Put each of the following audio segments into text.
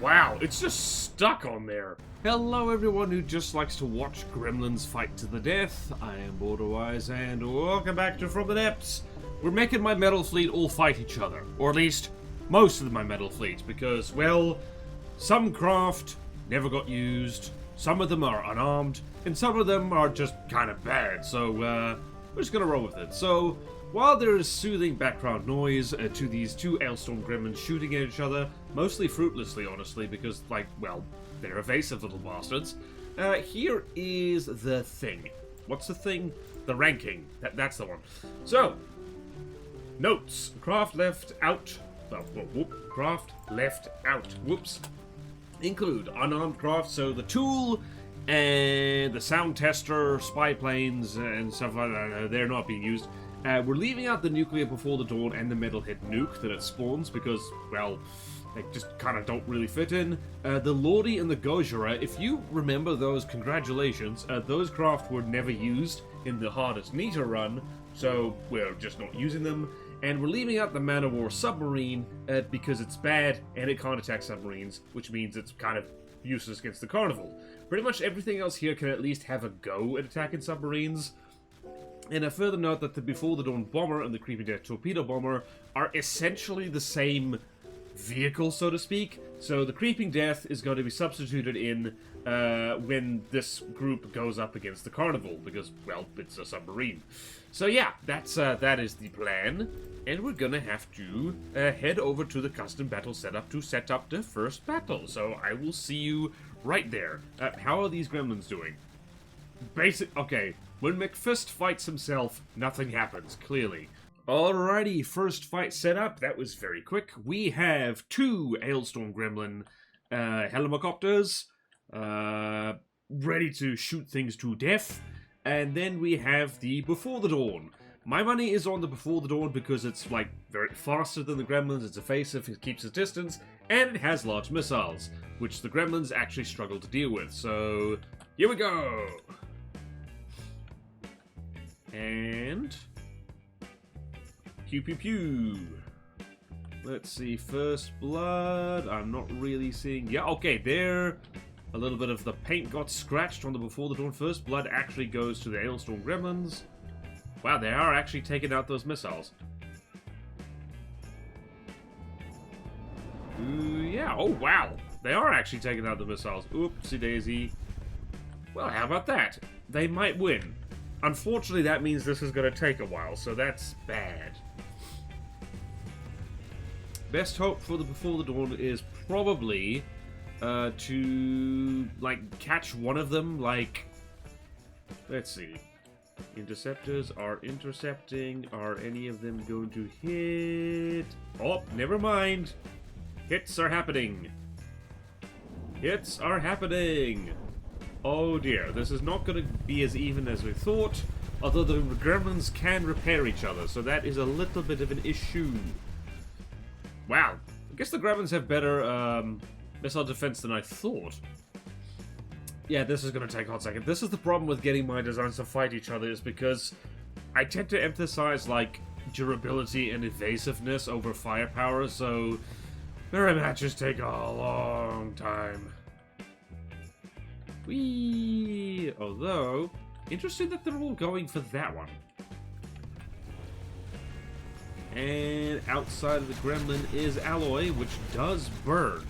Wow, it's just stuck on there. Hello everyone who just likes to watch gremlins fight to the death. I am BorderWise and welcome back to From the Depths. We're making my metal fleet all fight each other. Or at least, most of my metal fleets, because, well, some craft never got used, some of them are unarmed, and some of them are just kind of bad, so we're just gonna roll with it. So, while there is soothing background noise to these two Hailstorm gremlins shooting at each other, mostly fruitlessly, honestly, because, like, well, they're evasive little bastards, here is the thing. What's the thing? The ranking. That's the one. So, notes. Craft left out. Craft left out. Whoops. Include unarmed craft, so the tool and the sound tester, spy planes, and stuff like that, they're not being used. We're leaving out the nuclear before the dawn and the metalhead nuke that it spawns because, well, they just kind of don't really fit in. The Lordy and the Gojira, if you remember those, congratulations. Those craft were never used in the hardest Nita run, so we're just not using them. And we're leaving out the Man of War submarine because it's bad and it can't attack submarines, which means it's kind of useless against the Carnival. Pretty much everything else here can at least have a go at attacking submarines. And a further note that the Before the Dawn bomber and the Creeping Death torpedo bomber are essentially the same vehicle, so to speak. So the Creeping Death is going to be substituted in when this group goes up against the Carnival, because, well, it's a submarine. So yeah, that is the plan, and we're gonna have to head over to the custom battle setup to set up the first battle. So I will see you right there. How are these gremlins doing? Okay, when McFist fights himself, nothing happens, clearly. Alrighty, first fight set up. That was very quick. We have two Hailstorm Gremlin helicopters ready to shoot things to death. And then we have the Before the Dawn. My money is on the Before the Dawn because it's, like, very faster than the Gremlins, it's evasive, it keeps its distance, and it has large missiles, which the Gremlins actually struggle to deal with. So, here we go! And pew pew pew. Let's see, first blood. I'm not really seeing. Yeah, okay, there. A little bit of the paint got scratched on the Before the Dawn. First blood actually goes to the Hailstorm Gremlins. Wow, they are actually taking out those missiles. Yeah, oh wow. They are actually taking out the missiles. Oopsie daisy. Well, how about that? They might win. Unfortunately, that means this is going to take a while, so that's bad. Best hope for the Before the Dawn is probably to, like, catch one of them, like, let's see. Interceptors are intercepting. Are any of them going to hit? Oh, never mind. Hits are happening. Hits are happening. Oh dear, this is not going to be as even as we thought, although the gremlins can repair each other, so that is a little bit of an issue. Wow, I guess the gremlins have better missile defense than I thought. Yeah, this is going to take a hot second. This is the problem with getting my designs to fight each other, is because I tend to emphasize, like, durability and evasiveness over firepower, so their matches take a long time. Whee! Although, interesting that they're all going for that one. And outside of the gremlin is alloy, which does burn.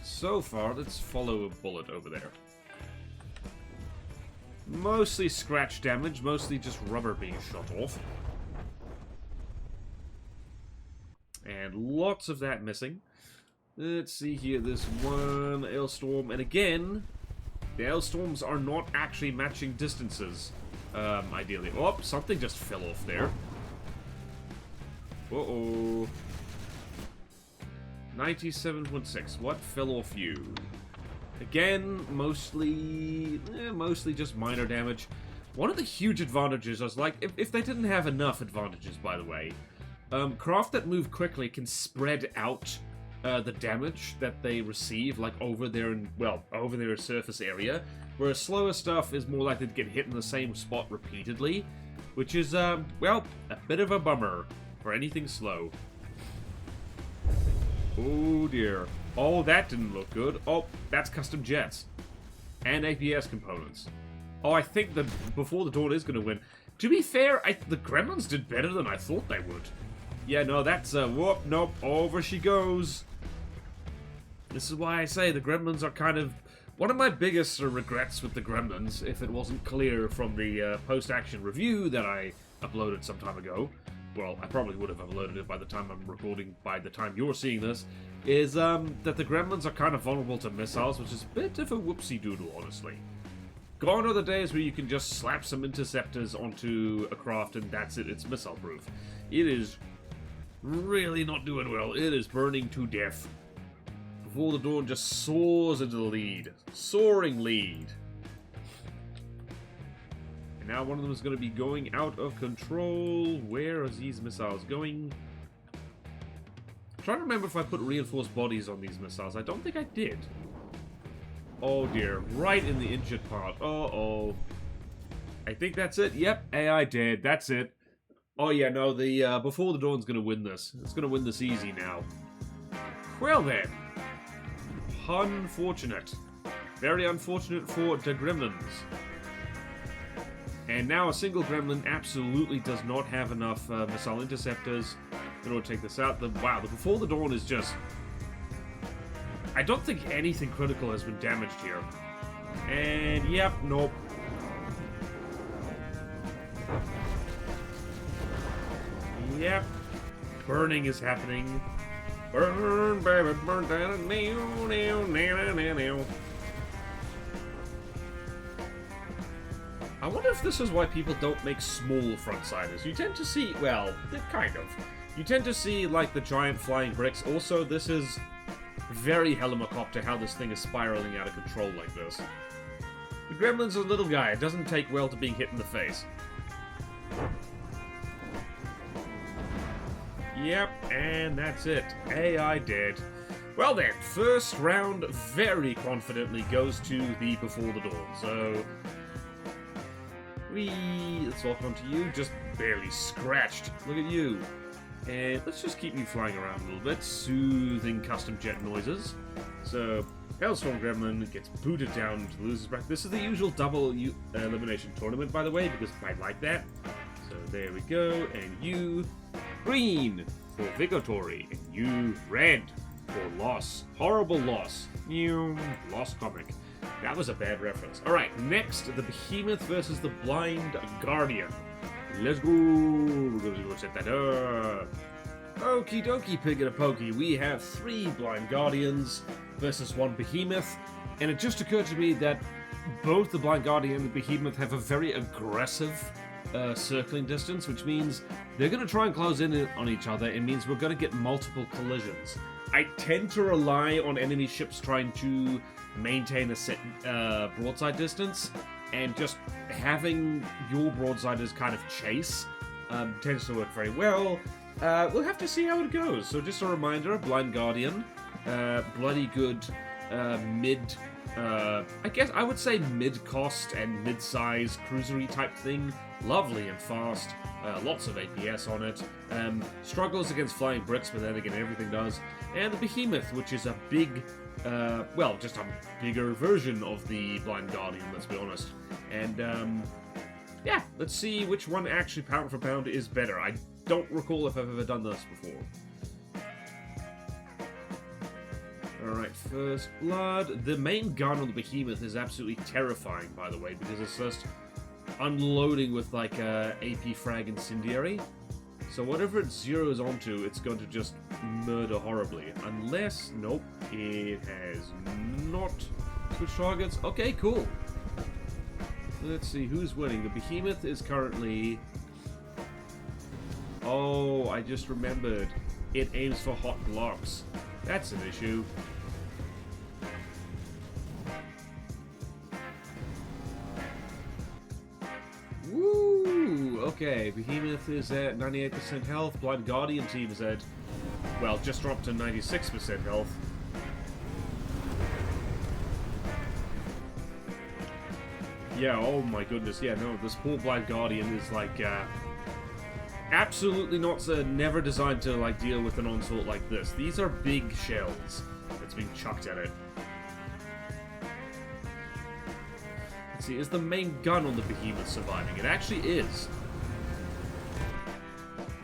So far, let's follow a bullet over there. Mostly scratch damage, mostly just rubber being shot off. And lots of that missing. Let's see here, this one Hailstorm, and again, the Hailstorms are not actually matching distances, ideally. Oh, something just fell off there. Uh-oh. 97.6. What fell off you? Again, mostly just minor damage. One of the huge advantages, I was like, if they didn't have enough advantages, by the way, craft that move quickly can spread out the damage that they receive, like, over their surface area, whereas slower stuff is more likely to get hit in the same spot repeatedly, which is, well, a bit of a bummer for anything slow. Oh dear. Oh, that didn't look good. Oh, that's custom jets. And APS components. Oh, I think the Before the Dawn is going to win. To be fair, the Gremlins did better than I thought they would. Yeah, no, that's whoop, nope, over she goes. This is why I say the Gremlins are kind of one of my biggest regrets with the Gremlins, if it wasn't clear from the post-action review that I uploaded some time ago. Well, I probably would have uploaded it by the time I'm recording, by the time you're seeing this, is that the Gremlins are kind of vulnerable to missiles, which is a bit of a whoopsie-doodle, honestly. Gone are the days where you can just slap some interceptors onto a craft and that's it, it's missile-proof. It is really not doing well. It is burning to death. Before the Dawn just soars into the lead. Soaring lead. And now one of them is going to be going out of control. Where are these missiles going? I'm trying to remember if I put reinforced bodies on these missiles. I don't think I did. Oh dear, right in the injured part. Uh-oh. I think that's it. Yep, AI dead. That's it. Oh yeah, no, the Before the Dawn's gonna win this. It's gonna win this easy now. Well then. Unfortunate. Very unfortunate for the Gremlins. And now a single Gremlin absolutely does not have enough missile interceptors in order to take this out. Wow, the Before the Dawn is just... I don't think anything critical has been damaged here. And, yep, nope. Yep. Burning is happening. Burn, baby, burn down. I wonder if this is why people don't make small front-siders. You tend to see, well, kind of. You tend to see, like, the giant flying bricks. Also, this is very helicopter how this thing is spiraling out of control like this. The Gremlin's a little guy. It doesn't take well to being hit in the face. Yep, and that's it. AI dead. Well then, first round very confidently goes to the Before the Dawn. So, let's walk on to you. Just barely scratched. Look at you. And let's just keep you flying around a little bit, soothing custom jet noises. So, Hailstorm Gremlin gets booted down to the loser's bracket. This is the usual double elimination tournament, by the way, because I like that. So there we go, and you, green for victory, and you, red for loss. Horrible loss. New lost comic. That was a bad reference. Alright, next, the Behemoth versus the Blind Guardian. Let's go! We're going to go set that up. Okie dokie, pig and a pokey. We have 3 Blind Guardians versus 1 Behemoth. And it just occurred to me that both the Blind Guardian and the Behemoth have a very aggressive circling distance, which means they're going to try and close in on each other. It means we're going to get multiple collisions. I tend to rely on enemy ships trying to maintain a set broadside distance. And just having your broadsiders kind of chase tends to work very well. We'll have to see how it goes. So just a reminder, Blind Guardian, bloody good mid, I guess I would say mid-cost and mid-size cruisery type thing. Lovely and fast, lots of APS on it. Struggles against flying bricks, but then again everything does. And the Behemoth, which is a big... well, just a bigger version of the Blind Guardian, let's be honest. And, yeah, let's see which one actually pound for pound is better. I don't recall if I've ever done this before. Alright, first blood. The main gun on the Behemoth is absolutely terrifying, by the way, because it's just unloading with, like, AP Frag Incendiary. So whatever it zeroes onto, it's going to just murder horribly. Unless, nope, it has not switched targets. Okay, cool. Let's see, who's winning? The Behemoth is currently... Oh, I just remembered. It aims for hot blocks. That's an issue. Woo! Okay, Behemoth is at 98% health. Blind Guardian team is at, well, just dropped to 96% health. Yeah, oh my goodness, yeah, no, this poor Blind Guardian is like, absolutely not, never designed to, like, deal with an onslaught like this. These are big shells. that's being chucked at it. Let's see, is the main gun on the behemoth surviving? It actually is.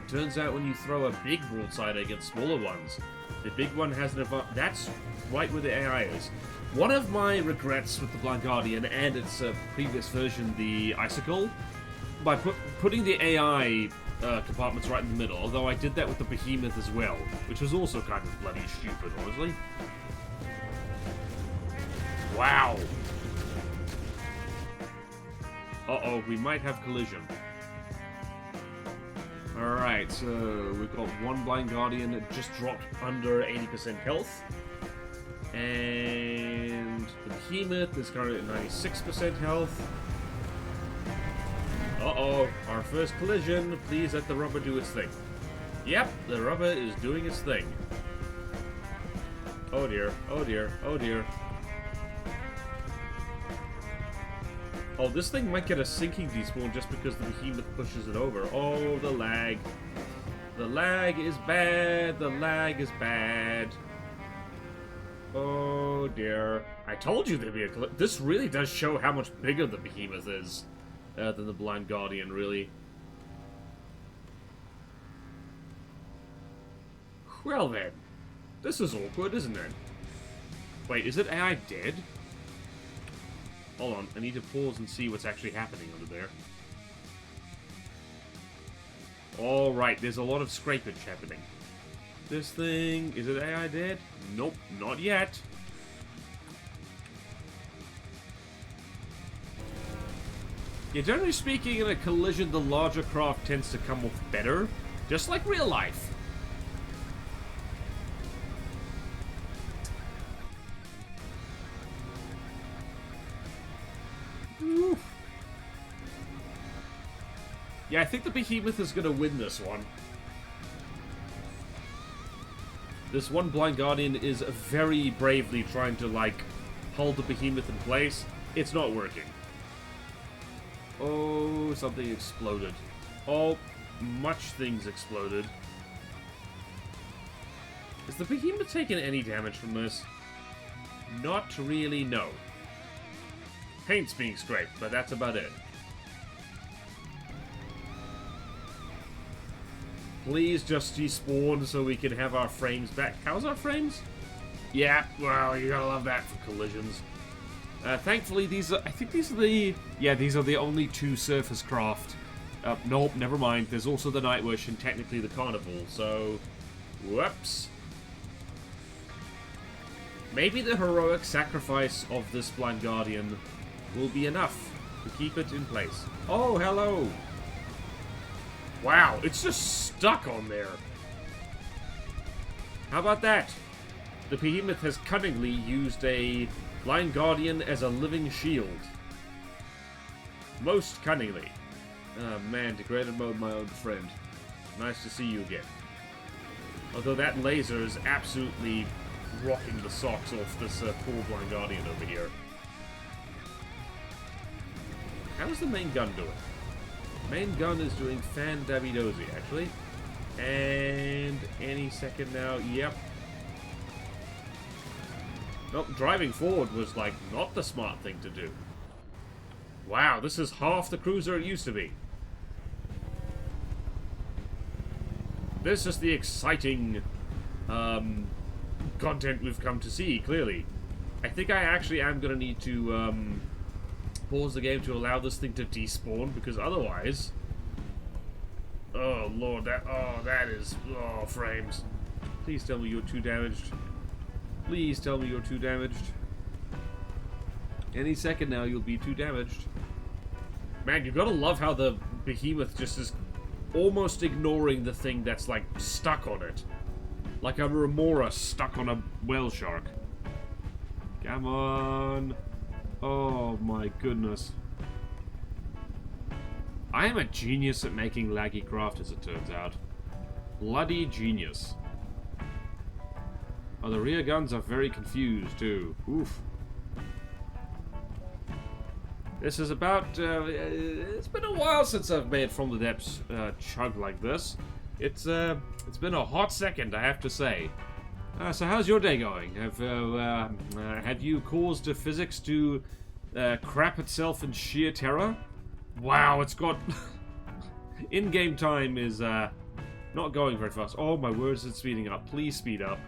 Turns out when you throw a big broadside against smaller ones, the big one has an advantage. That's right where the AI is. One of my regrets with the Blind Guardian and its previous version, the Icicle, by putting the AI compartments right in the middle, although I did that with the behemoth as well, which was also kind of bloody stupid, honestly. Wow. Uh-oh, we might have collision. Alright, so we've got one Blind Guardian that just dropped under 80% health. And the behemoth is currently at 96% health. Uh-oh, our first collision. Please let the rubber do its thing. Yep, the rubber is doing its thing. Oh dear, oh dear, oh dear. Oh, this thing might get a sinking despawn just because the behemoth pushes it over. Oh, the lag. The lag is bad. The lag is bad. Oh, dear. I told you there'd be a... This really does show how much bigger the behemoth is than the Blind Guardian, really. Well, then. This is awkward, isn't it? Wait, is it AI dead? Hold on, I need to pause and see what's actually happening under there. Alright, there's a lot of scrapage happening. This thing, is it AI dead? Nope, not yet. Yeah, generally speaking, in a collision, the larger craft tends to come off better. Just like real life. Yeah, I think the behemoth is going to win this one. This one Blind Guardian is very bravely trying to, like, hold the behemoth in place. It's not working. Oh, something exploded. Oh, much things exploded. Is the behemoth taking any damage from this? Not really, no. Paint's being scraped, but that's about it. Please just despawn so we can have our frames back. How's our frames? Yeah, well, you gotta love that for collisions. Thankfully, these are... I think these are the... Yeah, these are the only two surface craft. Nope, never mind. There's also the Nightwish and technically the Carnival, so... Whoops. Maybe the heroic sacrifice of this Blind Guardian will be enough to keep it in place. Oh, hello! Wow, it's just stuck on there. How about that? The behemoth has cunningly used a Blind Guardian as a living shield. Most cunningly. Oh man, degraded mode, my old friend. Nice to see you again. Although that laser is absolutely rocking the socks off this poor Blind Guardian over here. How's the main gun doing? Main gun is doing fan-dabby-dozy, actually. And any second now, yep. Nope, driving forward was, like, not the smart thing to do. Wow, this is half the cruiser it used to be. This is the exciting, content we've come to see, clearly. I think I actually am going to need to, pause the game to allow this thing to despawn, because otherwise... Oh, Lord, that is... Oh, frames. Please tell me you're too damaged. Please tell me you're too damaged. Any second now, you'll be too damaged. Man, you've got to love how the behemoth just is almost ignoring the thing that's, like, stuck on it. Like a remora stuck on a whale shark. Come on. Oh my goodness. I am a genius at making laggy craft, as it turns out. Bloody genius. Oh, the rear guns are very confused, too. Oof. This is about... it's been a while since I've made From the Depths chug like this. It's been a hot second, I have to say. So how's your day going? Have you caused the physics to crap itself in sheer terror? Wow, it's got... in-game time is not going very fast. Oh my words, it's speeding up. Please speed up.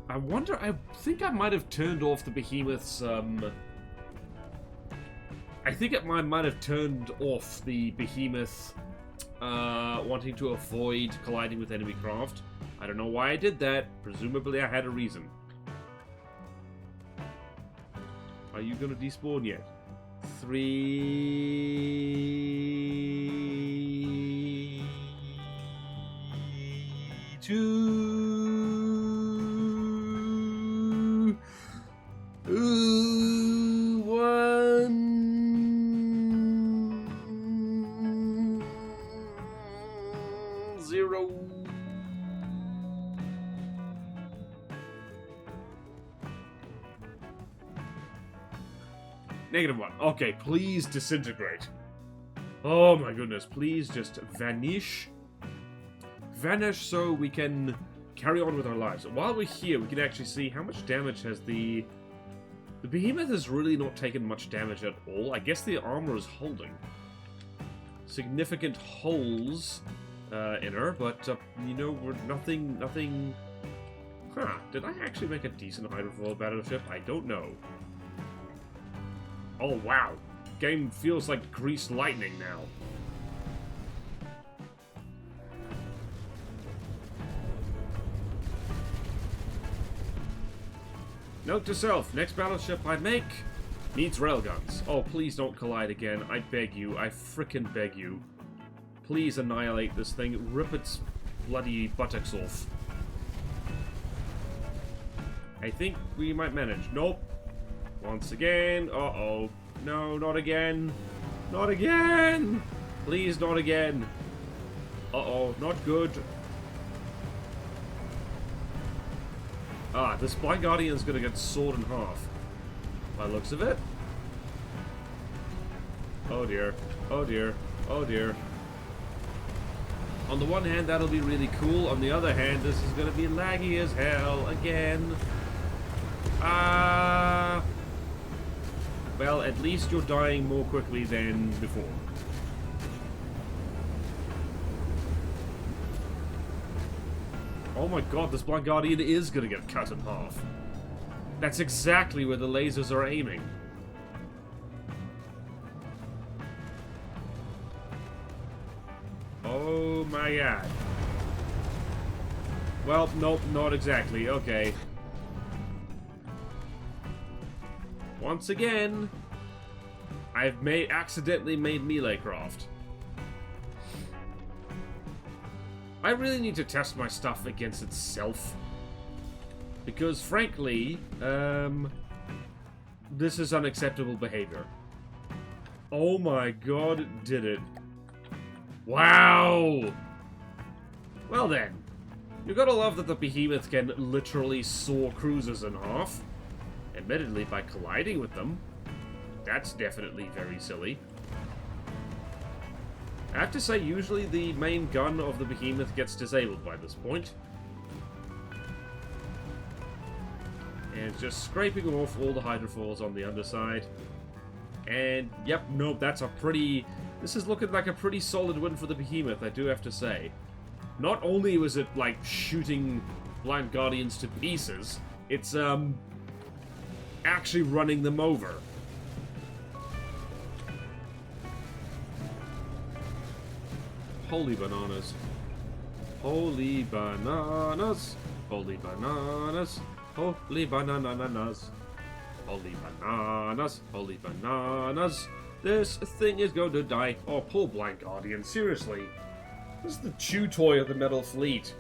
I wonder, I think I might have turned off the behemoth's, I think it might have turned off the behemoth wanting to avoid colliding with enemy craft. I don't know why I did that. Presumably I had a reason. Are you going to despawn yet? 3, 2, 1, 0. -1. Okay, please disintegrate. Oh my goodness, please just vanish. Vanish so we can carry on with our lives. While we're here, we can actually see how much damage has the behemoth has really not taken much damage at all. I guess the armor is holding. Significant holes in her, but, you know, we're nothing... Huh, did I actually make a decent hydrofoil battleship? I don't know. Oh, wow. Game feels like greased lightning now. Note to self, next battleship I make needs railguns. Oh, please don't collide again. I beg you. I frickin' beg you. Please annihilate this thing. Rip its bloody buttocks off. I think we might manage. Nope. Once again. Uh-oh. No, not again. Not again! Please, not again. Uh-oh. Not good. Ah, this Blind Guardian's gonna get sawed in half. By the looks of it. Oh dear. Oh dear. Oh dear. On the one hand, that'll be really cool. On the other hand, this is gonna be laggy as hell again. Well, at least you're dying more quickly than before. Oh my god, this Blind Guardian is gonna get cut in half. That's exactly where the lasers are aiming. Oh my god. Well, nope, not exactly. Okay. Once again, I've accidentally made melee craft. I really need to test my stuff against itself. Because, frankly, this is unacceptable behavior. Oh my god, it did it. Wow! Well then, you gotta love that the behemoth can literally saw cruisers in half. Admittedly, by colliding with them. That's definitely very silly. I have to say, usually the main gun of the behemoth gets disabled by this point. And it's just scraping off all the hydrofoils on the underside. And, yep, nope, that's a pretty... This is looking like a pretty solid win for the behemoth, I do have to say. Not only was it, like, shooting Blind Guardians to pieces, it's, actually running them over. Holy bananas. Holy bananas. Holy bananas. Holy bananas. Holy bananas. Holy bananas. This thing is going to die. Oh, poor Blind Guardian. Seriously. This is the chew toy of the Metal Fleet.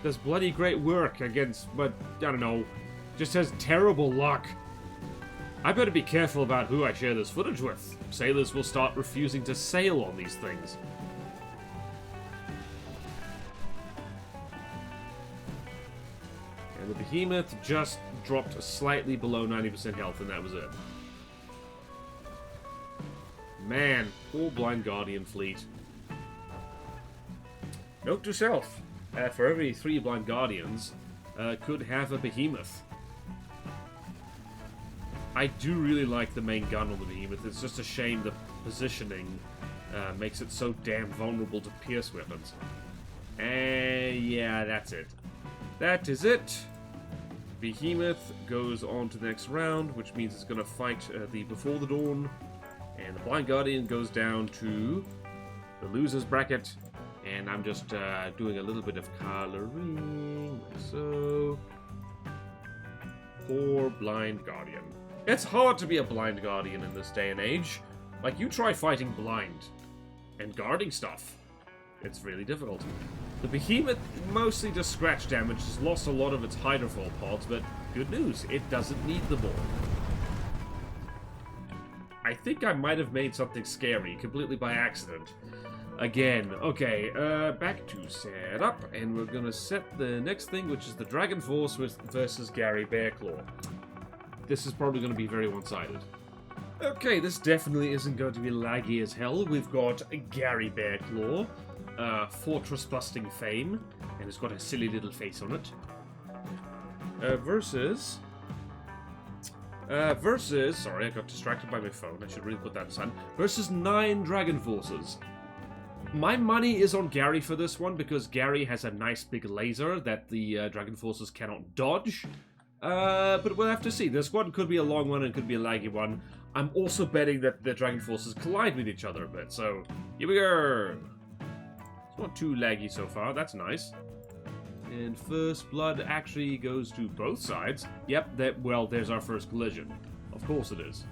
Does bloody great work against, but, I don't know, just has terrible luck. I better be careful about who I share this footage with. Sailors will start refusing to sail on these things. And the behemoth just dropped slightly below 90% health, and that was it. Man, poor Blind Guardian fleet. Note to self, for every 3 Blind Guardians, could have a Behemoth. I do really like the main gun on the Behemoth. It's just a shame the positioning makes it so damn vulnerable to pierce weapons. And yeah, that's it. That is it. Behemoth goes on to the next round, which means it's going to fight the Before the Dawn. And the Blind Guardian goes down to the loser's bracket. And I'm just doing a little bit of coloring, like so. Poor Blind Guardian. It's hard to be a Blind Guardian in this day and age. Like, you try fighting blind and guarding stuff. It's really difficult. The Behemoth mostly does scratch damage, has lost a lot of its Hydrofall pods, but good news, it doesn't need them all. I think I might have made something scary, completely by accident. Again, okay, back to setup, and we're gonna set the next thing, which is the Dragon Force versus Gary Bearclaw. This is probably gonna be very one-sided. Okay, this definitely isn't going to be laggy as hell. We've got Gary Bearclaw, fortress-busting fame, and it's got a silly little face on it. Versus, sorry, I got distracted by my phone. I should really put that aside. Versus 9 Dragon Forces. My money is on Gary for this one, because Gary has a nice big laser that the Dragon Forces cannot dodge. But we'll have to see. This one could be a long one and could be a laggy one. I'm also betting that the Dragon Forces collide with each other a bit, so here we go. It's not too laggy so far, that's nice. And first blood actually goes to both sides. Yep, well, there's our first collision. Of course it is.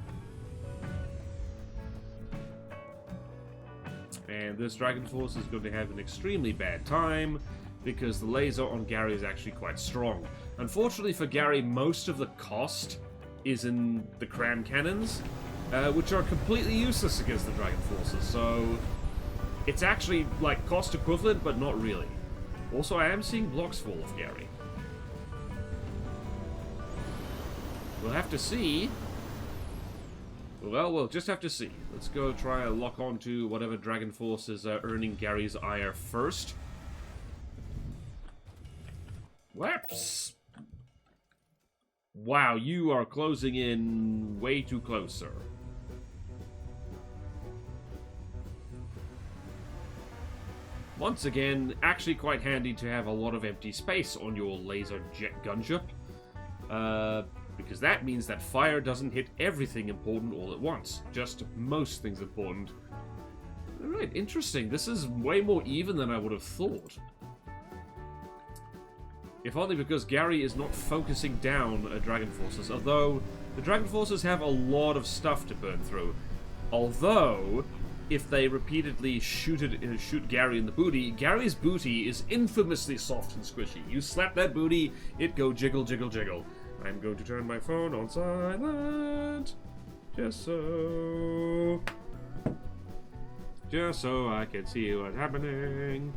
And this Dragon Force is going to have an extremely bad time, because the laser on Gary is actually quite strong. Unfortunately for Gary, most of the cost is in the cram cannons, which are completely useless against the Dragon Forces, so it's actually, like, cost equivalent, but not really. Also, I am seeing blocks fall off Gary. We'll have to see. Well, we'll just have to see. Let's go try and lock on to whatever Dragon Force is earning Gary's ire first. Whoops! Wow, you are closing in way too close, sir. Once again, actually quite handy to have a lot of empty space on your laser jet gunship. Because that means that fire doesn't hit everything important all at once. Just most things important. Alright, interesting. This is way more even than I would have thought. If only because Gary is not focusing down Dragon Forces, although the Dragon Forces have a lot of stuff to burn through. Although, if they repeatedly shoot Gary in the booty, Gary's booty is infamously soft and squishy. You slap that booty, it go jiggle, jiggle, jiggle. I'm going to turn my phone on silent, just so I can see what's happening.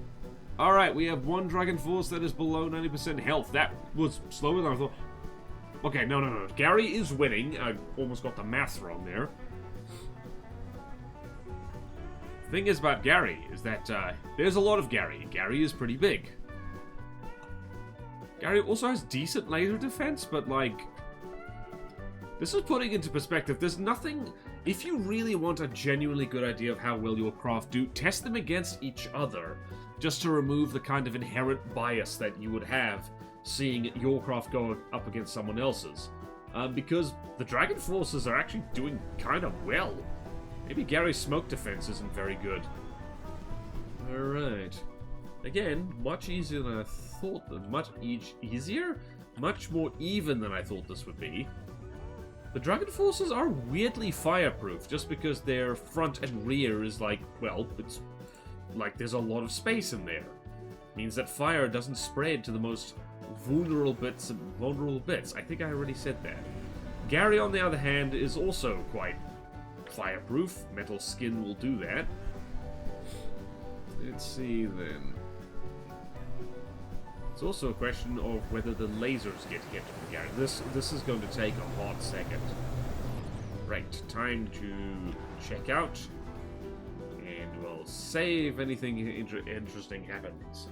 Alright, we have one Dragon Force that is below 90% health. That was slower than I thought. Okay, no. Gary is winning. I almost got the math wrong there. The thing is about Gary is that there's a lot of Gary. Gary is pretty big. Gary also has decent laser defense, but, like, this is putting into perspective. There's nothing... If you really want a genuinely good idea of how well your craft do, test them against each other, just to remove the kind of inherent bias that you would have seeing your craft go up against someone else's. Because the Dragon Forces are actually doing kind of well. Maybe Gary's smoke defense isn't very good. Alright. Again, much easier than I thought. Much more even than I thought this would be. The Dragon Forces are weirdly fireproof, just because their front and rear is like, well, it's like there's a lot of space in there. It means that fire doesn't spread to the most vulnerable bits. I think I already said that. Gary, on the other hand, is also quite fireproof. Metal skin will do that. Let's see then. It's also a question of whether the lasers get hit from Gary. This is going to take a hot second. Right, time to check out. And we'll say if anything interesting happens.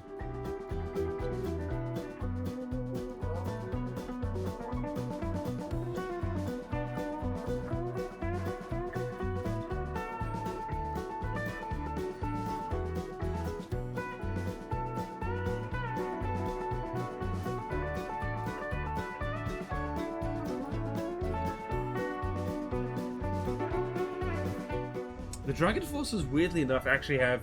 The Dragon Forces, weirdly enough, actually have,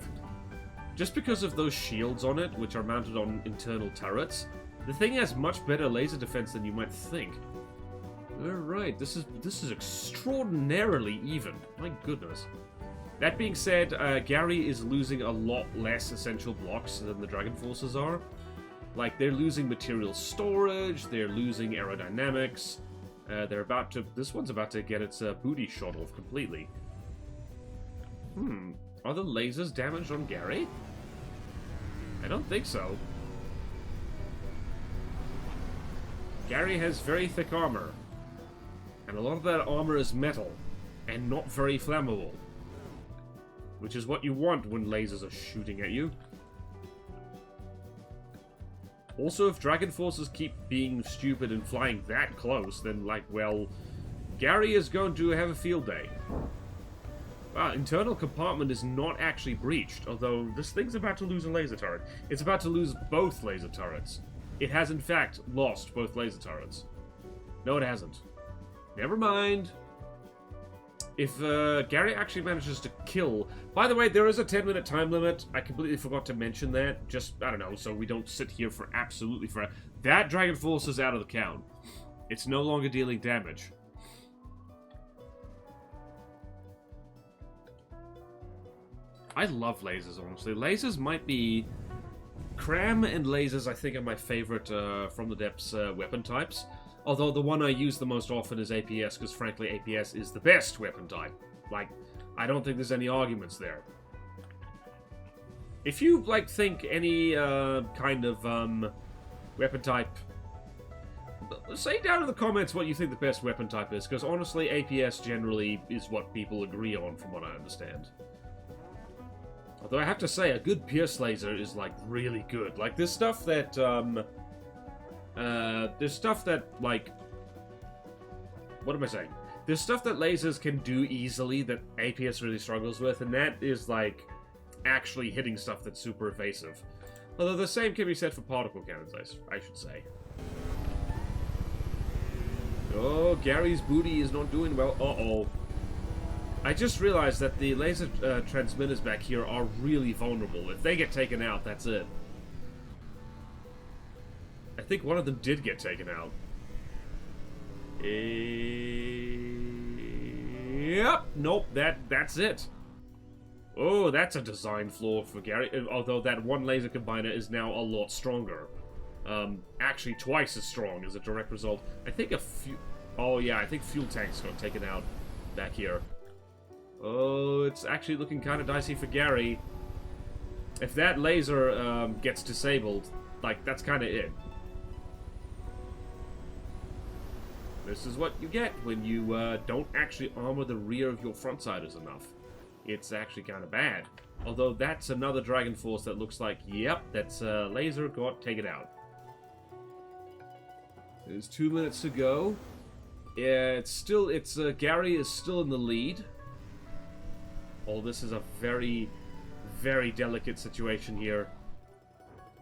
just because of those shields on it, which are mounted on internal turrets, the thing has much better laser defense than you might think. Alright, this is extraordinarily even. My goodness. That being said, Gary is losing a lot less essential blocks than the Dragon Forces are. Like, they're losing material storage, they're losing aerodynamics, this one's about to get its booty shot off completely. Are the lasers damaged on Gary? I don't think so. Gary has very thick armor. And a lot of that armor is metal. And not very flammable. Which is what you want when lasers are shooting at you. Also, if Dragon Forces keep being stupid and flying that close, then, like, well, Gary is going to have a field day. Internal compartment is not actually breached, although this thing's about to lose a laser turret. It's about to lose both laser turrets. It has, in fact, lost both laser turrets. No, it hasn't. Never mind. If Gary actually manages to kill... By the way, there is a 10-minute time limit. I completely forgot to mention that. Just, I don't know, so we don't sit here for absolutely forever. That Dragon Force is out of the count. It's no longer dealing damage. I love lasers, honestly. Lasers might be... Cram and lasers, I think, are my favorite From the Depths weapon types. Although the one I use the most often is APS, because frankly, APS is the best weapon type. Like, I don't think there's any arguments there. If you, like, think any kind of weapon type... Say down in the comments what you think the best weapon type is, because honestly, APS generally is what people agree on, from what I understand. Although I have to say, a good pierce laser is, like, really good. Like, there's stuff that, like... What am I saying? There's stuff that lasers can do easily that APS really struggles with, and that is, like, actually hitting stuff that's super evasive. Although the same can be said for particle cannons, I should say. Oh, Gary's booty is not doing well. Uh-oh. I just realized that the laser transmitters back here are really vulnerable. If they get taken out, that's it. I think one of them did get taken out. Yep. Nope. That's it. Oh, that's a design flaw for Gary. Although that one laser combiner is now a lot stronger. Actually twice as strong as a direct result. I think oh yeah, I think fuel tanks got taken out back here. Oh, it's actually looking kind of dicey for Gary. If that laser gets disabled, like, that's kind of it. This is what you get when you don't actually armor the rear of your frontsiders enough. It's actually kind of bad. Although that's another Dragon Force that looks like, yep, that's laser got taken out. There's 2 minutes to go. Yeah, Gary is still in the lead. Oh, this is a very, very delicate situation here.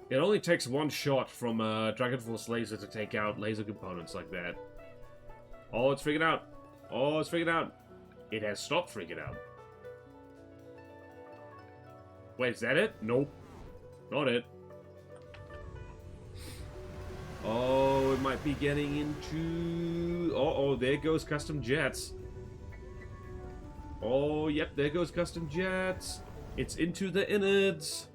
It only takes one shot from a Dragon Force laser to take out laser components like that. Oh, it's freaking out. Oh, it's freaking out. It has stopped freaking out. Wait, is that it? Nope. Not it. Oh, it might be getting into... Uh-oh, there goes custom jets. Oh, yep, there goes custom jets. It's into the innards.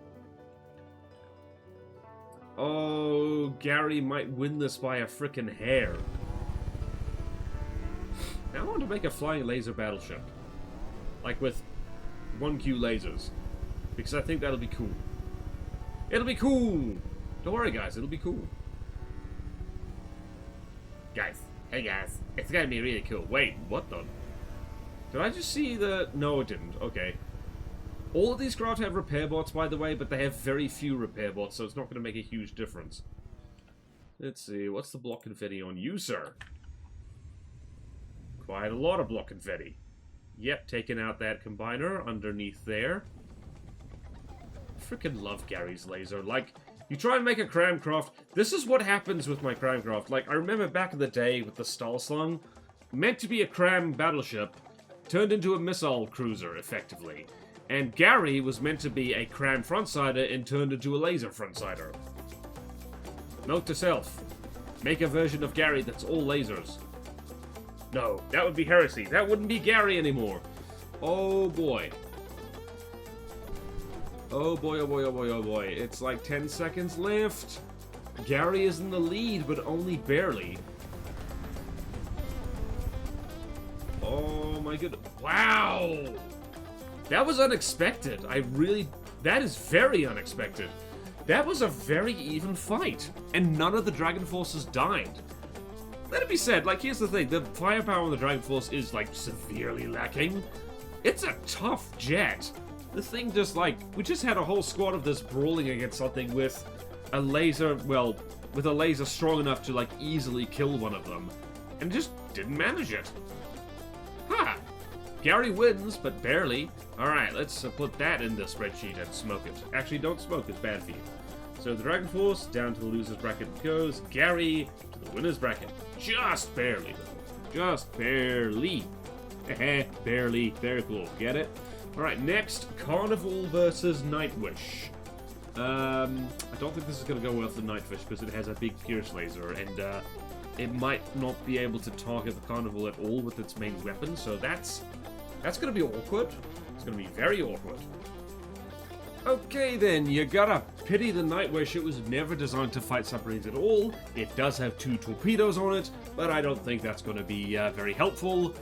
Oh, Gary might win this by a frickin' hair. Now I want to make a flying laser battleship. Like with 1Q lasers. Because I think that'll be cool. It'll be cool! Don't worry, guys, it'll be cool. Guys, hey guys, it's gonna be really cool. Wait, what the... Did I just see the... No, it didn't. Okay. All of these craft have repair bots, by the way, but they have very few repair bots, so it's not going to make a huge difference. Let's see, what's the block confetti on you, sir? Quite a lot of block confetti. Yep, taking out that combiner underneath there. Freaking love Gary's laser. Like, you try and make a cramcraft. This is what happens with my cramcraft. Like, I remember back in the day with the Stahl Slung, meant to be a cram battleship, turned into a missile cruiser, effectively. And Gary was meant to be a cram frontsider and turned into a laser frontsider. Note to self. Make a version of Gary that's all lasers. No, that would be heresy. That wouldn't be Gary anymore. Oh boy. Oh boy, oh boy, oh boy, oh boy. It's like 10 seconds left. Gary is in the lead, but only barely. Oh my goodness. Wow! That was unexpected. That is very unexpected. That was a very even fight. And none of the Dragon Forces died. Let it be said, like, here's the thing. The firepower on the Dragon Force is, like, severely lacking. It's a tough jet. The thing just, like, we just had a whole squad of this brawling against something with a laser, well, with a laser strong enough to, like, easily kill one of them. And just didn't manage it. Ha! Gary wins, but barely. Alright, let's put that in the spreadsheet and smoke it. Actually, don't smoke, it's bad for you. So the Dragon Force, down to the loser's bracket goes. Gary to the winner's bracket. Just barely, though. Just barely. Barely. Very cool. Get it? Alright, next, Carnival versus Nightwish. I don't think this is going to go well for Nightwish because it has a big pierce laser, and it might not be able to target the Carnival at all with its main weapon, so that's going to be awkward. It's going to be very awkward. Okay then, you gotta pity the Nightwish. It was never designed to fight submarines at all. It does have 2 torpedoes on it, but I don't think that's going to be very helpful.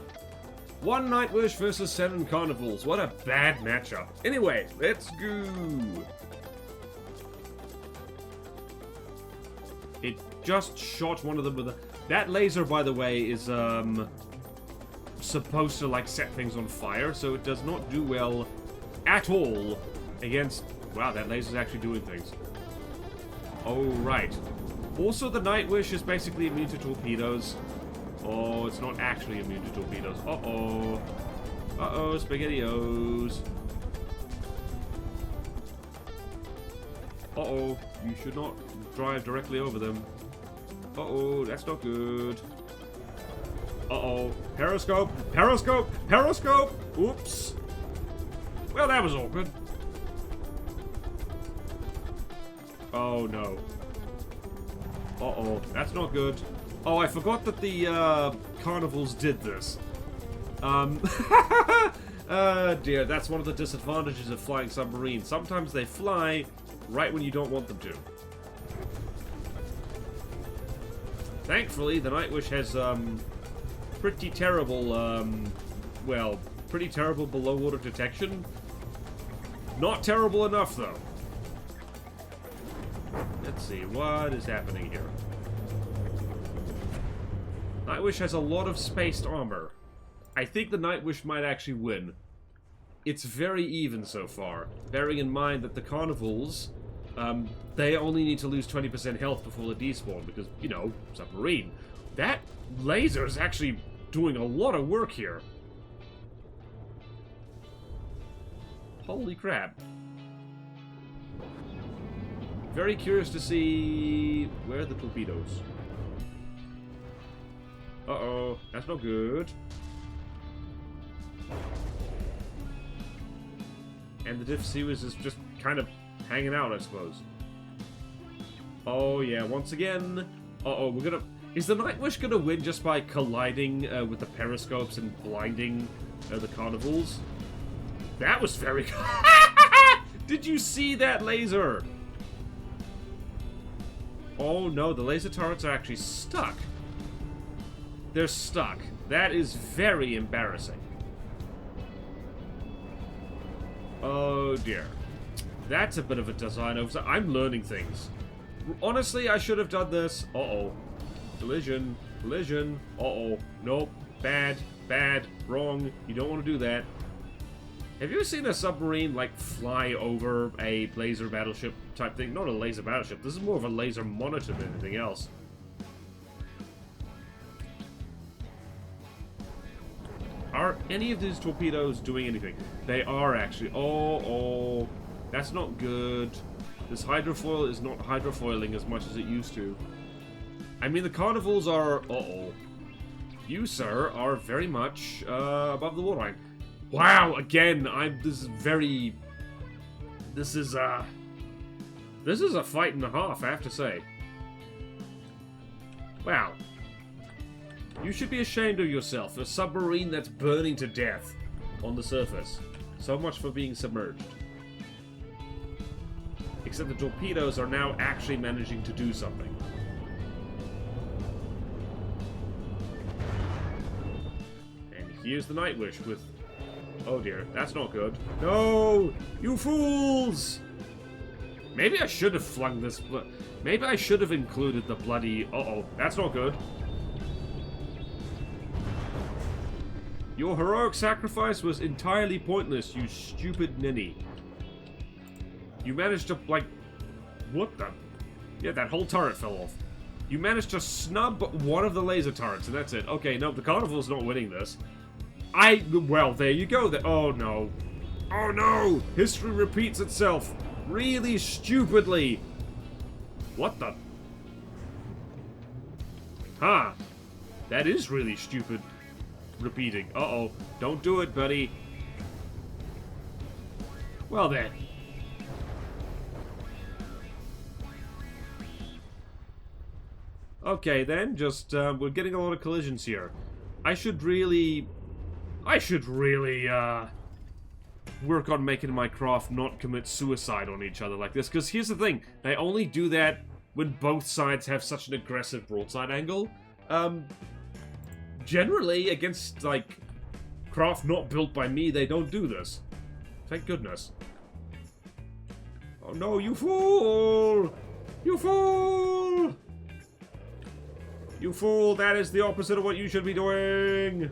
1 Nightwish versus 7 Carnivals. What a bad matchup. Anyway, let's go. It just shot one of them with a... That laser, by the way, is supposed to, like, set things on fire, so it does not do well at all against... Wow, that laser's actually doing things. Oh, right. Also, the Nightwish is basically immune to torpedoes. Oh, it's not actually immune to torpedoes. Uh-oh. Uh-oh, SpaghettiOs. Uh-oh, you should not drive directly over them. Uh-oh, that's not good. Uh-oh. Periscope! Periscope! Periscope! Oops. Well, that was awkward. Oh, no. Uh-oh. That's not good. Oh, I forgot that the, Carnivals did this. Dear, that's one of the disadvantages of flying submarines. Sometimes they fly right when you don't want them to. Thankfully, the Nightwish has, pretty terrible, well, pretty terrible below-water detection. Not terrible enough, though. Let's see, what is happening here? Nightwish has a lot of spaced armor. I think the Nightwish might actually win. It's very even so far, bearing in mind that the Carnivals, they only need to lose 20% health before they despawn, because, you know, submarine. That laser is actually doing a lot of work here. Holy crap. Very curious to see where are the torpedoes. Uh-oh, that's not good. And the diff series is just kind of hanging out, I suppose. Oh yeah, once again. Uh-oh, we're gonna... Is the Nightwish gonna win just by colliding with the periscopes and blinding the Carnivals? That was very... Did you see that laser? Oh no, the laser turrets are actually stuck. They're stuck. That is very embarrassing. Oh dear. That's a bit of a design oversight. I'm learning things. Honestly, I should have done this. Uh-oh. Collision. Collision. Uh-oh. Nope. Bad. Bad. Wrong. You don't want to do that. Have you ever seen a submarine, like, fly over a laser battleship type thing? Not a laser battleship. This is more of a laser monitor than anything else. Are any of these torpedoes doing anything? They are, actually. Oh. That's not good. This hydrofoil is not hydrofoiling as much as it used to. I mean, the carnivals are... Uh-oh. You, sir, are very much above the waterline. Wow, again, this is a fight and a half, I have to say. Wow. You should be ashamed of yourself, a submarine that's burning to death on the surface. So much for being submerged. Except the torpedoes are now actually managing to do something. And here's the Nightwish with... Oh dear, that's not good. No! You fools! Maybe I should have flung this... Maybe I should have included the bloody... Uh-oh, that's not good. Your heroic sacrifice was entirely pointless, you stupid ninny. You managed to, like... What the... Yeah, that whole turret fell off. You managed to snub one of the laser turrets, and that's it. Okay, no, the Carnival's not winning this. Well, there you go. Oh, no. Oh, no! History repeats itself. Really stupidly. What the... Huh. That is really stupid. Repeating. Uh-oh. Don't do it, buddy. Well, then. Okay, then. Just, we're getting a lot of collisions here. I should really, work on making my craft not commit suicide on each other like this. Because here's the thing. They only do that when both sides have such an aggressive broadside angle. Generally, against, like, craft not built by me, they don't do this. Thank goodness. Oh no, you fool! You fool! You fool, that is the opposite of what you should be doing!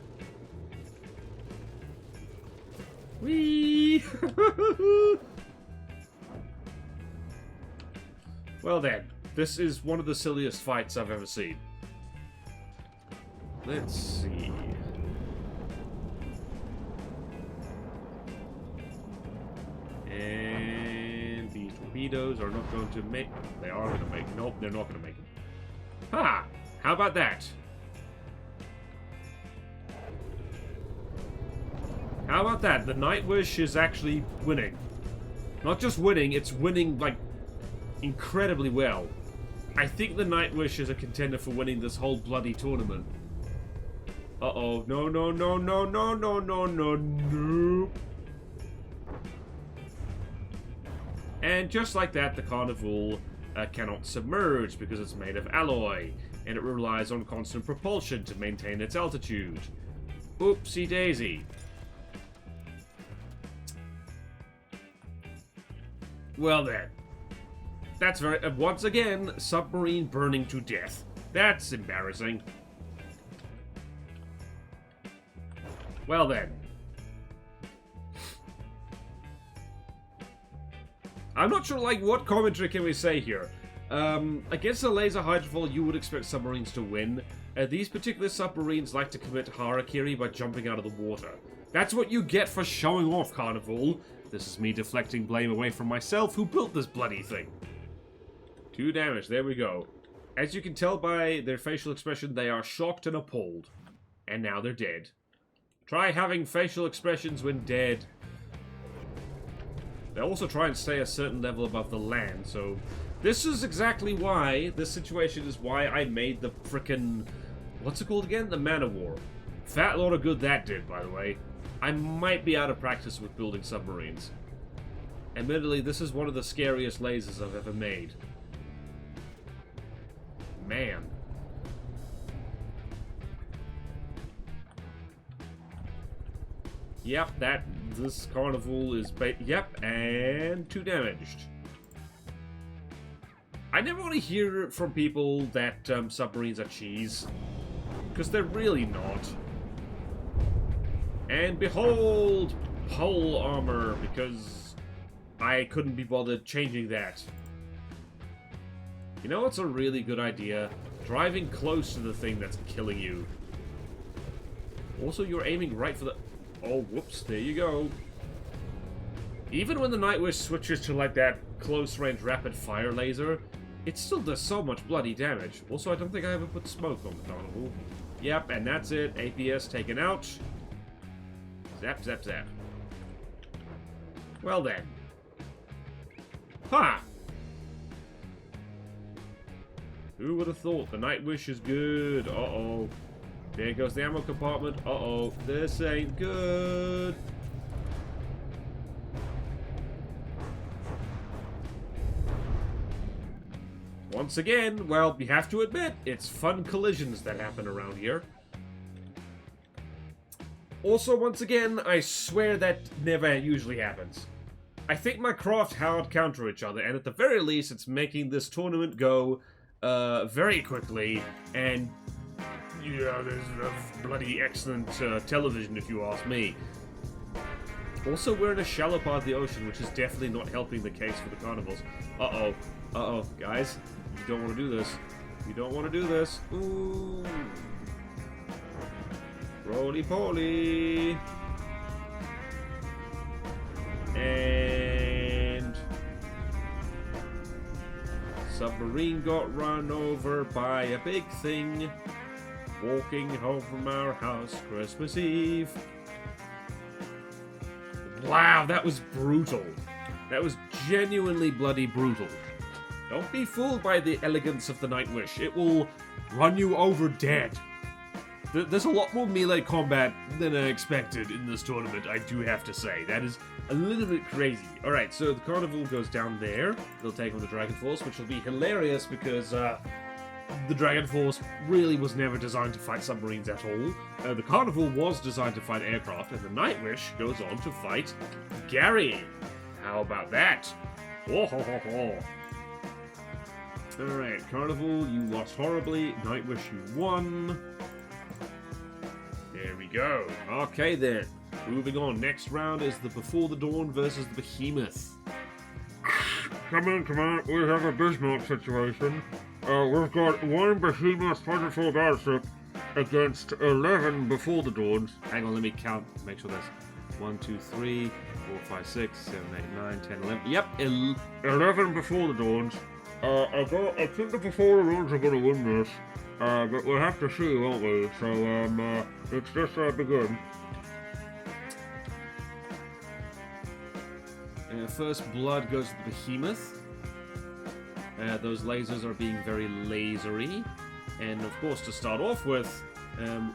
Whee! Well then, this is one of the silliest fights I've ever seen. Let's see. And these torpedoes are not going to make... They are going to make... Nope, they're not going to make it. Ha! How about that? How about that? The Nightwish is actually winning. Not just winning, it's winning, like, incredibly well. I think the Nightwish is a contender for winning this whole bloody tournament. Uh-oh. No, no, no, no, no, no, no, no, no. And just like that, the Carnival cannot submerge because it's made of alloy, and it relies on constant propulsion to maintain its altitude. Oopsie daisy. Well then. That's very... once again, submarine burning to death. That's embarrassing. Well then. I'm not sure, like, what commentary can we say here? Against a laser hydrofoil, you would expect submarines to win. These particular submarines like to commit harakiri by jumping out of the water. That's what you get for showing off, Carnival. This is me deflecting blame away from myself, who built this bloody thing. 2 damage, there we go. As you can tell by their facial expression, they are shocked and appalled. And now they're dead. Try having facial expressions when dead. They also try and stay a certain level above the land, so... This is exactly why, this situation is why I made the frickin'... What's it called again? The Man-O-War. Fat lot of good that did, by the way. I might be out of practice with building submarines. Admittedly, this is one of the scariest lasers I've ever made. Man. Yep, this Carnival is yep, and 2 damaged. I never want to hear from people that submarines are cheese, because they're really not. And behold, pole armor because I couldn't be bothered changing that. You know what's a really good idea? Driving close to the thing that's killing you. Also, you're aiming right for the... Oh, whoops, there you go. Even when the Nightwish switches to like that close-range rapid-fire laser, it still does so much bloody damage. Also, I don't think I ever put smoke on the Carnival. Yep, and that's it. APS taken out. Zap, zap, zap. Well then. Ha! Who would have thought? The Nightwish is good. Uh-oh. There goes the ammo compartment. Uh-oh. This ain't good. Once again, well, you have to admit, it's fun collisions that happen around here. Also, once again, I swear that never usually happens. I think my craft hard counter each other, and at the very least, it's making this tournament go very quickly, and yeah, there's a bloody excellent television if you ask me. Also, we're in a shallow part of the ocean, which is definitely not helping the case for the carnivals. Uh-oh. Uh-oh. Guys, you don't want to do this. You don't want to do this. Ooh. Roly-poly. And... submarine got run over by a big thing. Walking home from our house Christmas Eve. Wow, that was brutal. That was genuinely bloody brutal. Don't be fooled by the elegance of the Nightwish. It will run you over dead. There's a lot more melee combat than I expected in this tournament, I do have to say. That is a little bit crazy. Alright, so the Carnival goes down there. They'll take on the Dragon Force, which will be hilarious because the Dragon Force really was never designed to fight submarines at all. The Carnival was designed to fight aircraft, and the Nightwish goes on to fight Gary. How about that? Oh, ho, ho, ho. Alright, Carnival, you lost horribly. Nightwish, you won. There we go. Okay then. Moving on. Next round is the Before the Dawn versus the Behemoth. Come on. We have a Bismarck situation. We've got one Behemoth 104 battleship against 11 Before the Dawns. Hang on, let me count. Make sure that's 1, 2, 3, 4, 5, 6, 7, 8, 9, 10, 11. Yep, 11 Before the Dawns. I think the Before the Dawns are going to win this. But we'll have to see, won't we? So, let's just begin. First blood goes to the Behemoth. Those lasers are being very lasery. And of course, to start off with,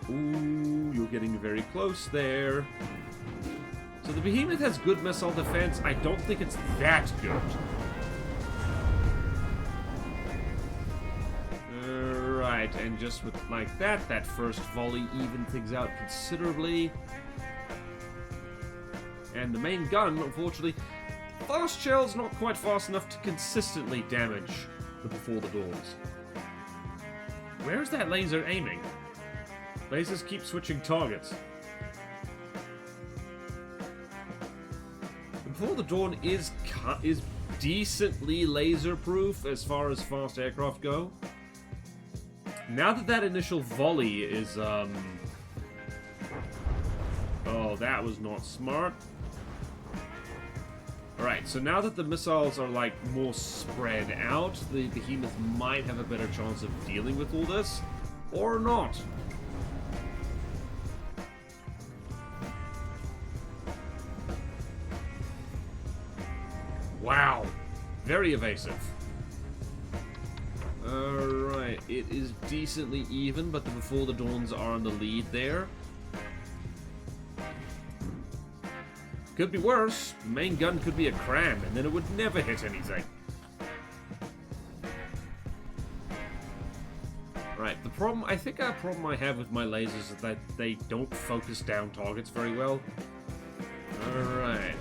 ooh, you're getting very close there. So the Behemoth has good missile defense. I don't think it's that good. Alright, and just with like that first volley evened things out considerably. And the main gun, unfortunately, fast shell's not quite fast enough to consistently damage the Before the Dawns. Where's that laser aiming? Lasers keep switching targets. Before the Dawn is decently laser-proof as far as fast aircraft go. Now that initial volley is, oh, that was not smart. Alright, so now that the missiles are, like, more spread out, the Behemoth might have a better chance of dealing with all this. Or not. Wow. Very evasive. Alright, it is decently even, but the Before the Dawns are in the lead there. Could be worse. The main gun could be a cram, and then it would never hit anything. Right, the problem, I think a problem I have with my lasers is that they don't focus down targets very well. Alright.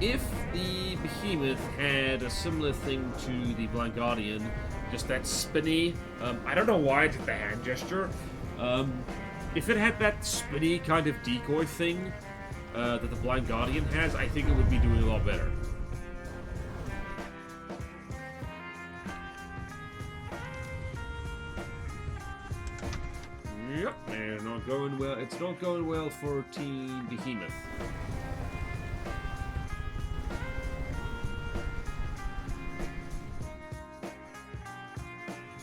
If the Behemoth had a similar thing to the Blind Guardian, just that spinny, I don't know why I did the hand gesture, If it had that spinny kind of decoy thing that the Blind Guardian has, I think it would be doing a lot better. Yep, and not going well. It's not going well for Team Behemoth.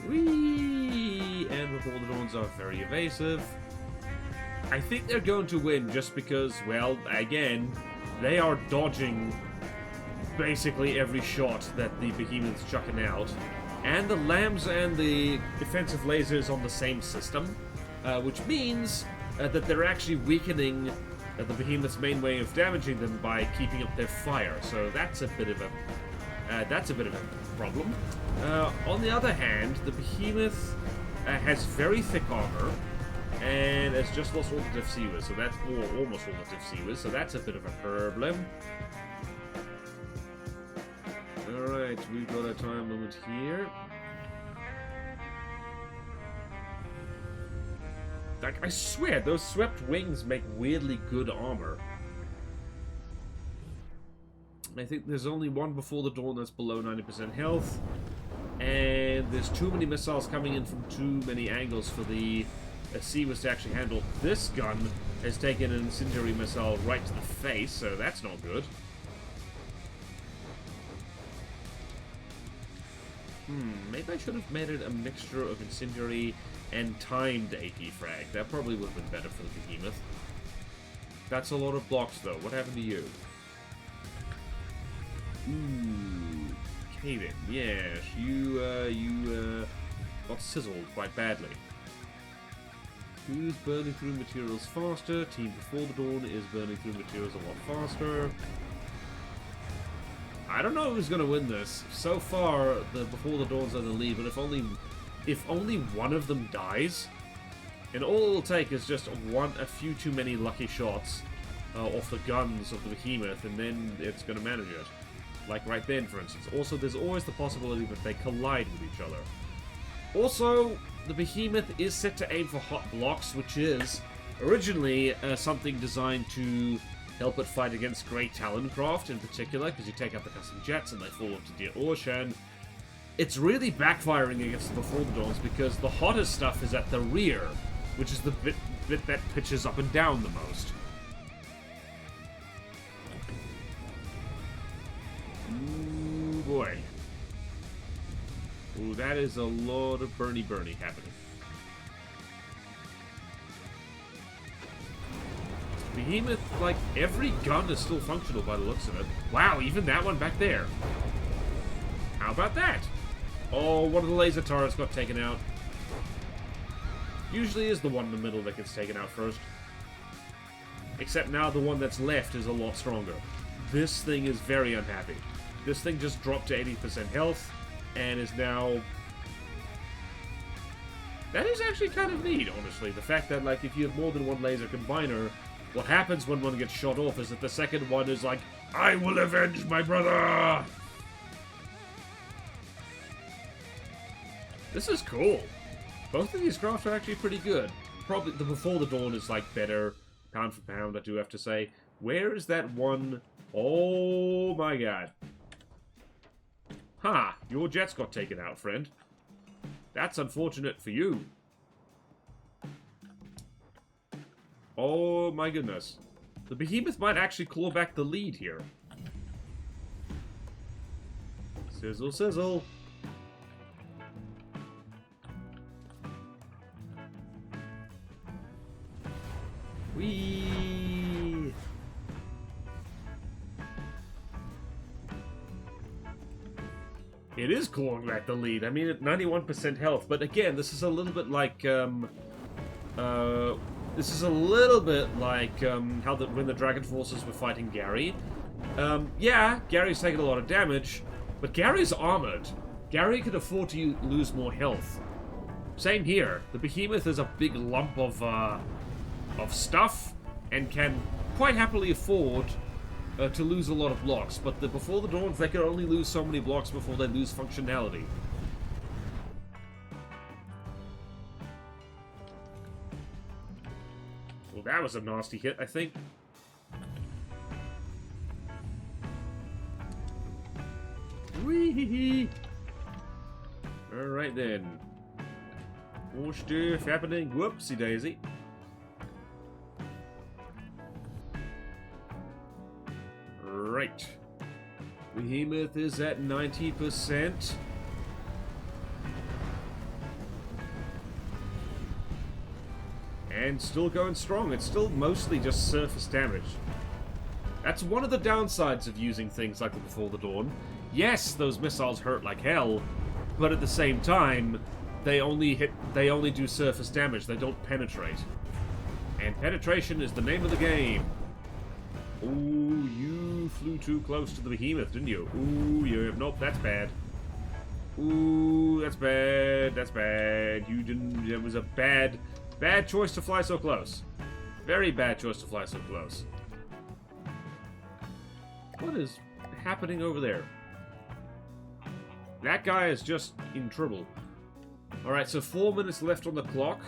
Whee! And the Bolderdons are very evasive. I think they're going to win just because, well, again, they are dodging basically every shot that the Behemoth's chucking out. And the Lambs and the defensive lasers on the same system, which means that they're actually weakening the Behemoth's main way of damaging them by keeping up their fire. So that's a bit of a problem. On the other hand, the Behemoth has very thick armor and has just lost all the Diffseers, so that's almost all the Diffseers, so that's a bit of a problem. Alright, we've got a time limit here. Like, I swear, those swept wings make weirdly good armor. I think there's only one before the dawn that's below 90% health. And there's too many missiles coming in from too many angles for the Seawers to actually handle. This gun has taken an incendiary missile right to the face, so that's not good. Maybe I should have made it a mixture of incendiary and timed AP frag. That probably would have been better for the Behemoth. That's a lot of blocks, though. What happened to you? Ooh, Comin. Yes, you got sizzled quite badly. Who's burning through materials faster? Team Before the Dawn is burning through materials a lot faster. I don't know who's going to win this. So far, the Before the Dawn's on the lead, but if only one of them dies, and all it'll take is just a few too many lucky shots off the guns of the Behemoth, and then it's going to manage it. Like right then, for instance. Also, there's always the possibility that they collide with each other. Also, the Behemoth is set to aim for hot blocks, which is originally something designed to help it fight against Grey Taloncraft in particular, because you take out the custom jets and they fall into the ocean. It's really backfiring against the Before the Dawns because the hottest stuff is at the rear, which is the bit that pitches up and down the most. Ooh, boy. Ooh, that is a lot of Bernie happening. Behemoth, like, every gun is still functional by the looks of it. Wow, even that one back there. How about that? Oh, one of the laser turrets got taken out. Usually is the one in the middle that gets taken out first. Except now the one that's left is a lot stronger. This thing is very unhappy. This thing just dropped to 80% health, and is now... That is actually kind of neat, honestly. The fact that, like, if you have more than one laser combiner, what happens when one gets shot off is that the second one is like, I will avenge my brother! This is cool. Both of these crafts are actually pretty good. Probably the Before the Dawn is, like, better, pound for pound, I do have to say. Where is that one? Oh my god. Ha! Your jets got taken out, friend. That's unfortunate for you. Oh my goodness. The Behemoth might actually claw back the lead here. Sizzle, sizzle. Whee! It is clawing back the lead. I mean, at 91% health. But again, this is a little bit like, when the Dragon Forces were fighting Gary. Yeah, Gary's taking a lot of damage, but Gary's armored. Gary can afford to lose more health. Same here. The Behemoth is a big lump of stuff and can quite happily afford to lose a lot of blocks, but Before the Dawns, they can only lose so many blocks before they lose functionality. Well, that was a nasty hit, I think. Whee! Alright then. More stuff happening. Whoopsie daisy. Right. Behemoth is at 90%. And still going strong. It's still mostly just surface damage. That's one of the downsides of using things like the Before the Dawn. Yes, those missiles hurt like hell, but at the same time, they only do surface damage. They don't penetrate. And penetration is the name of the game. Ooh, you flew too close to the behemoth, didn't you? Ooh, nope, that's bad. Ooh, that's bad. That's bad. You didn't. It was a bad choice to fly so close. Very bad choice to fly so close. What is happening over there? That guy is just in trouble. Alright, so 4 minutes left on the clock.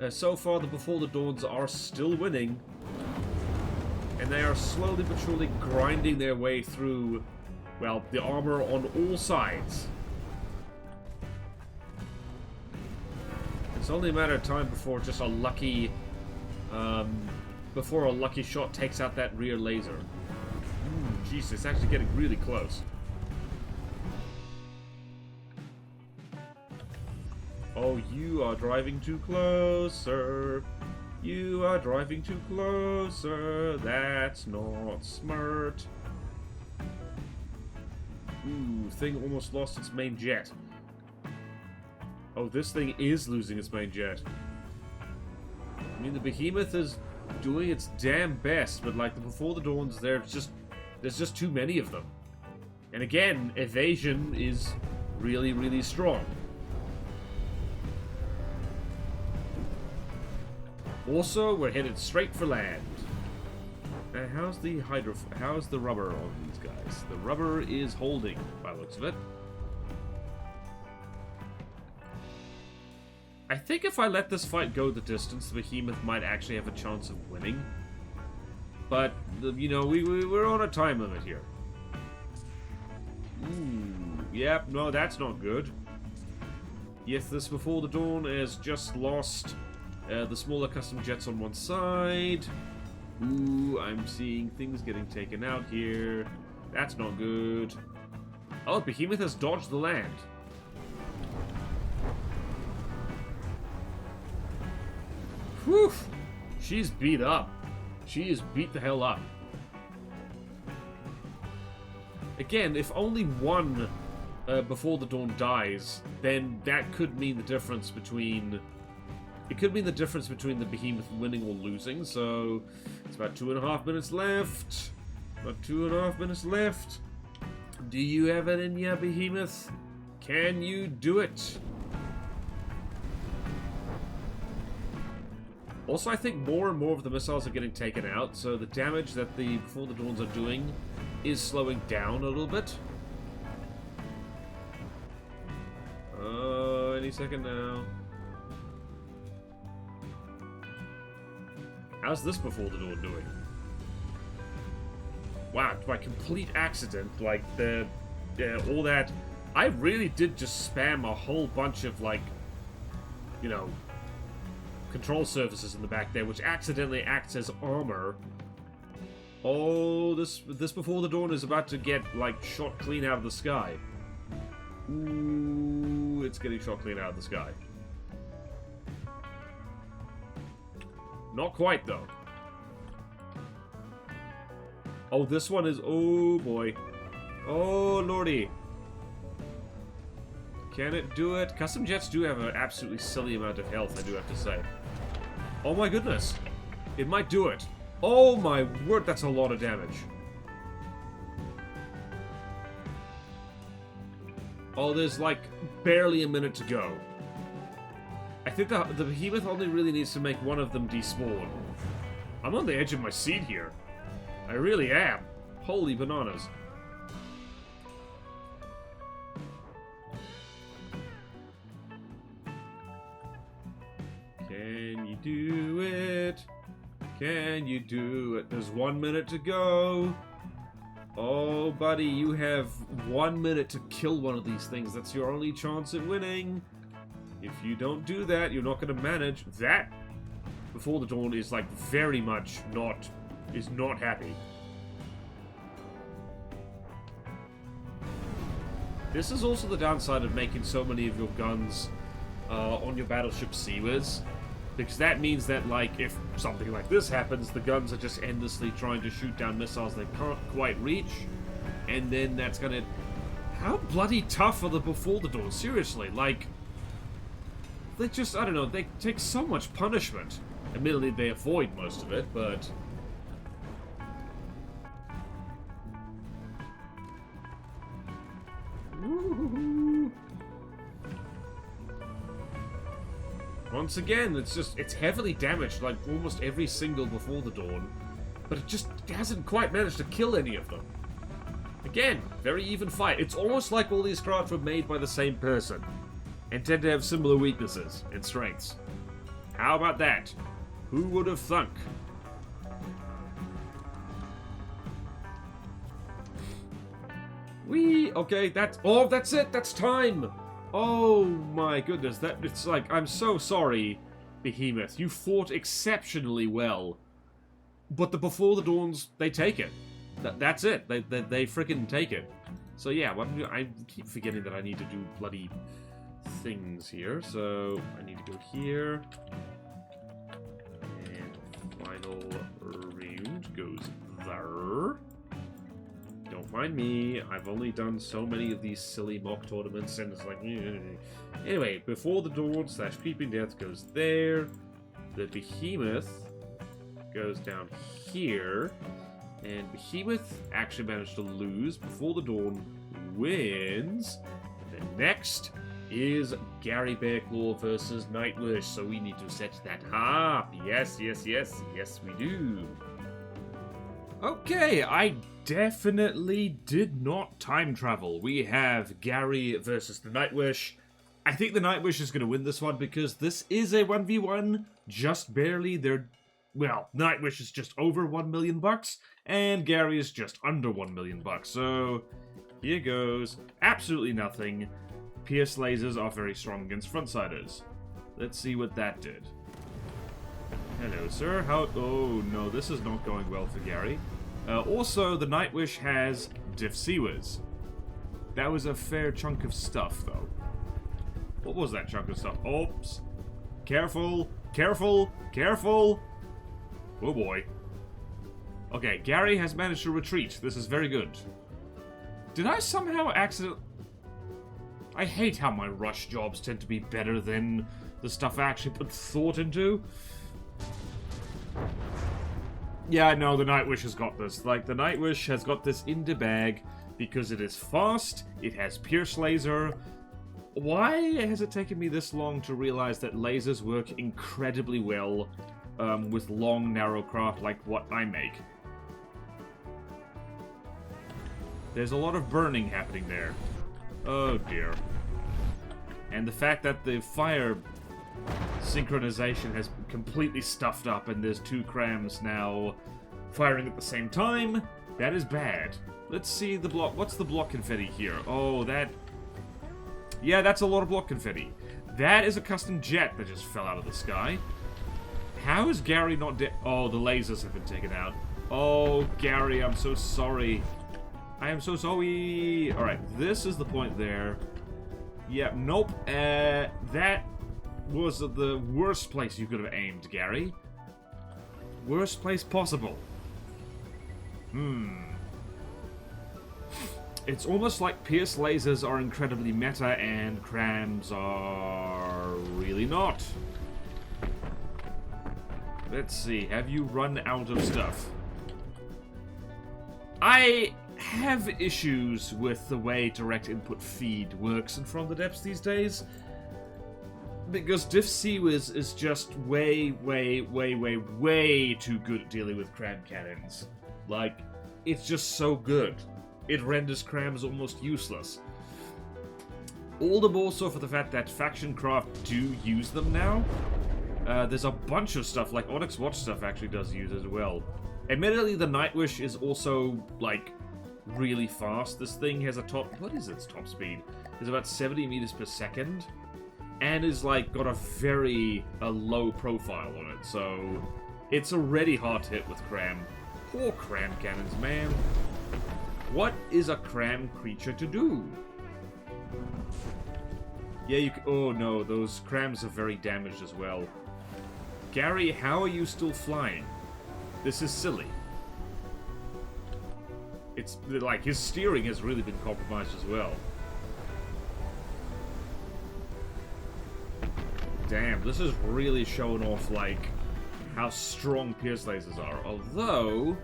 So far, the Before the Dawns are still winning. And they are slowly but surely grinding their way through, well, the armor on all sides. It's only a matter of time before just a lucky, before a lucky shot takes out that rear laser. Jeez, it's actually getting really close. Oh, you are driving too close, sir. You are driving too close, sir. That's not smart. Ooh, thing almost lost its main jet. Oh, this thing is losing its main jet. I mean, the Behemoth is doing its damn best, but like the Before the Dawns, there's just too many of them. And again, evasion is really, really strong. Also, we're headed straight for land. How's the rubber on these guys? The rubber is holding, by the looks of it. I think if I let this fight go the distance, the Behemoth might actually have a chance of winning. But, you know, we're on a time limit here. Ooh, yep, no, that's not good. Yes, this Before the Dawn has just lost the smaller custom jets on one side. Ooh, I'm seeing things getting taken out here. That's not good. Oh, Behemoth has dodged the land. Whew! She's beat up. She is beat the hell up. Again, if only one Before the Dawn dies, then that could mean the difference between... It could mean the difference between the Behemoth winning or losing, so... It's about 2.5 minutes left. About 2.5 minutes left. Do you have it in ya, Behemoth? Can you do it? Also, I think more and more of the missiles are getting taken out, so the damage that the Before the Dawns are doing is slowing down a little bit. Any second now. How's this Before the Dawn doing? Wow, by complete accident, like, all that... I really did just spam a whole bunch of, like, you know, control surfaces in the back there, which accidentally acts as armor. Oh, this Before the Dawn is about to get, like, shot clean out of the sky. Ooh, it's getting shot clean out of the sky. Not quite, though. Oh, this one is... Oh, boy. Oh, lordy. Can it do it? Custom jets do have an absolutely silly amount of health, I do have to say. Oh, my goodness. It might do it. Oh, my word, that's a lot of damage. Oh, there's, like, barely a minute to go. I think the Behemoth only really needs to make one of them despawn. I'm on the edge of my seat here. I really am. Holy bananas. Can you do it? Can you do it? There's 1 minute to go. Oh, buddy, you have 1 minute to kill one of these things. That's your only chance at winning. If you don't do that, you're not going to manage. That, Before the Dawn, is like very much not happy. This is also the downside of making so many of your guns on your battleship seawards. Because that means that, like, if something like this happens, the guns are just endlessly trying to shoot down missiles they can't quite reach. And then that's gonna... How bloody tough are the Before the Dawn? Seriously, like... They just, I don't know, they take so much punishment. Admittedly, they avoid most of it, but... Woo-hoo-hoo. Once again, it's heavily damaged, like almost every single Before the Dawn, but it just hasn't quite managed to kill any of them. Again, very even fight. It's almost like all these craft were made by the same person, and tend to have similar weaknesses and strengths. How about that? Who would have thunk? Okay, that's it, that's time! Oh my goodness, it's like, I'm so sorry, Behemoth. You fought exceptionally well. But the Before the Dawns, they take it. That's it. They freaking take it. So yeah, I keep forgetting that I need to do bloody things here. So I need to go here. And final round goes there. Don't mind me, I've only done so many of these silly mock tournaments, and it's like... Anyway, Before the Dawn / Creeping Death goes there. The Behemoth goes down here. And Behemoth actually managed to lose. Before the Dawn wins. The next is Gary Bearclaw versus Nightwish, so we need to set that up. Yes, we do. Okay, I definitely did not time travel. We have Gary versus the Nightwish. I think the Nightwish is going to win this one because this is a 1v1, just barely. Nightwish is just over $1 million, and Gary is just under $1 million. So, here goes. Absolutely nothing. Pierce lasers are very strong against frontsiders. Let's see what that did. Hello, sir. Oh, no, this is not going well for Gary. Also, the Nightwish has diff seawers. That was a fair chunk of stuff, though. What was that chunk of stuff? Oops. Careful. Careful. Careful. Oh, boy. Okay, Gary has managed to retreat. This is very good. Did I somehow accidentally... I hate how my rush jobs tend to be better than the stuff I actually put thought into. Yeah, no, the Nightwish has got this. Like, the Nightwish has got this in the bag because it is fast, it has pierce laser. Why has it taken me this long to realize that lasers work incredibly well with long, narrow craft like what I make? There's a lot of burning happening there. Oh, dear. And the fact that the fire synchronization has completely stuffed up and there's two crams now firing at the same time, that is bad. Let's see the block. What's the block confetti here? Oh, that... Yeah, that's a lot of block confetti. That is a custom jet that just fell out of the sky. How is Gary not dead? Oh, the lasers have been taken out. Oh, Gary, I'm so sorry. I am so sorry. Alright, this is the point there. Yeah, nope. That was the worst place you could have aimed, Gary. Worst place possible. It's almost like pierce lasers are incredibly meta and crams are really not. Let's see, have you run out of stuff? I have issues with the way direct input feed works in From the Depths these days. Because Diff Seawiz is just way too good at dealing with cram cannons. Like, it's just so good. It renders crams almost useless. All the more so for the fact that Faction Craft do use them now. There's a bunch of stuff, like Onyx Watch stuff actually does use as well. Admittedly, the Nightwish is also, like, really fast. This thing has a top... What is its top speed? It's about 70 meters per second. And is, like, got a very low profile on it. So, it's already hard to hit with Cram. Poor Cram cannons, man. What is a Cram creature to do? Yeah, you can... Oh, no. Those Crams are very damaged as well. Gary, how are you still flying? This is silly. It's like his steering has really been compromised as well. Damn, this is really showing off like how strong pierce lasers are. Although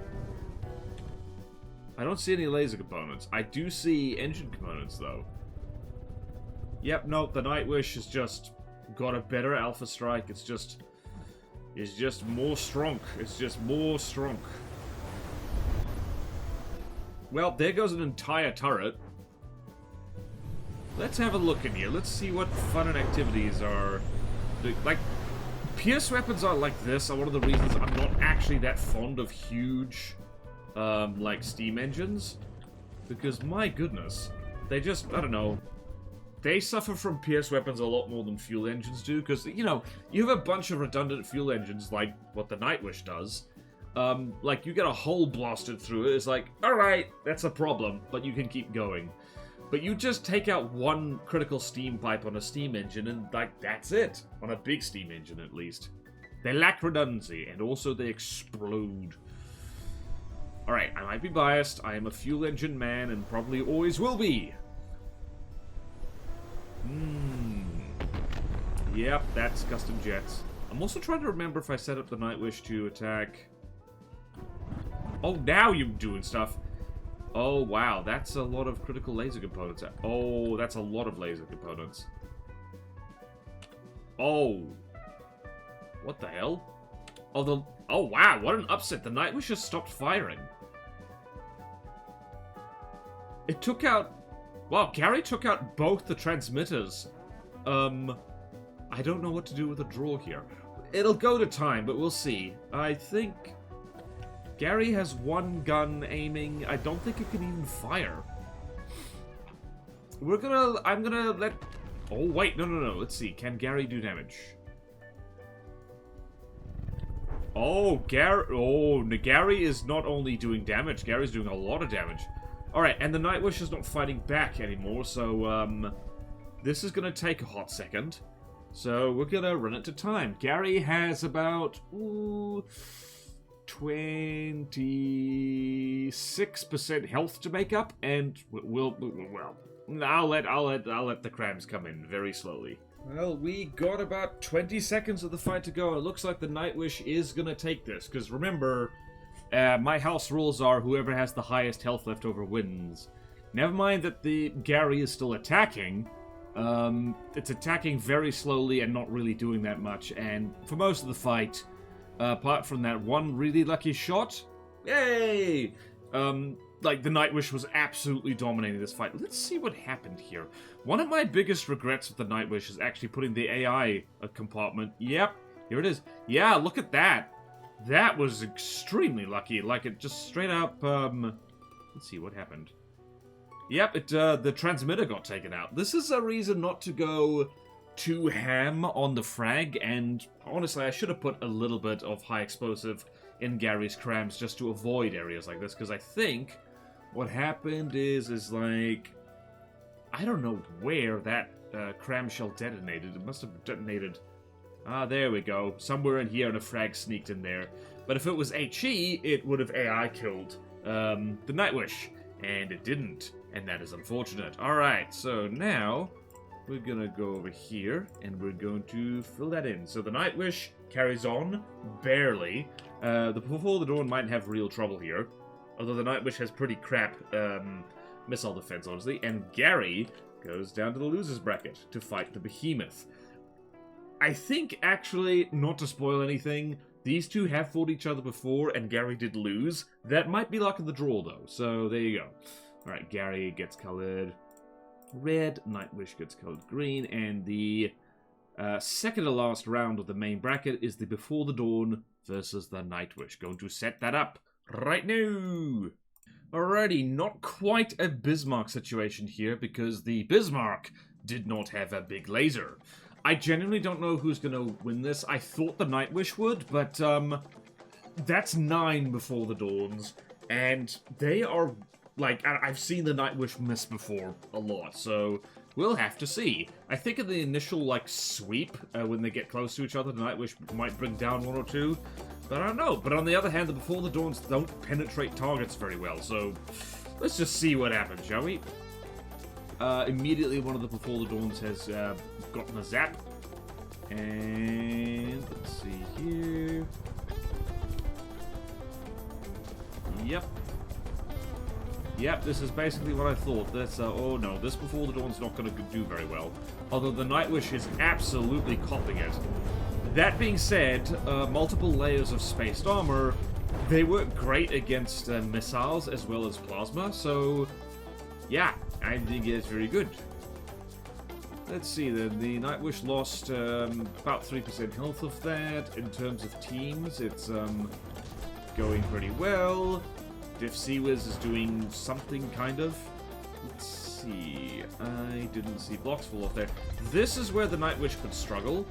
I don't see any laser components. I do see engine components though. Yep, no, the Nightwish has just got a better alpha strike. It's just more strong. It's just more strong. Well, there goes an entire turret. Let's have a look in here. Let's see what fun and activities are. Like, pierce weapons are like this are one of the reasons I'm not actually that fond of huge, like, steam engines. Because, my goodness, they just, I don't know. They suffer from pierce weapons a lot more than fuel engines do, because, you know, you have a bunch of redundant fuel engines, like what the Nightwish does. Like, you get a hole blasted through it, it's like, alright, that's a problem, but you can keep going. But you just take out one critical steam pipe on a steam engine, and, like, that's it. On a big steam engine, at least. They lack redundancy, and also they explode. Alright, I might be biased, I am a fuel engine man, and probably always will be. Yep, that's custom jets. I'm also trying to remember if I set up the Nightwish to attack... Oh, now you're doing stuff. Oh, wow, that's a lot of critical laser components. Oh, that's a lot of laser components. Oh. What the hell? Oh, oh, wow, what an upset. The Nightwish just stopped firing. It took out... Wow, Gary took out both the transmitters. I don't know what to do with a draw here. It'll go to time, but we'll see. I think Gary has one gun aiming. I don't think it can even fire. I'm gonna let... Oh, wait, no. Let's see. Can Gary do damage? Oh, Gary is not only doing damage, Gary's doing a lot of damage. Alright, and the Nightwish is not fighting back anymore, so, this is gonna take a hot second. So, we're gonna run it to time. Gary has about, 26% health to make up, and I'll let the crams come in very slowly. Well, we got about 20 seconds of the fight to go. It looks like the Nightwish is gonna take this, because remember... my house rules are whoever has the highest health left over wins. Never mind that the Gary is still attacking. It's attacking very slowly and not really doing that much. And for most of the fight, apart from that one really lucky shot, yay! Like, the Nightwish was absolutely dominating this fight. Let's see what happened here. One of my biggest regrets with the Nightwish is actually putting the AI compartment. Yep, here it is. Yeah, look at that. That was extremely lucky. Like, it just straight up, let's see what happened. Yep, the transmitter got taken out. This is a reason not to go too ham on the frag, and honestly, I should have put a little bit of high explosive in Gary's crams just to avoid areas like this, because I think what happened is like, I don't know where that cram shell detonated. It must have detonated... Ah, there we go. Somewhere in here and a frag sneaked in there. But if it was HE, it would have AI killed the Nightwish. And it didn't. And that is unfortunate. Alright, so now we're gonna go over here and we're going to fill that in. So the Nightwish carries on, barely. The Before the Dawn might have real trouble here. Although the Nightwish has pretty crap missile defense, honestly. And Gary goes down to the loser's bracket to fight the Behemoth. I think, actually, not to spoil anything, these two have fought each other before, and Gary did lose. That might be luck of the draw, though, so there you go. Alright, Gary gets colored red, Nightwish gets colored green, and the Second to last round of the main bracket is the Before the Dawn versus the Nightwish. Going to set that up right now. Alrighty, not quite a Bismarck situation here because the Bismarck did not have a big laser. I genuinely don't know who's going to win this. I thought the Nightwish would, but that's 9 Before the Dawns, and they are, like, I've seen the Nightwish miss before a lot, so we'll have to see. I think in the initial, like, sweep, when they get close to each other, the Nightwish might bring down 1 or 2. But I don't know. But on the other hand, the Before the Dawns don't penetrate targets very well. So let's just see what happens, shall we? Immediately, one of the Before the Dawns has gotten a zap. And let's see here. Yep, this is basically what I thought. That's, oh no, this Before the Dawn's not going to do very well. Although the Nightwish is absolutely copping it. That being said, multiple layers of spaced armor, they work great against missiles as well as plasma, so yeah, I think it's very good. Let's see then, the Nightwish lost about 3% health of that. In terms of teams, it's going pretty well. Diff Seawiz is doing something, kind of. Let's see, I didn't see blocks fall off there. This is where the Nightwish could struggle.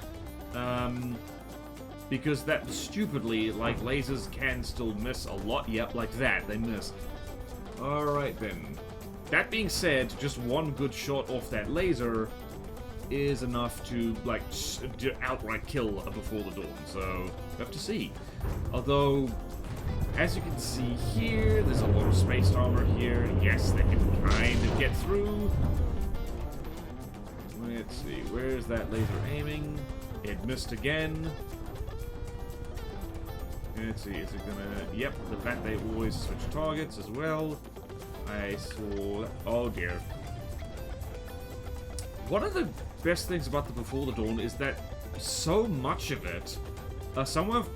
Because that stupidly, like, lasers can still miss a lot. Yep, like that, they missed. Alright then. That being said, just 1 good shot off that laser is enough to, like, outright kill a Before the Dawn, so we have to see. Although, as you can see here, there's a lot of spaced armor here. Yes, they can kind of get through. Let's see, where's that laser aiming? It missed again. Let's see, is it gonna... Yep, the fact they always switch targets as well. I saw... Oh dear. One of the best things about the Before the Dawn is that so much of it,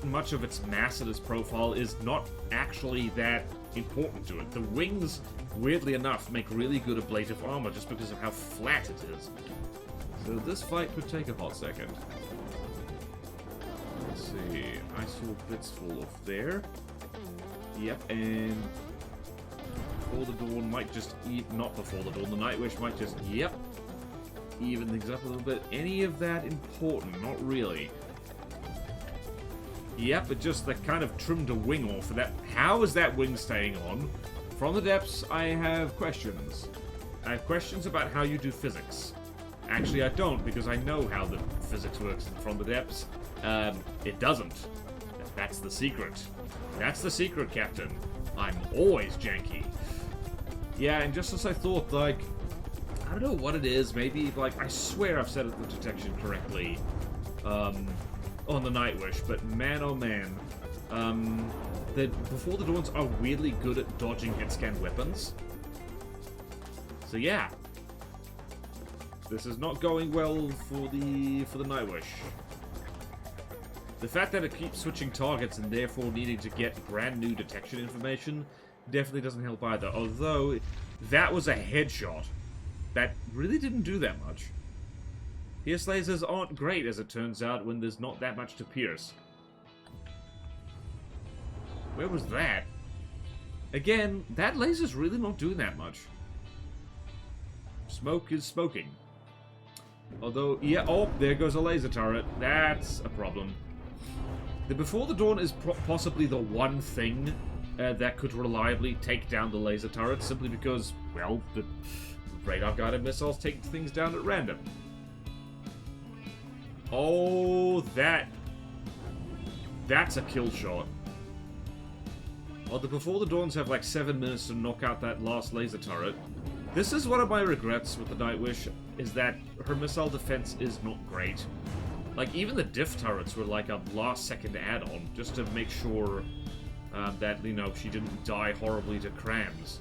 much of its mass and its profile is not actually that important to it. The wings, weirdly enough, make really good ablative armor just because of how flat it is. So this fight could take a hot second. Let's see, I saw bits fall off there. Yep, and Before the Dawn might just not Before the Dawn, the Nightwish might just, yep, even things up a little bit. Any of that important? Not really. Yep, it just, that kind of trimmed a wing off of that. How is that wing staying on? From the depths, I have questions. I have questions about how you do physics. Actually, I don't, because I know how the physics works from the depths. It doesn't. That's the secret. That's the secret, Captain. I'm always janky. Yeah, and just as I thought, like, I don't know what it is. Maybe, like, I swear I've set up the detection correctly on the Nightwish, but man, oh man. The Before the Dawns are weirdly good at dodging hit-scan weapons. So yeah. This is not going well for the Nightwish. The fact that it keeps switching targets and therefore needing to get brand new detection information definitely doesn't help either. Although, that was a headshot. That really didn't do that much. Pierce lasers aren't great, as it turns out, when there's not that much to pierce. Where was that? Again, that laser's really not doing that much. Smoke is smoking. Although, yeah, oh, there goes a laser turret. That's a problem. The Before the Dawn is possibly the one thing that could reliably take down the laser turret, simply because, well, the radar-guided missiles take things down at random. Oh, that's a kill shot. Well, the Before the Dawns have like 7 minutes to knock out that last laser turret. This is one of my regrets with the Nightwish, is that her missile defense is not great. Like, even the diff turrets were like a last-second add-on, just to make sure that, you know, she didn't die horribly to crams.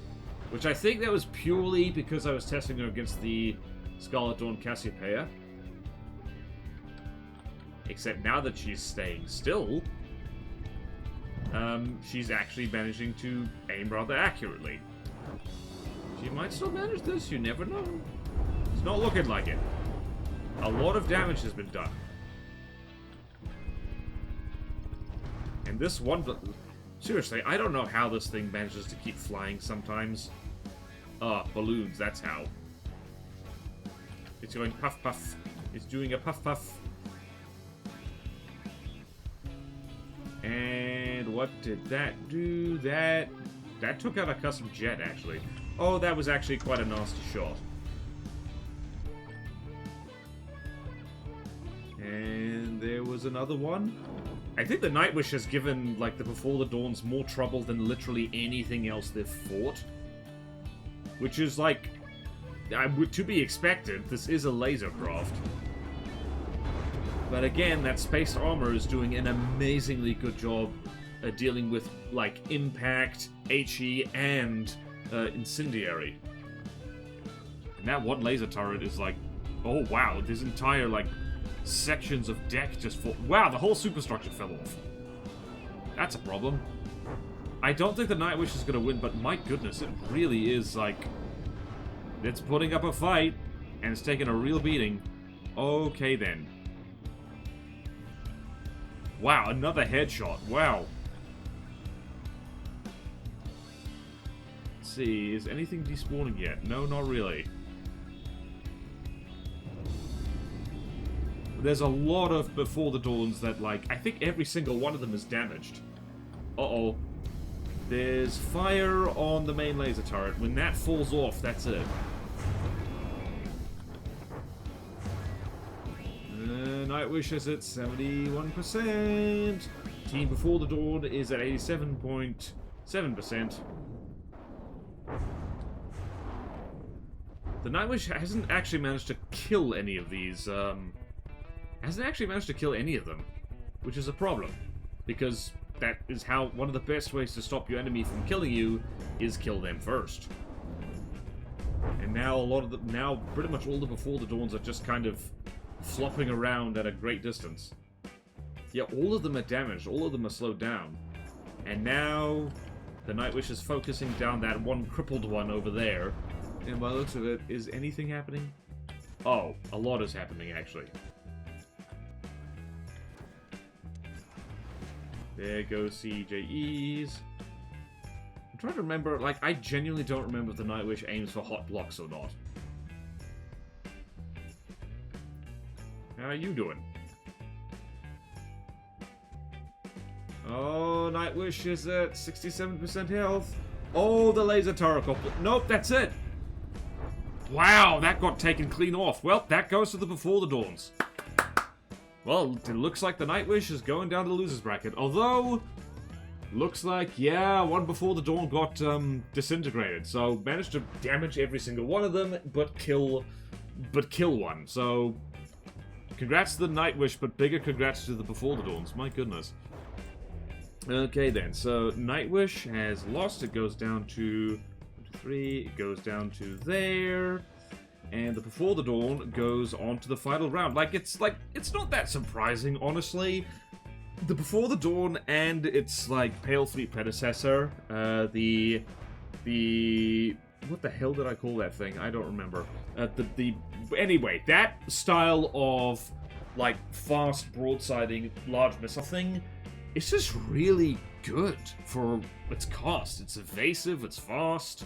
Which I think that was purely because I was testing her against the Scarlet Dawn Cassiopeia. Except now that she's staying still, she's actually managing to aim rather accurately. She might still manage this, you never know. It's not looking like it. A lot of damage has been done. And this one... Seriously, I don't know how this thing manages to keep flying sometimes. Balloons, that's how. It's going puff puff. It's doing a puff puff. And what did that do? That took out a custom jet, actually. Oh, that was actually quite a nasty shot. And there was another one. I think the Nightwish has given, like, the Before the Dawns more trouble than literally anything else they've fought. Which is, like, to be expected. This is a laser craft. But again, that space armor is doing an amazingly good job dealing with, like, impact, HE, and incendiary. And that one laser turret is like, oh wow, this entire, like, sections of deck just fall. Wow, the whole superstructure fell off. That's a problem. I don't think the Nightwish is going to win, but my goodness, it really is, like, it's putting up a fight, and it's taking a real beating. Okay, then. Wow, another headshot. Wow. Let's see, is anything despawning yet? No, not really. There's a lot of Before the Dawns that, like, I think every single one of them is damaged. Uh-oh. There's fire on the main laser turret. When that falls off, that's it. Nightwish is at 71%. Team Before the Dawn is at 87.7%. The Nightwish hasn't actually managed to kill any of these, hasn't actually managed to kill any of them, which is a problem, because that is how one of the best ways to stop your enemy from killing you is kill them first. And now now pretty much all the Before the Dawns are just kind of flopping around at a great distance. Yeah, all of them are damaged, all of them are slowed down. And now the Nightwish is focusing down that one crippled one over there. And by the looks of it, is anything happening? Oh, a lot is happening actually. There goes CJEs. I'm trying to remember, like, I genuinely don't remember if the Nightwish aims for hot blocks or not. How are you doing? Oh, Nightwish is at 67% health. Oh, the laser turret. Nope, that's it. Wow, that got taken clean off. Well, that goes to the Before the Dawns. Well, it looks like the Nightwish is going down to the loser's bracket. Although, looks like, yeah, one Before the Dawn got disintegrated. So, managed to damage every single one of them, but kill one. So, congrats to the Nightwish, but bigger congrats to the Before the Dawns. My goodness. Okay then, so Nightwish has lost. It goes down to 3. It goes down to there. And the Before the Dawn goes on to the final round. It's not that surprising, honestly. The Before the Dawn and its, like, Pale Fleet predecessor, the what the hell did I call that thing? I don't remember. Anyway, that style of, like, fast broadsiding large missile thing, it's just really good for its cost. It's evasive, it's fast.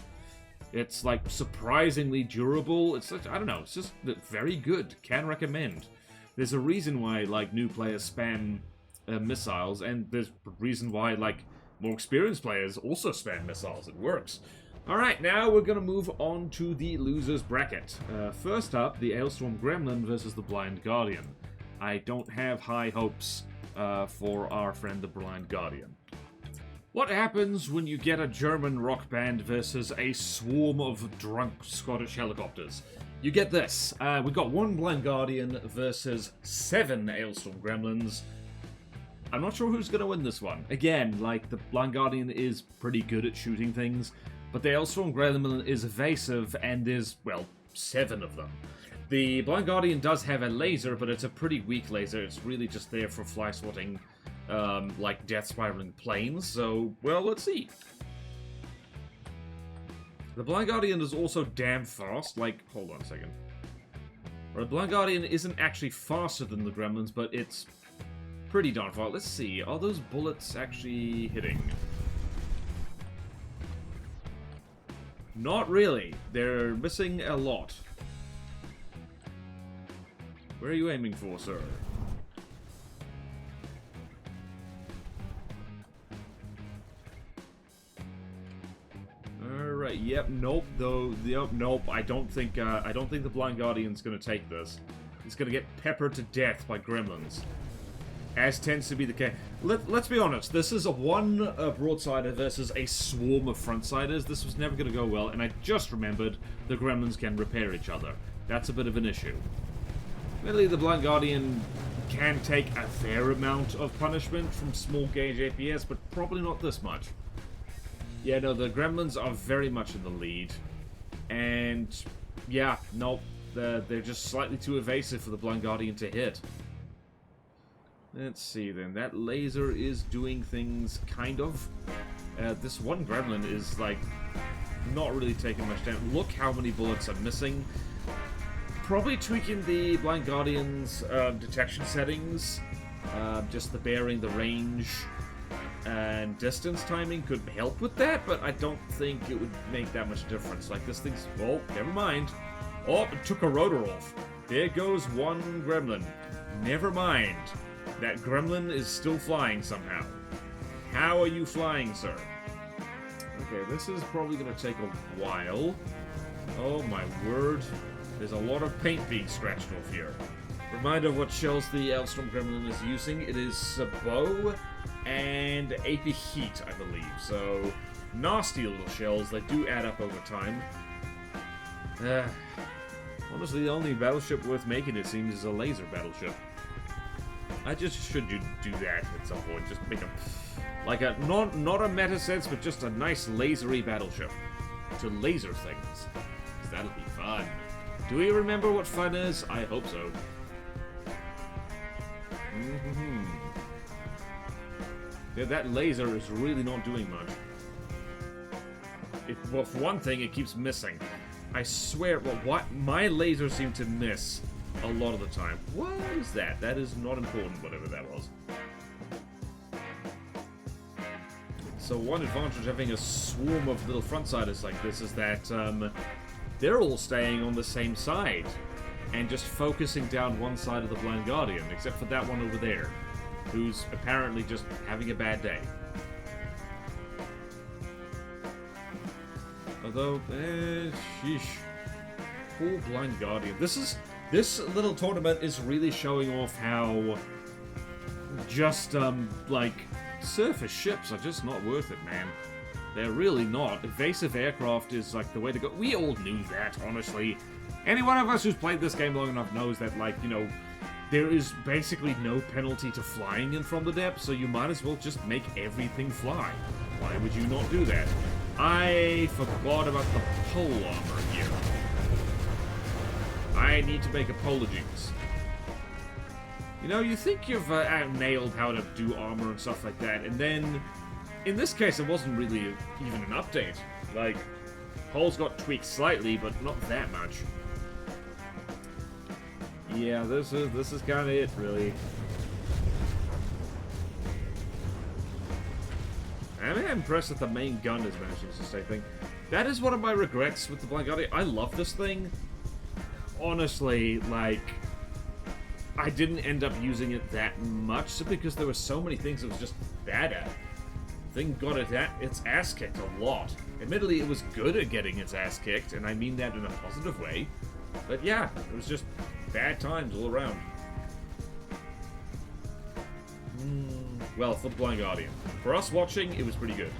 It's, like, surprisingly durable. It's, like, I don't know, it's just very good. Can recommend. There's a reason why, like, new players spam missiles, and there's a reason why, like, more experienced players also spam missiles. It works. Alright, now we're gonna move on to the losers bracket. First up, the Ailstorm Gremlin versus the Blind Guardian. I don't have high hopes for our friend the Blind Guardian. What happens when you get a German rock band versus a swarm of drunk Scottish helicopters? You get this. We've got one Blind Guardian versus 7 Ailstorm Gremlins. I'm not sure who's going to win this one. Again, like, the Blind Guardian is pretty good at shooting things, but the Ailstorm Gremlin is evasive, and there's, well, 7 of them. The Blind Guardian does have a laser, but it's a pretty weak laser. It's really just there for fly swatting, like, death spiraling planes, so, well, let's see. The Blind Guardian is also damn fast. Like, hold on a second. Right, the Blind Guardian isn't actually faster than the Gremlins, but it's pretty darn far. Let's see, are those bullets actually hitting? Not really. They're missing a lot. Where are you aiming for, sir? Alright, yep, nope, though, yep, nope, I don't think the Blind Guardian's gonna take this. He's gonna get peppered to death by gremlins. As tends to be the case. Let's be honest, this is a one broadsider versus a swarm of frontsiders. This was never gonna go well, and I just remembered the gremlins can repair each other. That's a bit of an issue. Really, the Blind Guardian can take a fair amount of punishment from small gauge APS, but probably not this much. Yeah, no, the gremlins are very much in the lead. And, yeah, nope. They're just slightly too evasive for the Blind Guardian to hit. Let's see, then. That laser is doing things, kind of. This one gremlin is, like, not really taking much damage. Look how many bullets are missing. Probably tweaking the Blind Guardian's detection settings. Just the bearing, the range, and distance timing could help with that, but I don't think it would make that much difference. Like, this thing's... Oh, never mind. Oh, it took a rotor off. There goes one gremlin. Never mind. That gremlin is still flying somehow. How are you flying, sir? Okay, this is probably going to take a while. Oh, my word. There's a lot of paint being scratched off here. Reminder of what shells the Elstrom Gremlin is using. It is Sabot and AP Heat, I believe. So, nasty little shells. They do add up over time. Honestly, the only battleship worth making, it seems, is a laser battleship. I just should do that at some point. Just make a... Like a... Not a meta sense, but just a nice lasery battleship. To laser things. 'Cause that'll be fun. Do we remember what fun is? I hope so. Yeah, that laser is really not doing much. Well, for one thing, it keeps missing. I swear, well, what? My lasers seem to miss a lot of the time. What is that? That is not important, whatever that was. So one advantage of having a swarm of little frontsiders like this is that they're all staying on the same side and just focusing down one side of the Blind Guardian, except for that one over there, who's apparently just having a bad day. Although, sheesh. Poor Blind Guardian. This little tournament is really showing off how just, like, surface ships are just not worth it, man. They're really not. Evasive aircraft is, like, the way to go. We all knew that, honestly. Any one of us who's played this game long enough knows that, like, you know, there is basically no penalty to flying in From the Depths, so you might as well just make everything fly. Why would you not do that? I forgot about the pole armor here. I need to make apologies. You know, you think you've nailed how to do armor and stuff like that, and then, in this case, it wasn't really even an update. Like, holes got tweaked slightly, but not that much. Yeah, this is kind of it, really. I'm impressed that the main gun is managing to stay thing. That is one of my regrets with the Blind Guardian. I love this thing. Honestly, like, I didn't end up using it that much because there were so many things it was just bad at. The thing got its ass kicked a lot. Admittedly, it was good at getting its ass kicked, and I mean that in a positive way. But yeah, it was just bad times all around. Well, for the Blind Guardian. For us watching, it was pretty good.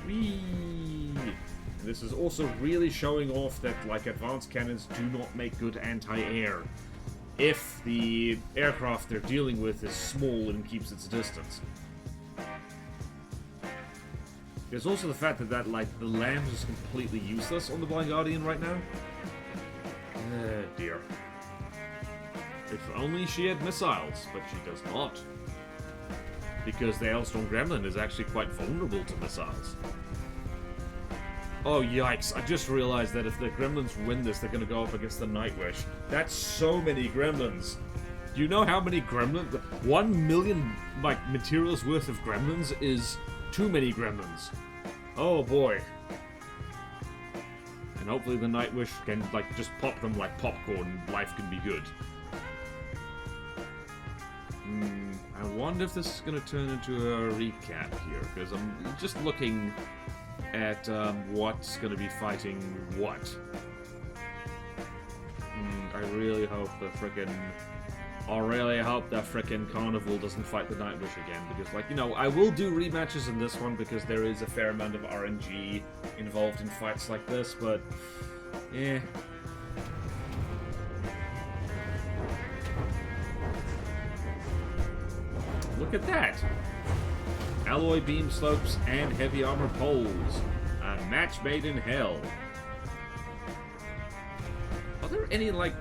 Whee! This is also really showing off that, like, advanced cannons do not make good anti-air if the aircraft they're dealing with is small and keeps its distance. There's also the fact that like, the lambs is completely useless on the Blind Guardian right now. Dear. If only she had missiles, but she does not. Because the Elstrom Gremlin is actually quite vulnerable to missiles. Oh, yikes. I just realized that if the gremlins win this, they're gonna go up against the Nightwish. That's so many gremlins. Do you know how many gremlins? 1 million, like, materials worth of gremlins is too many gremlins. Oh, boy. And hopefully the Nightwish can, like, just pop them like popcorn and life can be good. I wonder if this is going to turn into a recap here, because I'm just looking at what's going to be fighting what. I really hope the frickin'... I really hope that frickin' Carnival doesn't fight the Nightwish again, because, like, you know, I will do rematches in this one because there is a fair amount of RNG involved in fights like this, but... eh. Look at that! Alloy beam slopes and heavy armor poles. A match made in hell. Are there any, like...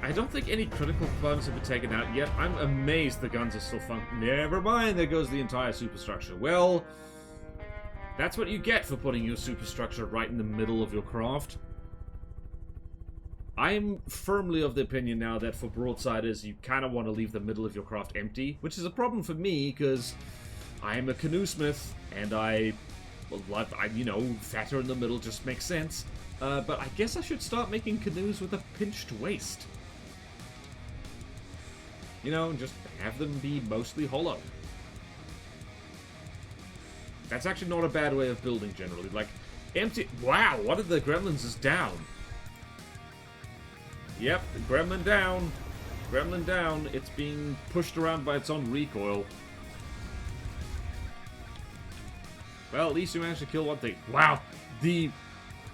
I don't think any critical plugs have been taken out yet. I'm amazed the guns are still functioning. Never mind, there goes the entire superstructure. Well, that's what you get for putting your superstructure right in the middle of your craft. I'm firmly of the opinion now that for broadsiders, you kind of want to leave the middle of your craft empty, which is a problem for me, because I'm a canoe smith, and you know, fatter in the middle just makes sense. But I guess I should start making canoes with a pinched waist. You know, and just have them be mostly hollow. That's actually not a bad way of building, generally. Like, empty... Wow, one of the gremlins is down. Yep, gremlin down. Gremlin down. It's being pushed around by its own recoil. Well, at least you managed to kill one thing. Wow, the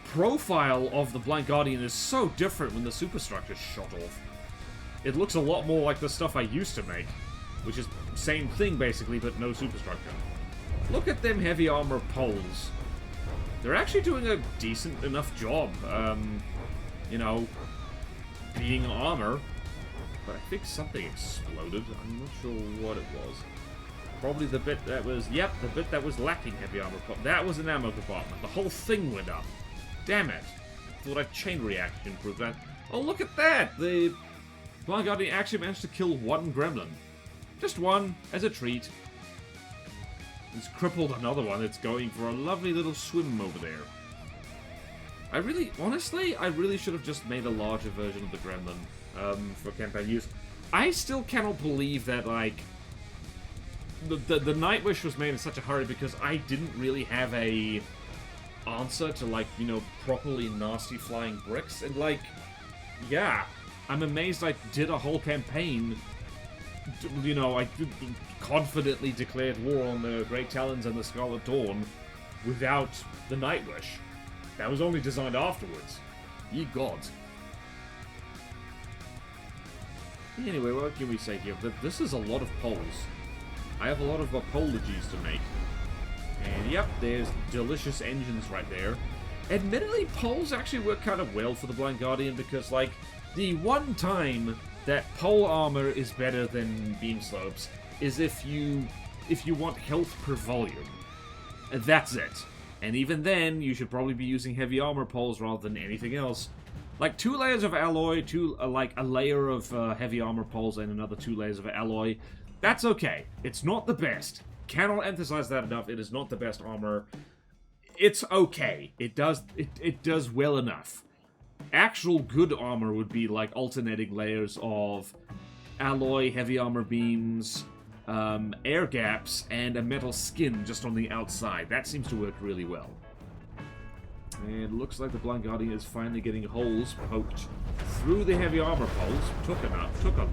profile of the Blind Guardian is so different when the superstructure's shot off. It looks a lot more like the stuff I used to make, which is same thing basically, but no superstructure. Look at them heavy armor poles. They're actually doing a decent enough job, you know, being armor. But I think something exploded. I'm not sure what it was. Probably the bit that was, yep, the bit that was lacking heavy armor. That was an ammo compartment. The whole thing went up. Damn it. Thought a chain reaction proved that. Oh, look at that! The Blind Guardian actually managed to kill one gremlin. Just one, as a treat. It's crippled another one. It's going for a lovely little swim over there. Honestly, I really should have just made a larger version of the gremlin for campaign use. I still cannot believe that, like, the Nightwish was made in such a hurry because I didn't really have a answer to, like, you know, properly nasty flying bricks. And, like, yeah, I'm amazed I did a whole campaign. You know, I confidently declared war on the Great Talons and the Scarlet Dawn without the Nightwish. That was only designed afterwards. Ye gods. Anyway, what can we say here? This is a lot of poles. I have a lot of apologies to make. And yep, there's delicious engines right there. Admittedly, poles actually work kind of well for the Blind Guardian because, like, the one time that pole armor is better than beam slopes is if you want health per volume. And that's it. And even then, you should probably be using heavy armor poles rather than anything else. Like 2 layers of alloy, like a layer of heavy armor poles and another 2 layers of alloy. That's okay. It's not the best. Cannot emphasize that enough. It is not the best armor. It's okay. It does well enough. Actual good armor would be like alternating layers of alloy, heavy armor beams, air gaps, and a metal skin just on the outside. That seems to work really well. And it looks like the Blind Guardian is finally getting holes poked through the heavy armor poles. Took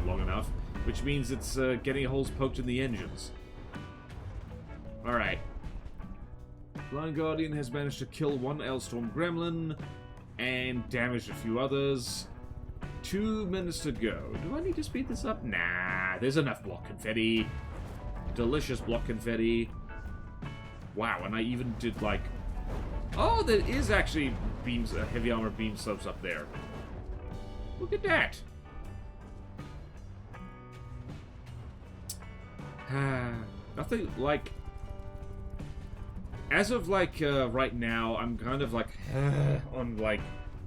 long enough, which means it's getting holes poked in the engines. Alright. Blind Guardian has managed to kill 1 Elstorm Gremlin and damaged a few others. 2 minutes to go. Do I need to speed this up? Nah, there's enough block confetti. Delicious block confetti. Wow, and I even did, like... Oh, there is actually beams, heavy armor beam slopes up there. Look at that. Nothing like... as of, like, right now, I'm kind of, like, on, like,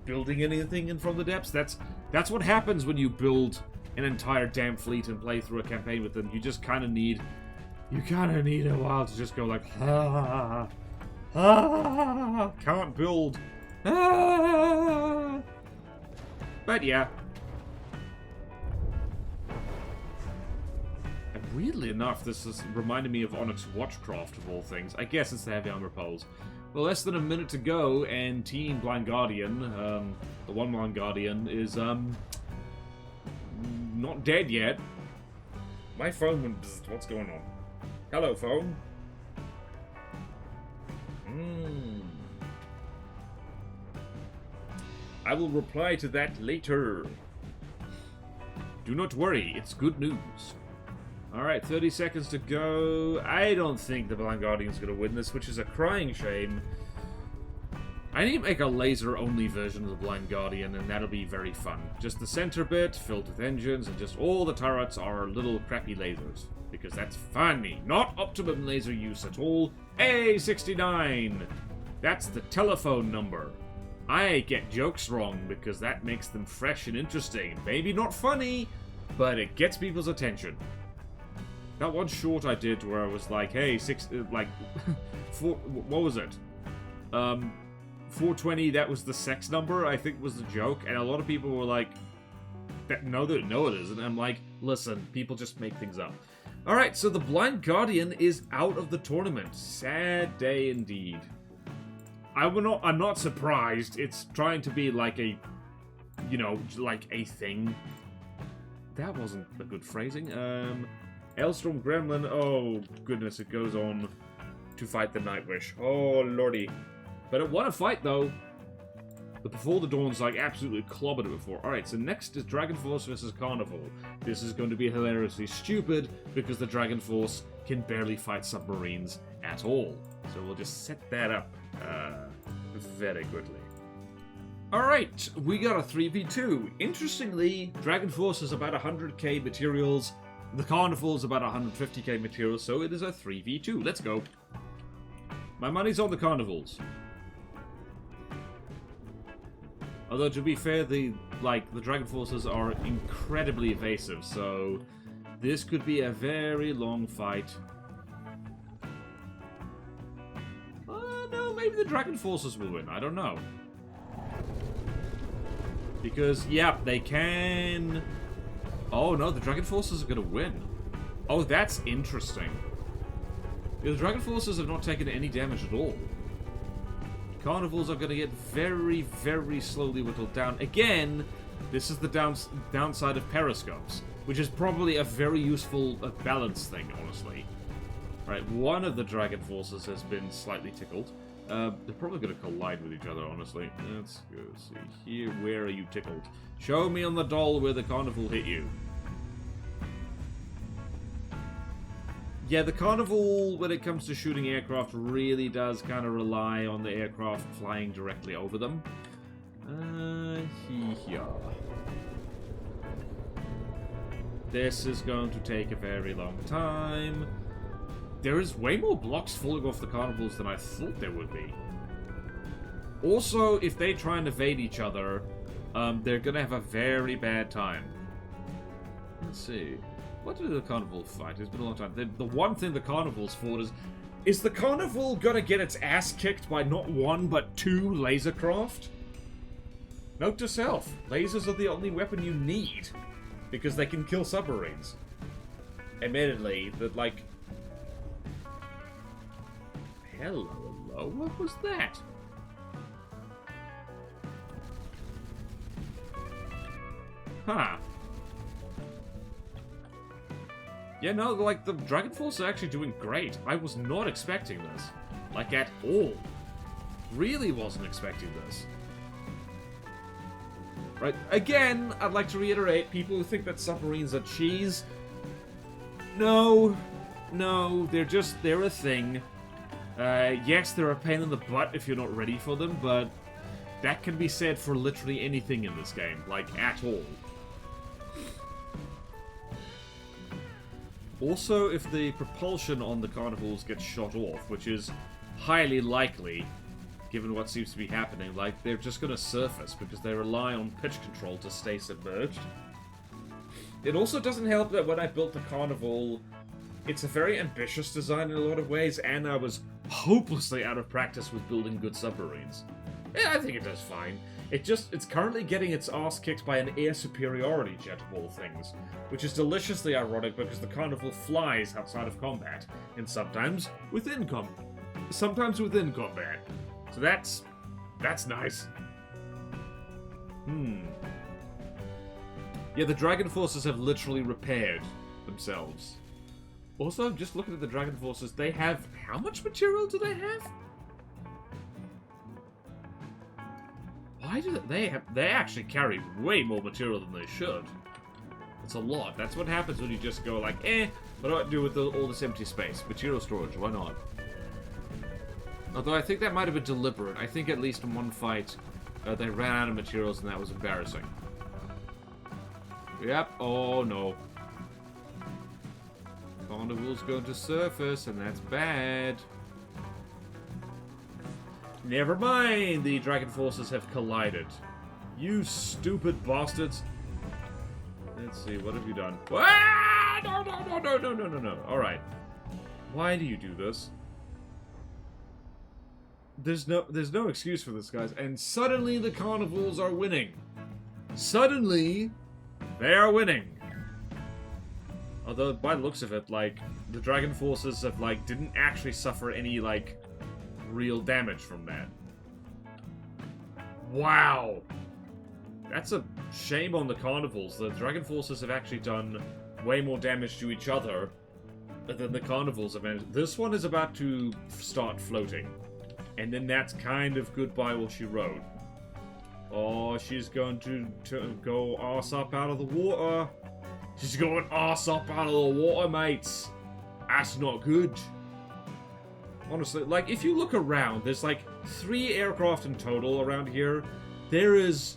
building anything in From the Depths. That's what happens when you build an entire damn fleet and play through a campaign with them. You just kind of need... You kind of need a while to just go, like, can't build. But, yeah. Weirdly enough, this is reminding me of Onyx Watchcraft, of all things. I guess it's the heavy armor poles. Well, less than a minute to go, and Team Blind Guardian, the one Blind Guardian, is, not dead yet. My phone went bzzzt. What's going on? Hello, phone. I will reply to that later. Do not worry, it's good news. Alright, 30 seconds to go. I don't think the Blind Guardian's going to win this, which is a crying shame. I need to make a laser-only version of the Blind Guardian, and that'll be very fun. Just the center bit, filled with engines, and just all the turrets are little crappy lasers. Because that's funny. Not optimum laser use at all. A69! That's the telephone number. I get jokes wrong because that makes them fresh and interesting. Maybe not funny, but it gets people's attention. That one short I did where I was like, hey, what was it? 420, that was the sex number, I think was the joke, and a lot of people were like, no, it isn't. And I'm like, listen, people just make things up. Alright, so the Blind Guardian is out of the tournament. Sad day indeed. I'm not surprised. It's trying to be like a, you know, like a thing. That wasn't a good phrasing. Elstorm Gremlin, oh goodness, it goes on to fight the Nightwish. Oh lordy. But it won a fight though. The Before the Dawn's like absolutely clobbered it before. Alright, so next is Dragon Force versus Carnival. This is going to be hilariously stupid because the Dragon Force can barely fight submarines at all. So we'll just set that up very quickly. Alright, we got a 3v2. Interestingly, Dragon Force is about 100k materials. The Carnival is about 150k materials, so it is a 3v2. Let's go. My money's on the Carnivals. Although, to be fair, the Dragon Forces are incredibly evasive, so this could be a very long fight. No, maybe the Dragon Forces will win. I don't know. Because, yeah, they can... Oh, no, the Dragon Forces are going to win. Oh, that's interesting. The Dragon Forces have not taken any damage at all. Carnivals are going to get very, very slowly whittled down. Again, this is the downside of periscopes, which is probably a very useful balance thing, honestly. Right, one of the Dragon Forces has been slightly tickled. They're probably going to collide with each other, honestly. Let's go see here. Where are you tickled? Show me on the doll where the Carnival hit you. Yeah, the Carnival, when it comes to shooting aircraft, really does kind of rely on the aircraft flying directly over them. Yeah. This is going to take a very long time. There is way more blocks falling off the Carnivals than I thought there would be. Also, if they try and evade each other, they're going to have a very bad time. Let's see. What did the Carnival fight? It's been a long time. The one thing the Carnival's fought is the Carnival going to get its ass kicked by not one, but two laser craft? Note to self, lasers are the only weapon you need, because they can kill submarines. Admittedly, that, like... Hello, what was that? Huh. Yeah, no, like, the Dragon Force are actually doing great. I was not expecting this. Like, at all. Really wasn't expecting this. Right, again, I'd like to reiterate, people who think that submarines are cheese... No, they're a thing. Yes, they're a pain in the butt if you're not ready for them, but that can be said for literally anything in this game, like, at all. Also, if the propulsion on the Carnivals gets shot off, which is highly likely, given what seems to be happening, like, they're just gonna surface because they rely on pitch control to stay submerged. It also doesn't help that when I built the Carnival, it's a very ambitious design in a lot of ways, and I was hopelessly out of practice with building good submarines. Yeah, I think it does fine. It's currently getting its ass kicked by an air superiority jet of all things, which is deliciously ironic because the Carnival flies outside of combat, and sometimes within combat. So that's nice. Yeah, the Dragon Forces have literally repaired themselves. Also, I'm just looking at the Dragon Forces. They have... How much material do they have? Why do they have... They actually carry way more material than they should. It's a lot. That's what happens when you just go like, what do I do with all this empty space? Material storage, why not? Although I think that might have been deliberate. I think at least in one fight, they ran out of materials and that was embarrassing. Yep, oh no. Carnival's going to surface, and that's bad. Never mind, the Dragon Forces have collided. You stupid bastards. Let's see, what have you done? Ah! No. Alright. Why do you do this? There's no excuse for this, guys. And suddenly the Carnivals are winning. Suddenly, they are winning. Although, by the looks of it, like, the Dragon Forces have, like, didn't actually suffer any, like, real damage from that. Wow! That's a shame on the Carnivals. The Dragon Forces have actually done way more damage to each other than the Carnivals have managed. This one is about to start floating. And then that's kind of goodbye what she wrote. Oh, she's going to go arse up out of the water. She's going arse up out of the water, mates. That's not good. Honestly, like, if you look around, there's like 3 aircraft in total around here. There is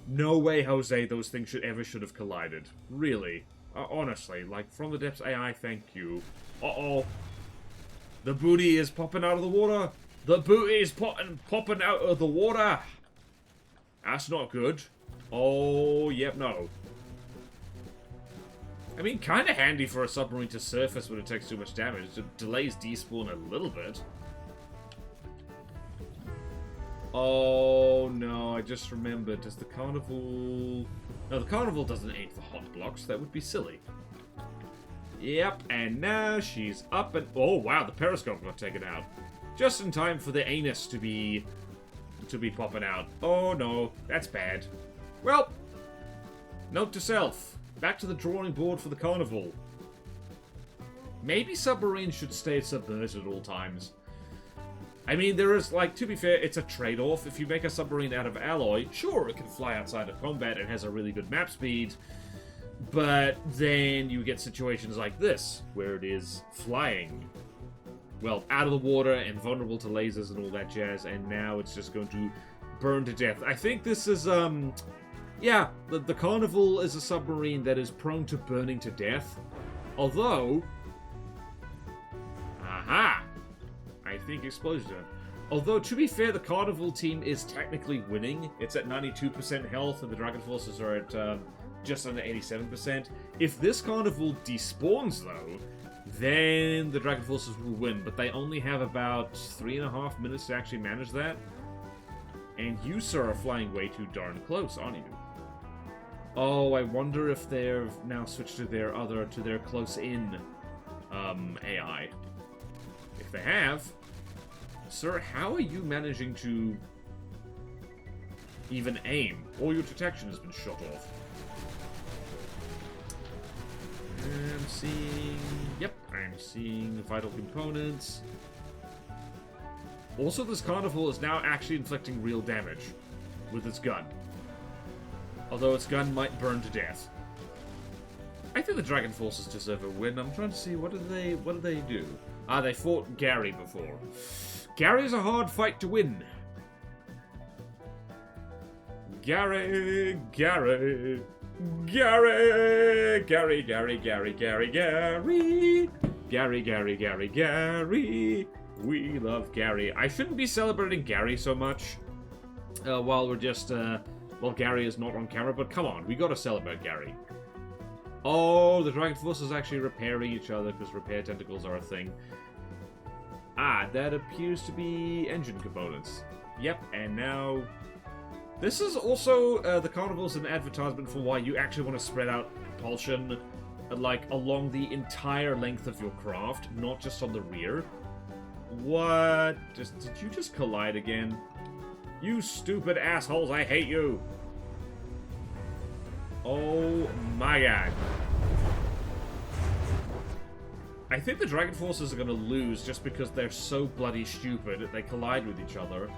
no way, Jose, those things should have collided. Really. Honestly, like, from the depths AI, thank you. Uh-oh. The booty is popping out of the water. The booty is popping out of the water. That's not good. Oh, yep, no. I mean, kind of handy for a submarine to surface when it takes too much damage. It delays despawn a little bit. Oh, no, I just remembered. Does the Carnival... No, the Carnival doesn't aim for hot blocks. That would be silly. Yep, and now she's up and... Oh, wow, the periscope got taken out. Just in time for the anus to be popping out. Oh, no, that's bad. Well, note to self. Back to the drawing board for the Carnival. Maybe submarines should stay submerged at all times. I mean, there is, like, to be fair, it's a trade-off. If you make a submarine out of alloy, sure, it can fly outside of combat and has a really good map speed. But then you get situations like this, where it is flying, well, out of the water and vulnerable to lasers and all that jazz, and now it's just going to burn to death. I think this is, yeah, the Carnival is a submarine that is prone to burning to death. Although... Aha! I think explosion. Although, to be fair, the Carnival team is technically winning. It's at 92% health, and the Dragon Forces are at just under 87%. If this Carnival despawns, though, then the Dragon Forces will win. But they only have about 3.5 minutes to actually manage that. And you, sir, are flying way too darn close, aren't you? Oh, I wonder if they've now switched to their close-in AI. If they have, sir, how are you managing to even aim? All your detection has been shot off. I'm seeing... Yep, I'm seeing vital components. Also, this Carnival is now actually inflicting real damage with its gun. Although its gun might burn to death. I think the Dragon Forces deserve a win. I'm trying to see, what did they do? Ah, they fought Gary before. Gary's a hard fight to win. Gary. Gary, Gary, Gary. We love Gary. I shouldn't be celebrating Gary so much while we're just, well, Gary is not on camera, but come on, we gotta celebrate Gary. Oh, the Dragon Force is actually repairing each other because repair tentacles are a thing. Ah, that appears to be engine components. Yep, and now... This is also, the Carnival's an advertisement for why you actually want to spread out propulsion, like, along the entire length of your craft, not just on the rear. What? Did you just collide again? You stupid assholes, I hate you! Oh my god. I think the Dragon Forces are gonna lose just because they're so bloody stupid that they collide with each other.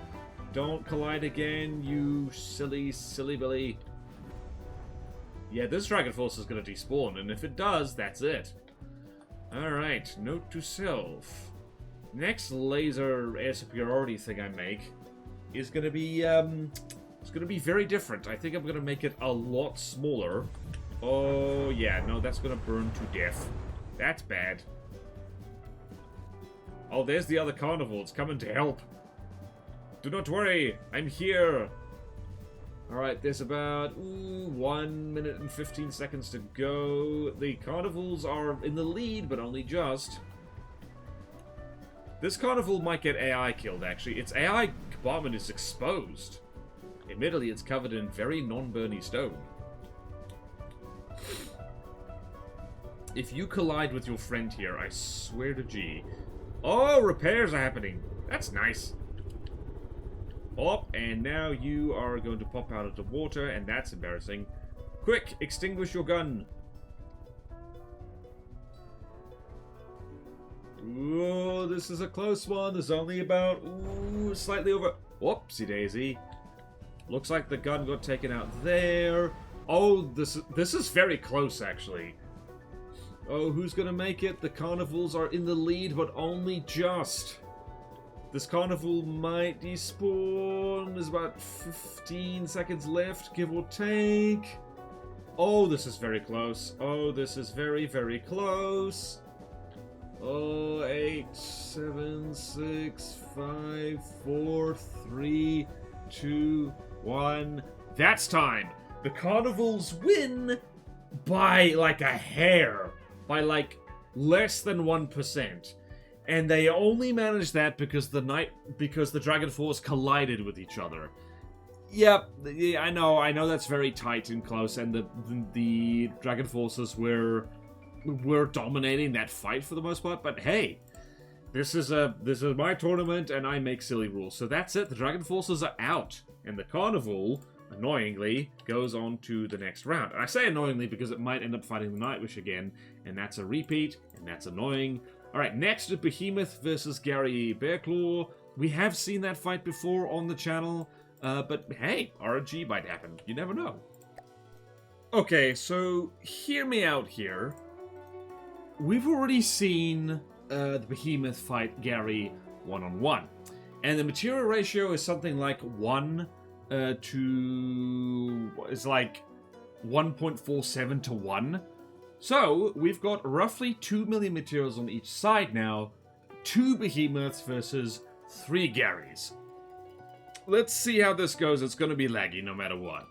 Don't collide again, you silly, silly Billy. Yeah, this Dragon Force is gonna despawn, and if it does, that's it. Alright, note to self. Next laser air superiority thing I make is gonna be, it's gonna be very different. I think I'm gonna make it a lot smaller. Oh, yeah, no, that's gonna burn to death. That's bad. Oh, there's the other carnival. It's coming to help. Do not worry, I'm here. Alright, there's about 1 minute and 15 seconds to go. The carnivals are in the lead, but only just. This carnival might get AI killed, actually. Its AI compartment is exposed. Admittedly, it's covered in very non-burny stone. If you collide with your friend here, I swear to G. Oh, repairs are happening. That's nice. Oh, and now you are going to pop out of the water, and that's embarrassing. Quick, extinguish your gun. Ooh, this is a close one. There's only about, slightly over... Whoopsie daisy. Looks like the gun got taken out there. Oh, this is very close, actually. Oh, who's gonna make it? The carnivals are in the lead, but only just. This carnival might despawn. There's about 15 seconds left, give or take. Oh, this is very close. Oh, this is very, very close. Oh, 8, 7, 6, 5, 4, 3, 2, 1. That's time. The carnivals win by like a hair. By like less than 1%. And they only managed that because the Dragon Force collided with each other. Yep, yeah, I know that's very tight and close, and the Dragon Forces were dominating that fight for the most part. But hey, this is my tournament, and I make silly rules. So that's it. The Dragon Forces are out, and the Carnival, annoyingly, goes on to the next round. And I say annoyingly because it might end up fighting the Nightwish again, and that's a repeat, and that's annoying. Alright, next is Behemoth versus Gary Bearclaw. We have seen that fight before on the channel, but hey, RNG might happen. You never know. Okay, so hear me out here. We've already seen the Behemoth fight Gary one-on-one. And the material ratio is something like 1 to... It's like 1.47 to 1. So, we've got roughly 2 million materials on each side now. 2 Behemoths versus 3 Garys. Let's see how this goes. It's going to be laggy no matter what.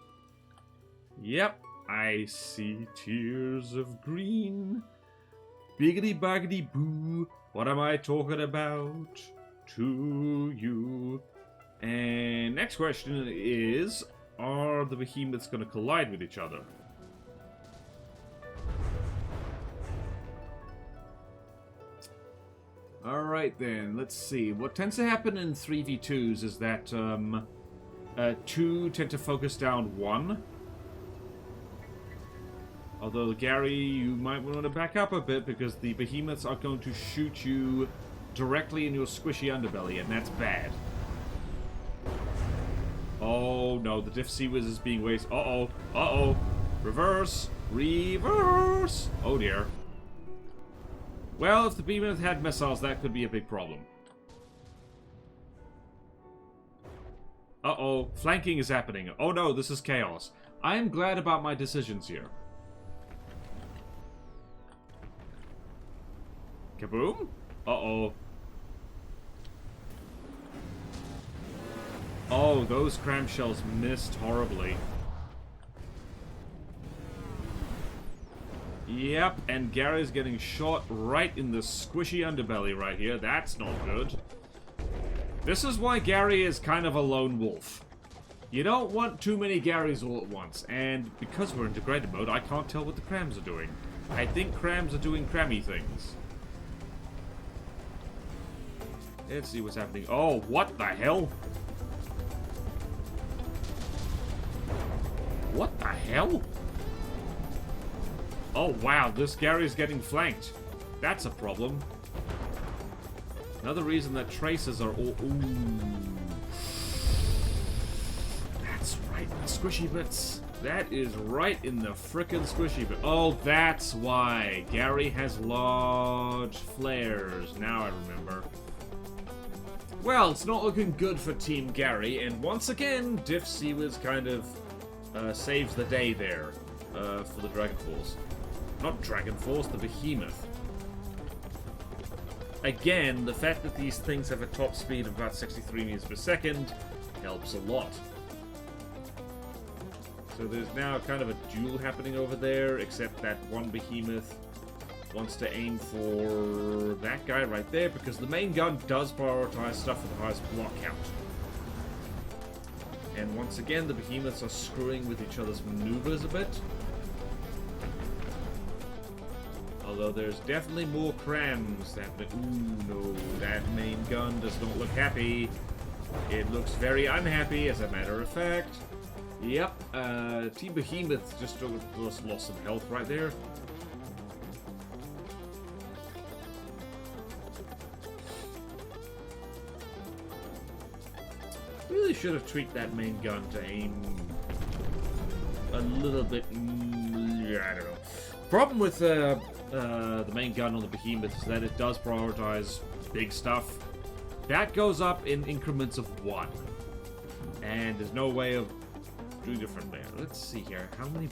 Yep, I see tears of green. Biggity baggity boo. What am I talking about to you? And next question is, are the Behemoths going to collide with each other? Alright then, let's see. What tends to happen in 3v2s is that 2 tend to focus down 1. Although, Gary, you might want to back up a bit because the Behemoths are going to shoot you directly in your squishy underbelly, and that's bad. Oh no, the Diff Seawiz is being wasted. Uh-oh, uh-oh. Reverse, reverse. Oh dear. Well, if the Behemoth had missiles, that could be a big problem. Uh-oh, flanking is happening. Oh no, this is chaos. I am glad about my decisions here. Kaboom? Uh-oh. Oh, those cram shells missed horribly. Yep, and Gary's getting shot right in the squishy underbelly right here. That's not good. This is why Gary is kind of a lone wolf. You don't want too many Garys all at once, and because we're in degraded mode, I can't tell what the crams are doing. I think crams are doing crammy things. Let's see what's happening. Oh, what the hell? What the hell? Oh, wow, this Gary's getting flanked. That's a problem. Another reason that traces are all... Ooh. That's right in the squishy bits. That is right in the frickin' squishy bit. Oh, that's why. Gary has large flares. Now I remember. Well, it's not looking good for Team Gary, and once again, Diff Seawards kind of saves the day there for the Dragon Force. Not Dragon Force, the Behemoth. Again, the fact that these things have a top speed of about 63 meters per second helps a lot. So there's now kind of a duel happening over there, except that one Behemoth wants to aim for that guy right there, because the main gun does prioritize stuff with the highest block count. And once again, the Behemoths are screwing with each other's maneuvers a bit. Although there's definitely more crams happening. Ooh, no, that main gun does not look happy. It looks very unhappy, as a matter of fact. Yep, Team Behemoth just lost some health right there. Really should have tweaked that main gun to aim a little bit. I don't know. Problem with the main gun on the Behemoth is that it does prioritize big stuff. That goes up in increments of 1. And there's no way of doing different there. Let's see here. How many...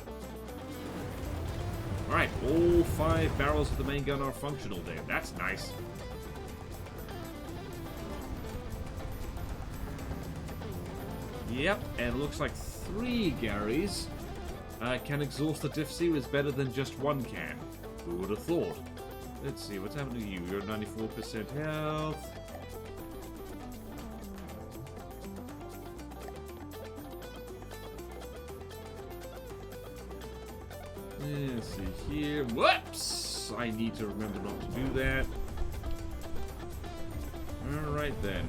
Alright, all 5 barrels of the main gun are functional there. That's nice. Yep, and it looks like 3 Garys can exhaust the Diff Seawards better than just 1 can. Who would have thought? Let's see, what's happening to you? You're 94% health. Let's see here. Whoops! I need to remember not to do that. Alright then.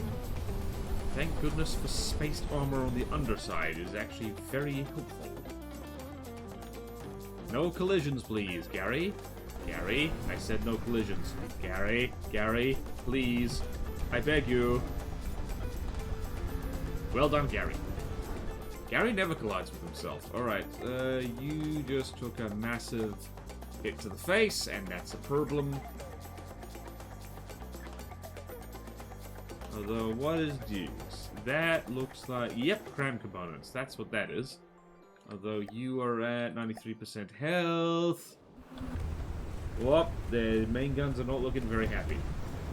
Thank goodness for spaced armor on the underside. It is actually very helpful. No collisions, please, Gary. Gary, I said no collisions. Gary, please. I beg you. Well done, Gary. Gary never collides with himself. Alright, you just took a massive hit to the face, and that's a problem. Although, what is this? That looks like... Yep, cram components. That's what that is. Although, you are at 93% health. Well, the main guns are not looking very happy.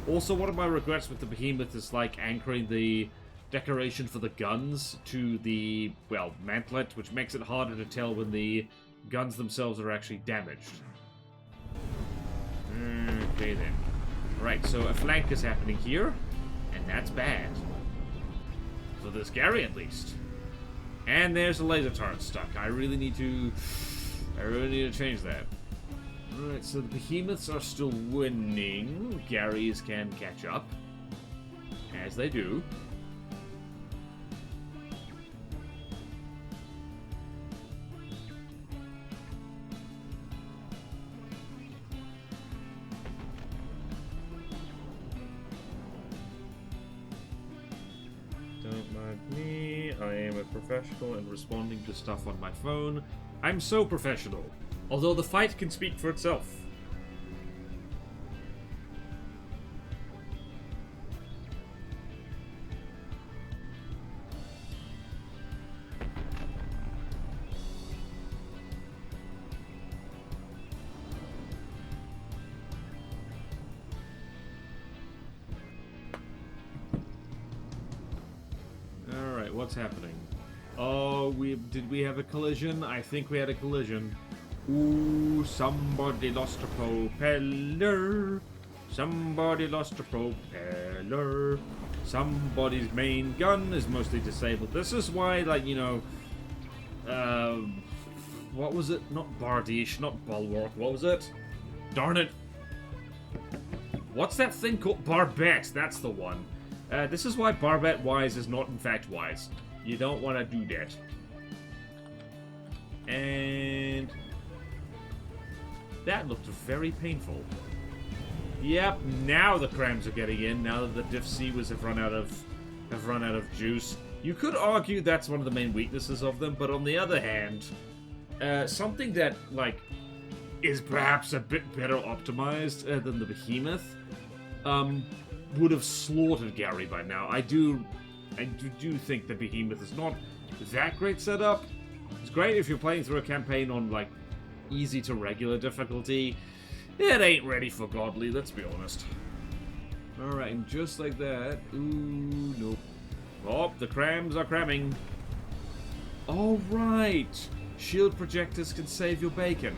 Also, one of my regrets with the Behemoth is, like, anchoring the decoration for the guns to the, well, mantlet, which makes it harder to tell when the guns themselves are actually damaged. Okay, then. Right, so a flank is happening here. And that's bad. For this Gary, at least. And there's a laser turret stuck. I really need to change that. Alright, so the Behemoths are still winning. Garys can catch up. As they do. Me, I am a professional and responding to stuff on my phone. I'm so professional. Although the fight can speak for itself. what's happening? Oh, did we have a collision? I think we had a collision. Ooh, somebody lost a propeller. Somebody lost a propeller. Somebody's main gun is mostly disabled. This is why, like, you know, what was it? Not Bardiche, not Bulwark. What was it? Darn it. What's that thing called? Barbette. That's the one. This is why BorderWise is not, in fact, wise. You don't want to do that. And that looked very painful. Yep, now the crams are getting in. Now that the Diff C-was have run out of juice. You could argue that's one of the main weaknesses of them, but on the other hand, something that like is perhaps a bit better optimized than the Behemoth would have slaughtered Gary by now. I do think the Behemoth is not that great setup. It's great if you're playing through a campaign on, like, easy to regular difficulty. It ain't ready for godly, let's be honest. Alright, and just like that... Ooh, nope. Oh, the crams are cramming. Alright! Shield projectors can save your bacon.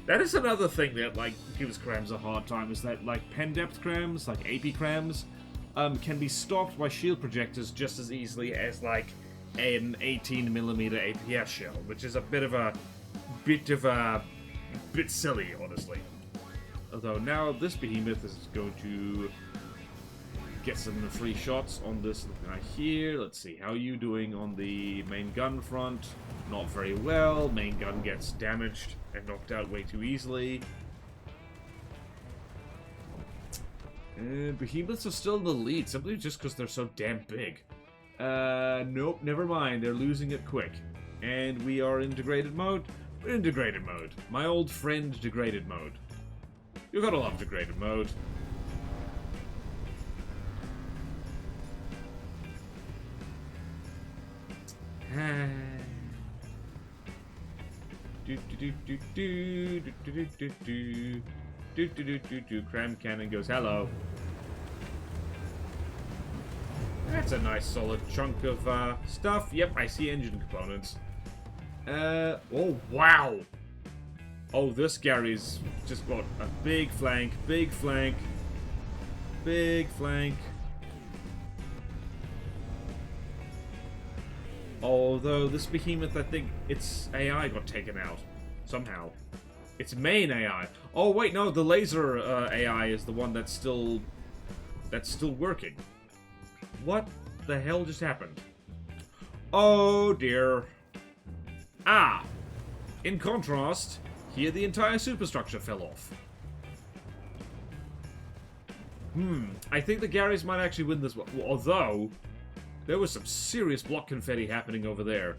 That is another thing that, like, gives crams a hard time, is that, like, pen depth crams, like AP crams, can be stopped by shield projectors just as easily as, like, an 18mm APS shell, which is a bit silly, honestly. Although now this Behemoth is going to get some free shots on this guy here. Let's see, how are you doing on the main gun front? Not very well. Main gun gets damaged and knocked out way too easily. Behemoths are still in the lead, simply just because they're so damn big. Nope, never mind. They're losing it quick. And we are in degraded mode? We're in degraded mode. My old friend, degraded mode. You gotta love degraded mode. Cram cannon goes hello. That's a nice solid chunk of stuff. Yep, I see engine components. Oh wow. Oh, this Gary's just got a big flank, big flank, big flank. Although this Behemoth, I think its AI got taken out somehow. Its main AI. Oh wait, no, the laser AI is the one that's still working. What the hell just happened? Oh dear. Ah! In contrast, here the entire superstructure fell off. I think the Garys might actually win this one. Although, there was some serious block confetti happening over there.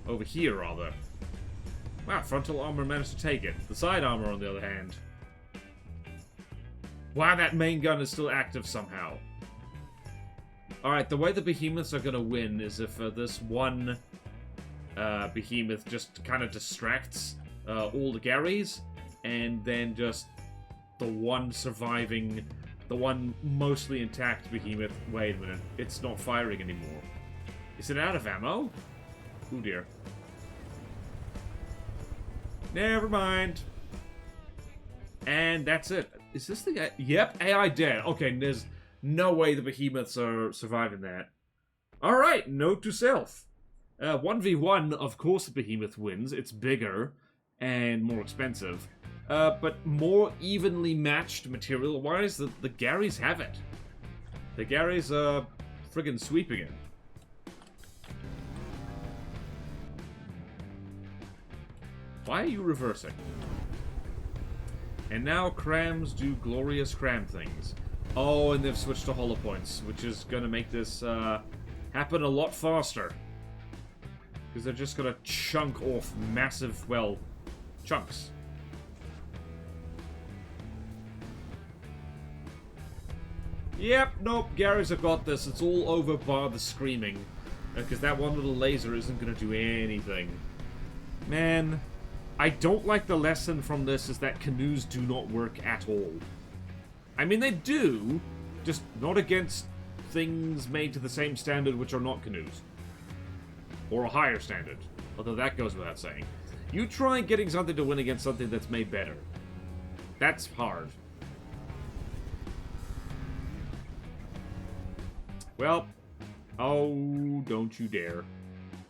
Over here, rather. Wow, frontal armor managed to take it. The side armor, on the other hand. Wow, that main gun is still active somehow. Alright, the way the Behemoths are gonna win is if this one Behemoth just kind of distracts all the Garys, and then just the one surviving, the one mostly intact Behemoth. Wait a minute, it's not firing anymore. Is it out of ammo? Oh dear. Never mind. And that's it. Is this the guy? Yep, AI dead. Okay, there's no way the Behemoths are surviving that. Alright, note to self. 1v1, of course the Behemoth wins. It's bigger and more expensive. But more evenly matched material-wise, the Garys have it. The Garys are friggin' sweeping it. Why are you reversing? And now crams do glorious cram things. Oh, and they've switched to hollow points, which is gonna make this happen a lot faster. Because they're just gonna chunk off massive, well, chunks. Yep, nope, Garys have got this. It's all over bar the screaming. Because that one little laser isn't gonna do anything. Man, I don't like the lesson from this is that canoes do not work at all. I mean, they do, just not against things made to the same standard which are not canoes. Or a higher standard. Although that goes without saying. You try getting something to win against something that's made better. That's hard. Well, oh, don't you dare.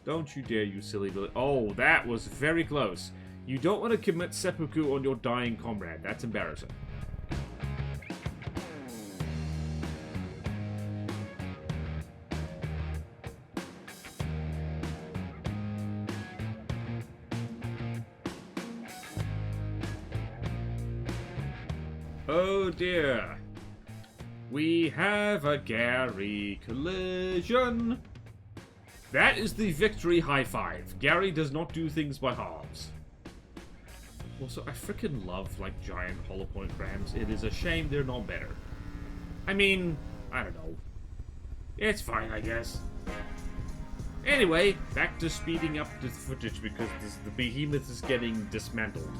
Don't you dare, you silly little... Oh, that was very close. You don't want to commit seppuku on your dying comrade. That's embarrassing. Oh dear. We have a Gary collision. That is the victory high five. Gary does not do things by halves. Also, I freaking love, like, giant hollow point crams. It is a shame they're not better. I mean, I don't know. It's fine, I guess. Anyway, back to speeding up the footage because the behemoth is getting dismantled.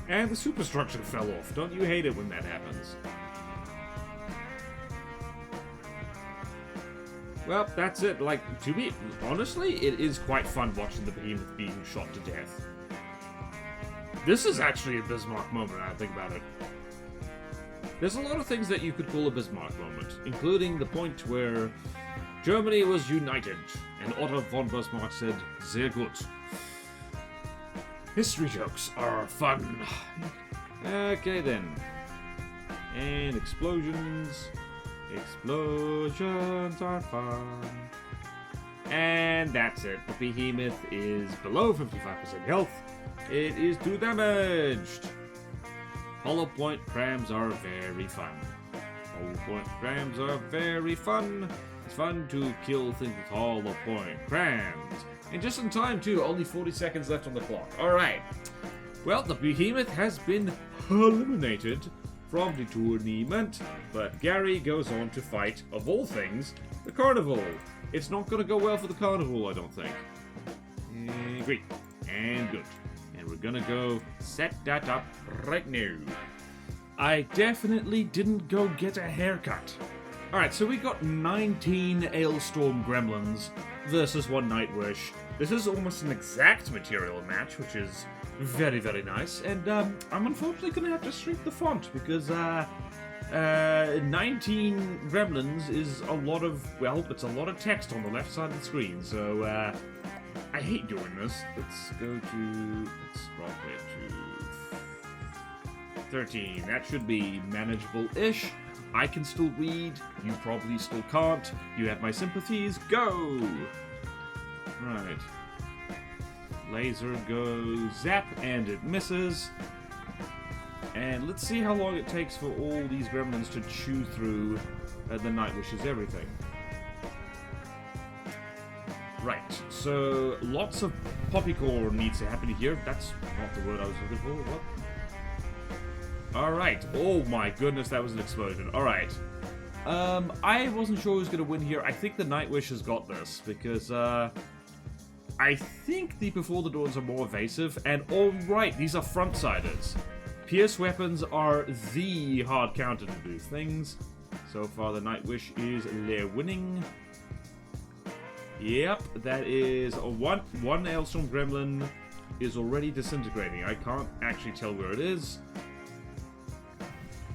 And the superstructure fell off. Don't you hate it when that happens? Well, that's it. Like, to be honestly, it is quite fun watching the behemoth being shot to death. This is actually a Bismarck moment, I think about it. There's a lot of things that you could call a Bismarck moment, including the point where Germany was united, and Otto von Bismarck said, "Sehr gut." History jokes are fun. Okay then. And explosions. Explosions are fun. And that's it. The behemoth is below 55% health. It is too damaged. Hollow point crams are very fun. Hollow point crams are very fun. It's fun to kill things with hollow point crams. And just in time, too. Only 40 seconds left on the clock. Alright. Well, the behemoth has been eliminated from the tournament. But Gary goes on to fight, of all things, the carnival. It's not going to go well for the carnival, I don't think. Great. And good. And we're going to go set that up right now. I definitely didn't go get a haircut. Alright, so we got 19 Ailstorm Gremlins versus 1 Nightwish. This is almost an exact material match, which is very, very nice. And I'm unfortunately going to have to shrink the font because 19 Gremlins is a lot of, well, it's a lot of text on the left side of the screen. So I hate doing this. Let's drop it to 13. That should be manageable-ish. I can still read. You probably still can't. You have my sympathies. Go! Right. Laser goes zap, and it misses. And let's see how long it takes for all these gremlins to chew through the Nightwish's everything. Right, so lots of poppycorn needs to happen here. That's not the word I was looking for. What? Alright. Oh my goodness, that was an explosion. Alright. I wasn't sure who was going to win here. I think the Nightwish has got this, because, I think the Before the Dawns are more evasive, and alright, these are front-siders. Pierce weapons are the hard counter to do things. So far, the Nightwish is there winning. Yep, that is one Ailstorm Gremlin is already disintegrating. I can't actually tell where it is.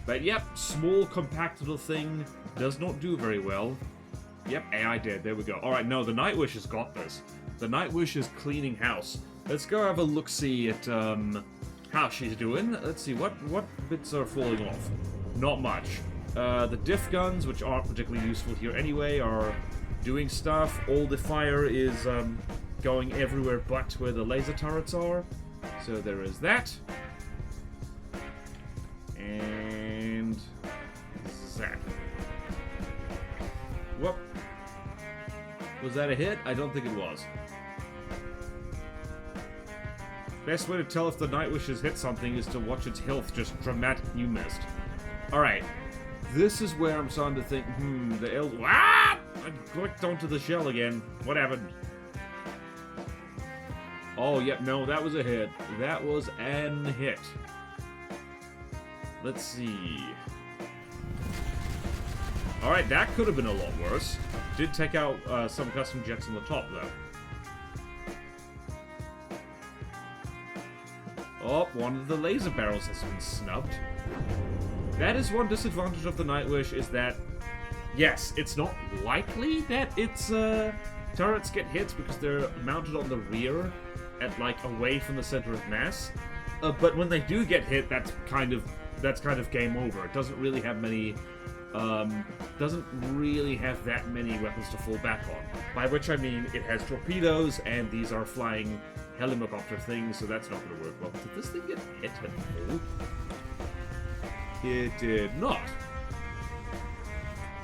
But yep, small, compact little thing. Does not do very well. Yep, AI dead. There we go. Alright, no, the Nightwish has got this. The Nightwish is cleaning house. Let's go have a look-see at how she's doing. Let's see, what bits are falling off? Not much. The diff guns, which aren't particularly useful here anyway, are doing stuff. All the fire is going everywhere but where the laser turrets are. So there is that. And zap. Whoop. Was that a hit? I don't think it was. Best way to tell if the Nightwish has hit something is to watch its health just dramatic. You missed. Alright. This is where I'm starting to think, the L. Ah! I clicked onto the shell again. What happened? Oh, yep, no, that was a hit. That was an hit. Let's see. Alright, that could have been a lot worse. Did take out some custom jets on the top, though. Oh, one of the laser barrels has been snubbed. That is one disadvantage of the Nightwish, is that, yes, it's not likely that its turrets get hit because they're mounted on the rear at, like, away from the center of mass. But when they do get hit, that's kind of game over. It doesn't really have many, doesn't really have that many weapons to fall back on. By which I mean, it has torpedoes, and these are flying helicopter things, so that's not going to work well. Did this thing get hit at all? It did not.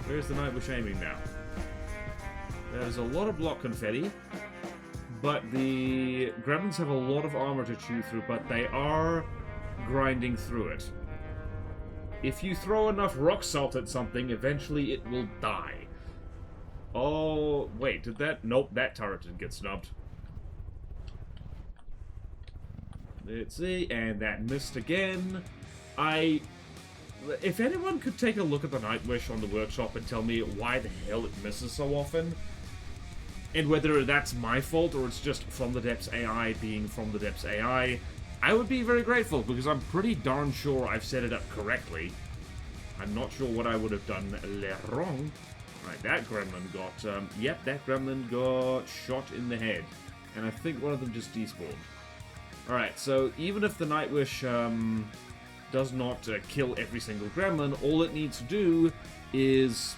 Where's the Nightwish aiming now? There's a lot of block confetti, but the Gremlins have a lot of armor to chew through, but they are grinding through it. If you throw enough rock salt at something, eventually it will die. Oh, wait, did that? Nope, that turret didn't get snubbed. Let's see, and that missed again. If anyone could take a look at the Nightwish on the workshop and tell me why the hell it misses so often, and whether that's my fault or it's just From the Depths AI being From the Depths AI, I would be very grateful, because I'm pretty darn sure I've set it up correctly. I'm not sure what I would have done wrong. Right, that gremlin got, yep, that gremlin got shot in the head. And I think one of them just despawned. Alright, so even if the Nightwish, does not kill every single gremlin, all it needs to do is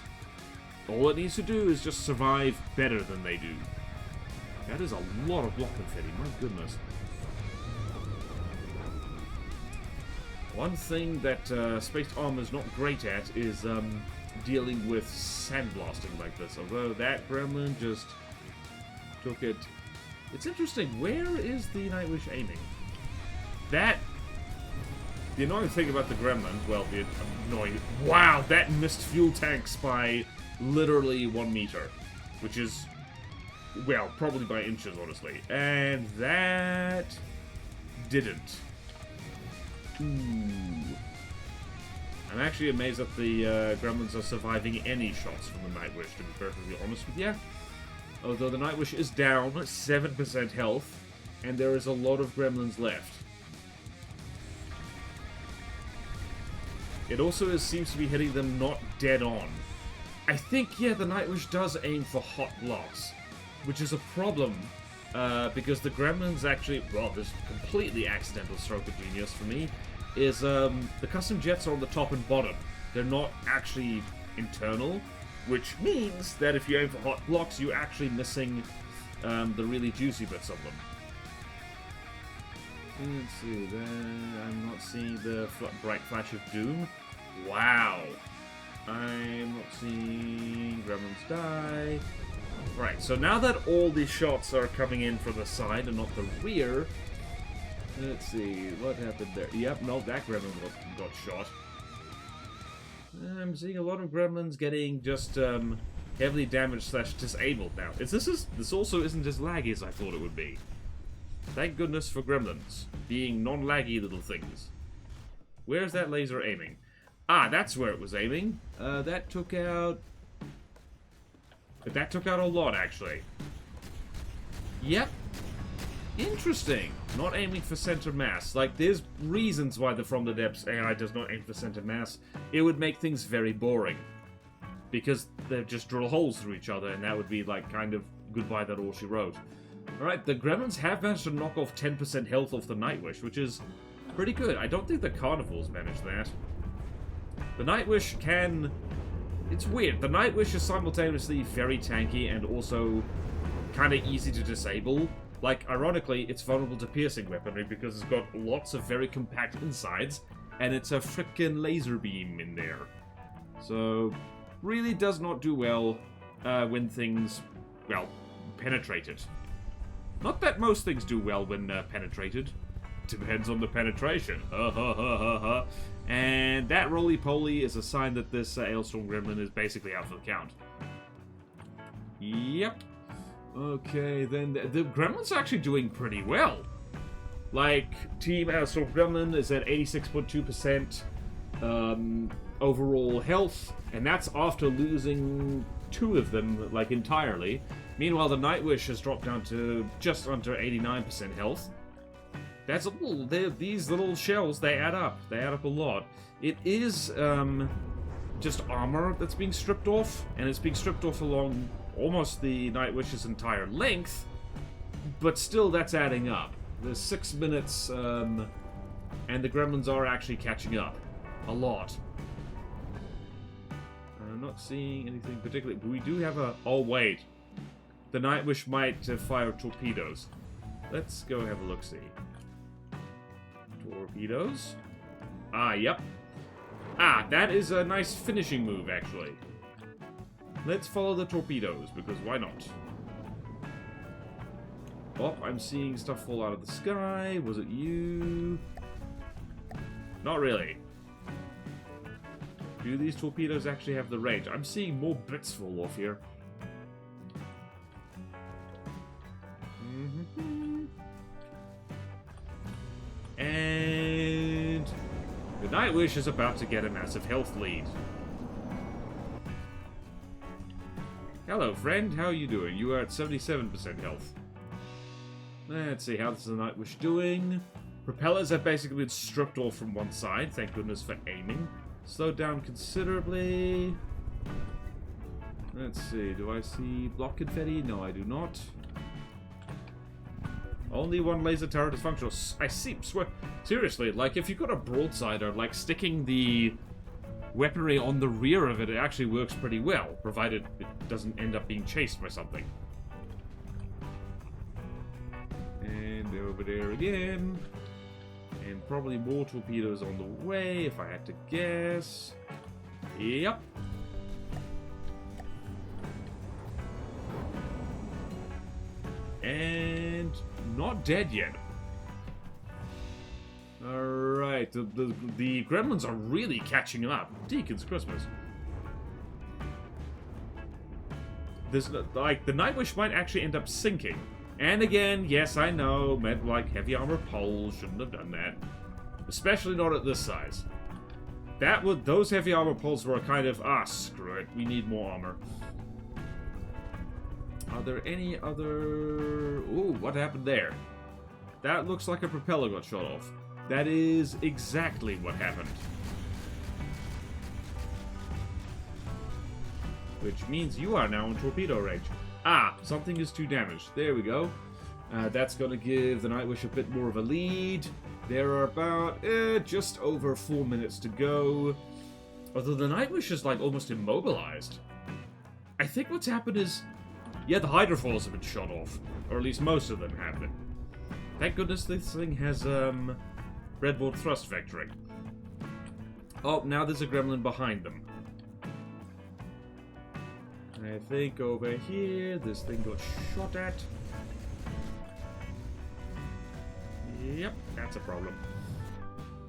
just survive better than they do. That is a lot of block confetti, my goodness. One thing that Spaced Armor's not great at is dealing with sandblasting like this, although that gremlin just took it. It's interesting, where is the Nightwish aiming? The annoying thing about the gremlins, well, the annoying... Wow, that missed fuel tanks by literally 1 meter. Which is, well, probably by inches, honestly. And that didn't. Ooh. I'm actually amazed that the gremlins are surviving any shots from the Nightwish, to be perfectly honest with you. Although the Nightwish is down 7% health, and there is a lot of gremlins left. It also seems to be hitting them not dead on. I think, yeah, the Nightwish does aim for hot blocks, which is a problem, because the gremlins actually, well, this completely accidental stroke of genius for me, is the custom jets are on the top and bottom. They're not actually internal, which means that if you aim for hot blocks, you're actually missing the really juicy bits of them. Let's see, I'm not seeing the bright flash of doom. Wow. I'm not seeing gremlins die. Right, so now that all these shots are coming in from the side and not the rear, let's see, what happened there? Yep, no, that gremlin got shot. I'm seeing a lot of gremlins getting just heavily damaged / disabled now. This also isn't as laggy as I thought it would be. Thank goodness for gremlins, being non-laggy little things. Where's that laser aiming? Ah, that's where it was aiming. That took out a lot, actually. Yep. Interesting. Not aiming for center mass. Like, there's reasons why the From the Depths AI does not aim for center mass. It would make things very boring. Because they'd just drill holes through each other, and that would be, like, kind of goodbye, that all she wrote. Alright, the gremlins have managed to knock off 10% health off the Nightwish, which is pretty good. I don't think the carnivals managed that. The Nightwish can... It's weird. The Nightwish is simultaneously very tanky and also kind of easy to disable. Like, ironically, it's vulnerable to piercing weaponry because it's got lots of very compact insides, and it's a frickin' laser beam in there. So, really does not do well when things, well, penetrate it. Not that most things do well when penetrated. Depends on the penetration. And that roly-poly is a sign that this Ailstorm Gremlin is basically out for the count. Yep. Okay, then the Gremlin's actually doing pretty well. Like, Team Ailstorm Gremlin is at 86.2%. overall health, and that's after losing 2 of them, like, entirely. Meanwhile, the Nightwish has dropped down to just under 89% health. That's a little... These little shells, they add up. They add up a lot. It is, just armor that's being stripped off, and it's being stripped off along almost the Nightwish's entire length, but still that's adding up. There's 6 minutes, and the gremlins are actually catching up. A lot. I'm not seeing anything particularly, but we do have a... Oh, wait. The Nightwish might fire torpedoes. Let's go have a look-see. Torpedoes. Ah, yep. Ah, that is a nice finishing move, actually. Let's follow the torpedoes, because why not? Oh, I'm seeing stuff fall out of the sky. Was it you? Not really. Do these torpedoes actually have the range? I'm seeing more bits fall off here. And the Nightwish is about to get a massive health lead. Hello, friend. How are you doing? You are at 77% health. Let's see, how's the Nightwish doing? Propellers have basically been stripped off from one side. Thank goodness for aiming. Slowed down considerably. Let's see, do I see block confetti? No, I do not. Only one laser turret is functional. I see. Seriously, like, if you've got a broadsider, like, sticking the weaponry on the rear of it, it actually works pretty well, provided it doesn't end up being chased by something. And over there again. And probably more torpedoes on the way, if I had to guess. Yep. And not dead yet. Alright, the gremlins are really catching up. Deacon's Christmas. This, like, the Nightwish might actually end up sinking. And again, yes, I know, meant like heavy armor poles, shouldn't have done that. Especially not at this size. Those heavy armor poles were kind of, screw it, we need more armor. Are there any other... Ooh, what happened there? That looks like a propeller got shot off. That is exactly what happened. Which means you are now in torpedo range. Something is too damaged. There we go. That's going to give the Nightwish a bit more of a lead. There are about just over 4 minutes to go. Although the Nightwish is like almost immobilized. I think what's happened is... Yeah, the hydrofoils have been shot off. Or at least most of them have been. Thank goodness this thing has breadboard thrust vectoring. Oh, now there's a gremlin behind them. I think over here, this thing got shot at. Yep, that's a problem.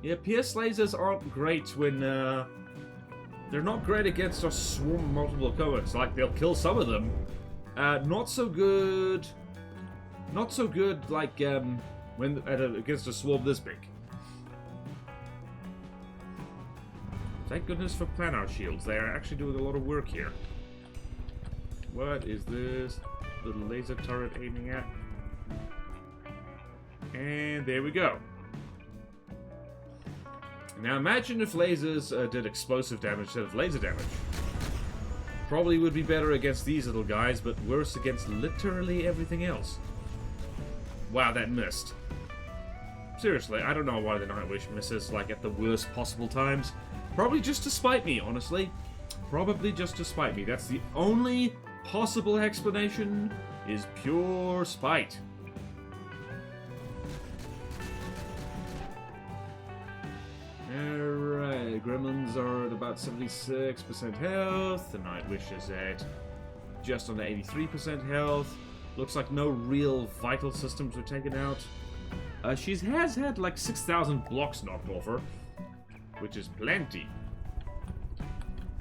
Yeah, pierce lasers aren't great when, they're not great against a swarm of multiple comets. Like, they'll kill some of them. Not so good... Not so good, like, when against a swarm this big. Thank goodness for planar shields. They are actually doing a lot of work here. What is this little laser turret aiming at? And there we go. Now imagine if lasers did explosive damage instead of laser damage. Probably would be better against these little guys, but worse against literally everything else. Wow, that missed. Seriously, I don't know why the Nightwish misses, like, at the worst possible times. Probably just to spite me, honestly. Probably just to spite me. That's the only possible explanation, is pure spite. Alright, gremlins are at about 76% health. The Nightwish is at just under 83% health. Looks like no real vital systems were taken out. She has had like 6,000 blocks knocked off her, which is plenty.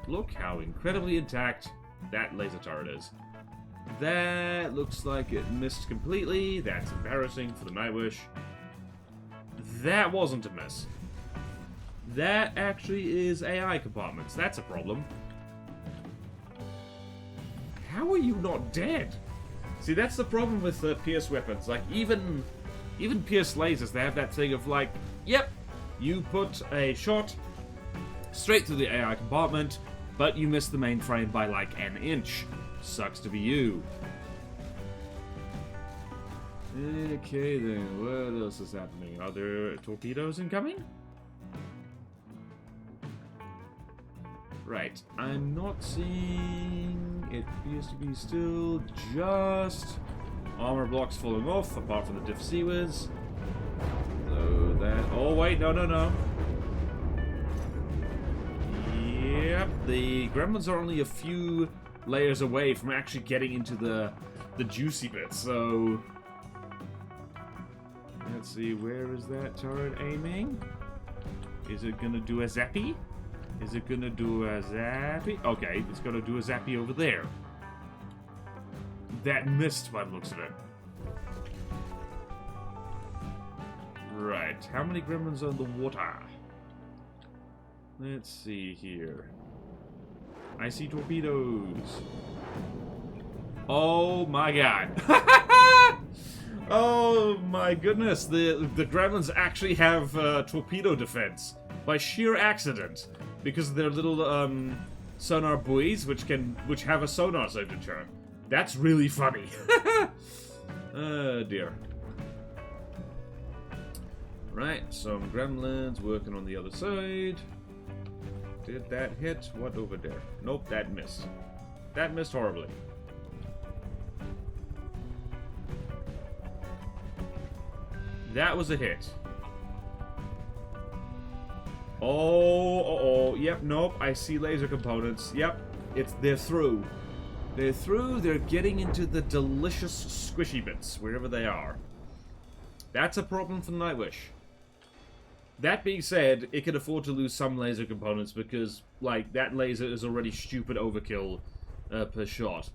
Look how incredibly intact that laser turret is. That looks like it missed completely. That's embarrassing for the Nightwish. That wasn't a miss. That actually is AI compartments. That's a problem. How are you not dead? See, that's the problem with pierce weapons. Like, even pierce lasers, they have that thing of like, yep, you put a shot straight through the AI compartment, but you miss the mainframe by like an inch. Sucks to be you. Okay then, what else is happening? Are there torpedoes incoming? Right, I'm not seeing... It appears to be still just armor blocks falling off, apart from the diff seawards. So that... Oh wait, no. Yep, the gremlins are only a few layers away from actually getting into the juicy bits, so... Let's see, where is that turret aiming? Is it gonna do a zappy? Is it gonna do a zappy? Okay, it's gonna do a zappy over there. That missed by the looks of it. Right, how many gremlins are in the water? Let's see here. I see torpedoes. Oh my god. Oh my goodness, the gremlins actually have torpedo defense by sheer accident because of their little sonar buoys which have a sonar signature. That's really funny. Oh dear. Right, some gremlins working on the other side. Did that hit? What over there? Nope, that missed. That missed horribly. That was a hit. Oh, yep, nope, I see laser components. Yep, they're through. They're through, they're getting into the delicious squishy bits, wherever they are. That's a problem for Nightwish. That being said, it can afford to lose some laser components because, like, that laser is already stupid overkill per shot.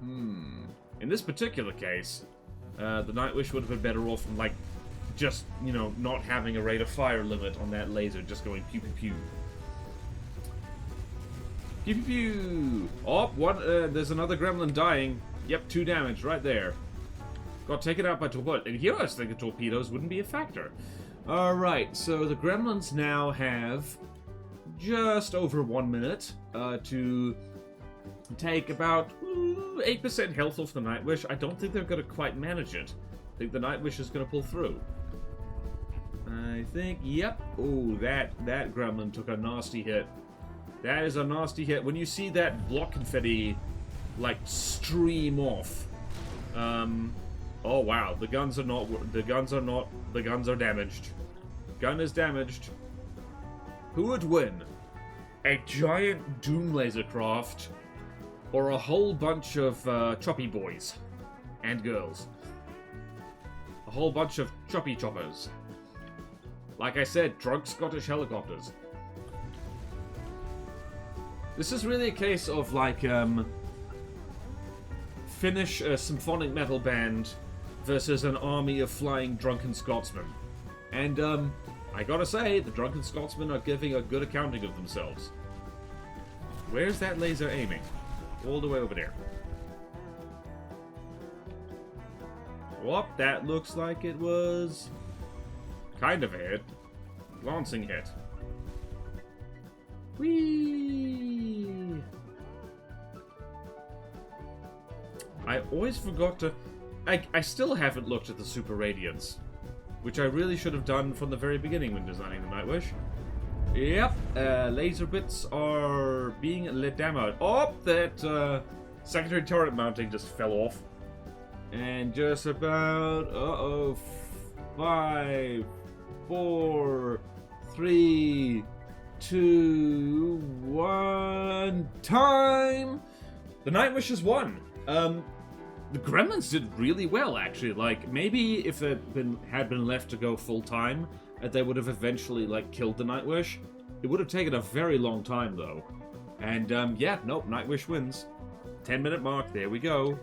In this particular case... the Nightwish would have been better off from, like, just, you know, not having a rate of fire limit on that laser, just going pew pew pew. Pew pew pew! Oh, there's another gremlin dying. Yep, 2 damage right there. Got taken out by torpedoes. And here I was thinking torpedoes wouldn't be a factor. Alright, so the gremlins now have just over 1 minute to take about 8% health off the Nightwish. I don't think they're going to quite manage it. I think the Nightwish is going to pull through. I think, yep. Oh, that gremlin took a nasty hit. That is a nasty hit. When you see that block confetti, like, stream off. Oh wow, the guns are damaged. Gun is damaged. Who would win? A giant Doom laser craft or a whole bunch of choppy boys and girls? A whole bunch of choppy choppers. Like I said, drunk Scottish helicopters. This is really a case of, like, Finnish symphonic metal band versus an army of flying drunken Scotsmen. And, I gotta say, the drunken Scotsmen are giving a good accounting of themselves. Where's that laser aiming? All the way over there. Whoop, that looks like it was... kind of a hit. Glancing hit. Whee! I always forgot to... I still haven't looked at the Super Radiance, which I really should have done from the very beginning when designing the Nightwish. Yep, laser bits are being let down. Oh, that secondary turret mounting just fell off. And just about, 5, 4, 3, 2, 1, time! The Nightwish has won. The Gremlins did really well, actually. Like, maybe if it had been left to go full time, they would have eventually, like, killed the Nightwish. It would have taken a very long time, though. And, yeah, nope, Nightwish wins. 10-minute mark, there we go.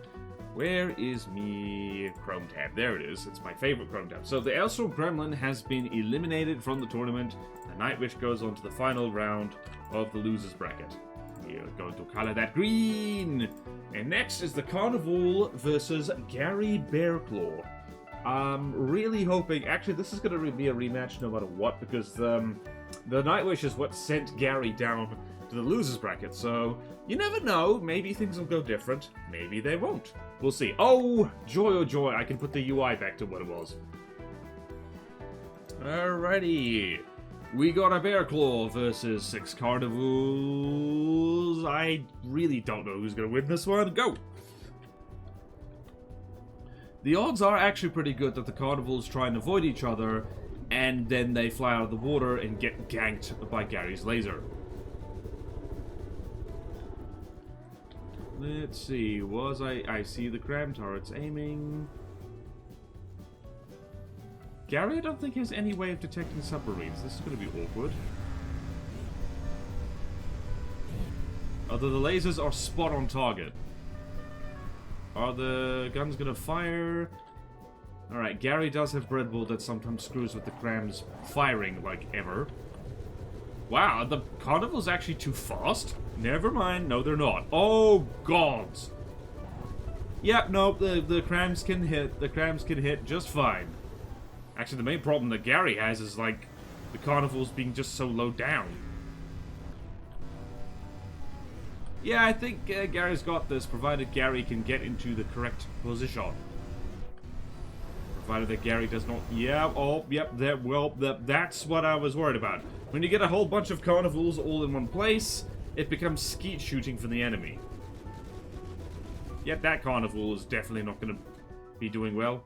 Where is me Chrome tab? There it is. It's my favorite Chrome tab. So the Elstrom Gremlin has been eliminated from the tournament. The Nightwish goes on to the final round of the losers bracket. We are going to color that green. And next is the Carnival versus Gary Bearclaw. I'm really hoping... Actually, this is going to be a rematch no matter what, because the Nightwish is what sent Gary down to the losers bracket. So you never know. Maybe things will go different. Maybe they won't. We'll see. Oh, joy, I can put the UI back to what it was. Alrighty. We got a Bearclaw versus 6 Carnivals. I really don't know who's going to win this one. Go! The odds are actually pretty good that the Carnivals try and avoid each other, and then they fly out of the water and get ganked by Gary's laser. Let's see, I see the cram turrets aiming. Gary, I don't think has any way of detecting submarines. This is going to be awkward. Although the lasers are spot on target. Are the guns going to fire? Alright, Gary does have Breadbolt that sometimes screws with the crams firing like ever. Wow, the Carnival's actually too fast? Never mind, no they're not. Oh, gods! Yep, no, the crams can hit. The crams can hit just fine. Actually, the main problem that Gary has is, like, the Carnivals being just so low down. Yeah, I think Gary's got this, provided Gary can get into the correct position. Provided that Gary does not... Yeah, oh, yep, that's what I was worried about. When you get a whole bunch of Carnivals all in one place, it becomes skeet shooting for the enemy. Yep, that Carnival is definitely not going to be doing well.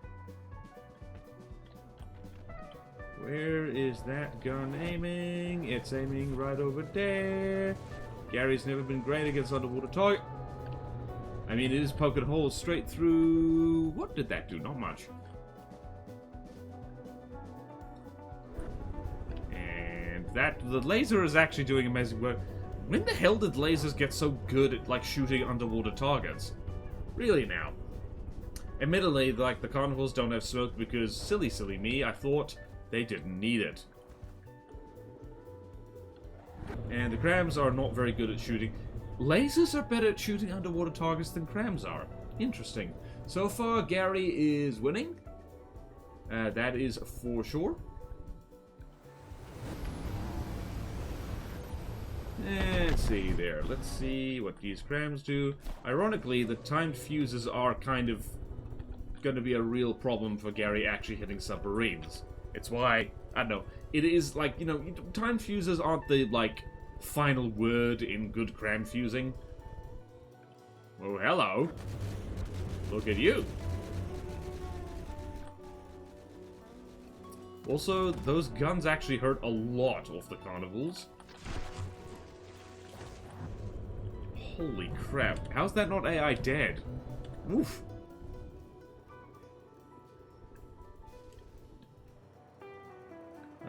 Where is that gun aiming? It's aiming right over there. Gary's never been great against underwater target. I mean, it is poking holes straight through... What did that do? Not much. And the laser is actually doing amazing work. When the hell did lasers get so good at, like, shooting underwater targets? Really now? Admittedly, like, the Carnivals don't have smoke because, silly me, I thought they didn't need it. And the crams are not very good at shooting. Lasers are better at shooting underwater targets than crams are. Interesting. So far, Gary is winning. That is for sure. Let's see there. Let's see what these crams do. Ironically, the timed fuses are kind of going to be a real problem for Gary actually hitting submarines. It's why, I don't know, it is like, you know, timed fuses aren't the, like, final word in good cram fusing. Oh, hello. Look at you. Also, those guns actually hurt a lot off the Carnivals. Holy crap. How's that not AI dead? Oof.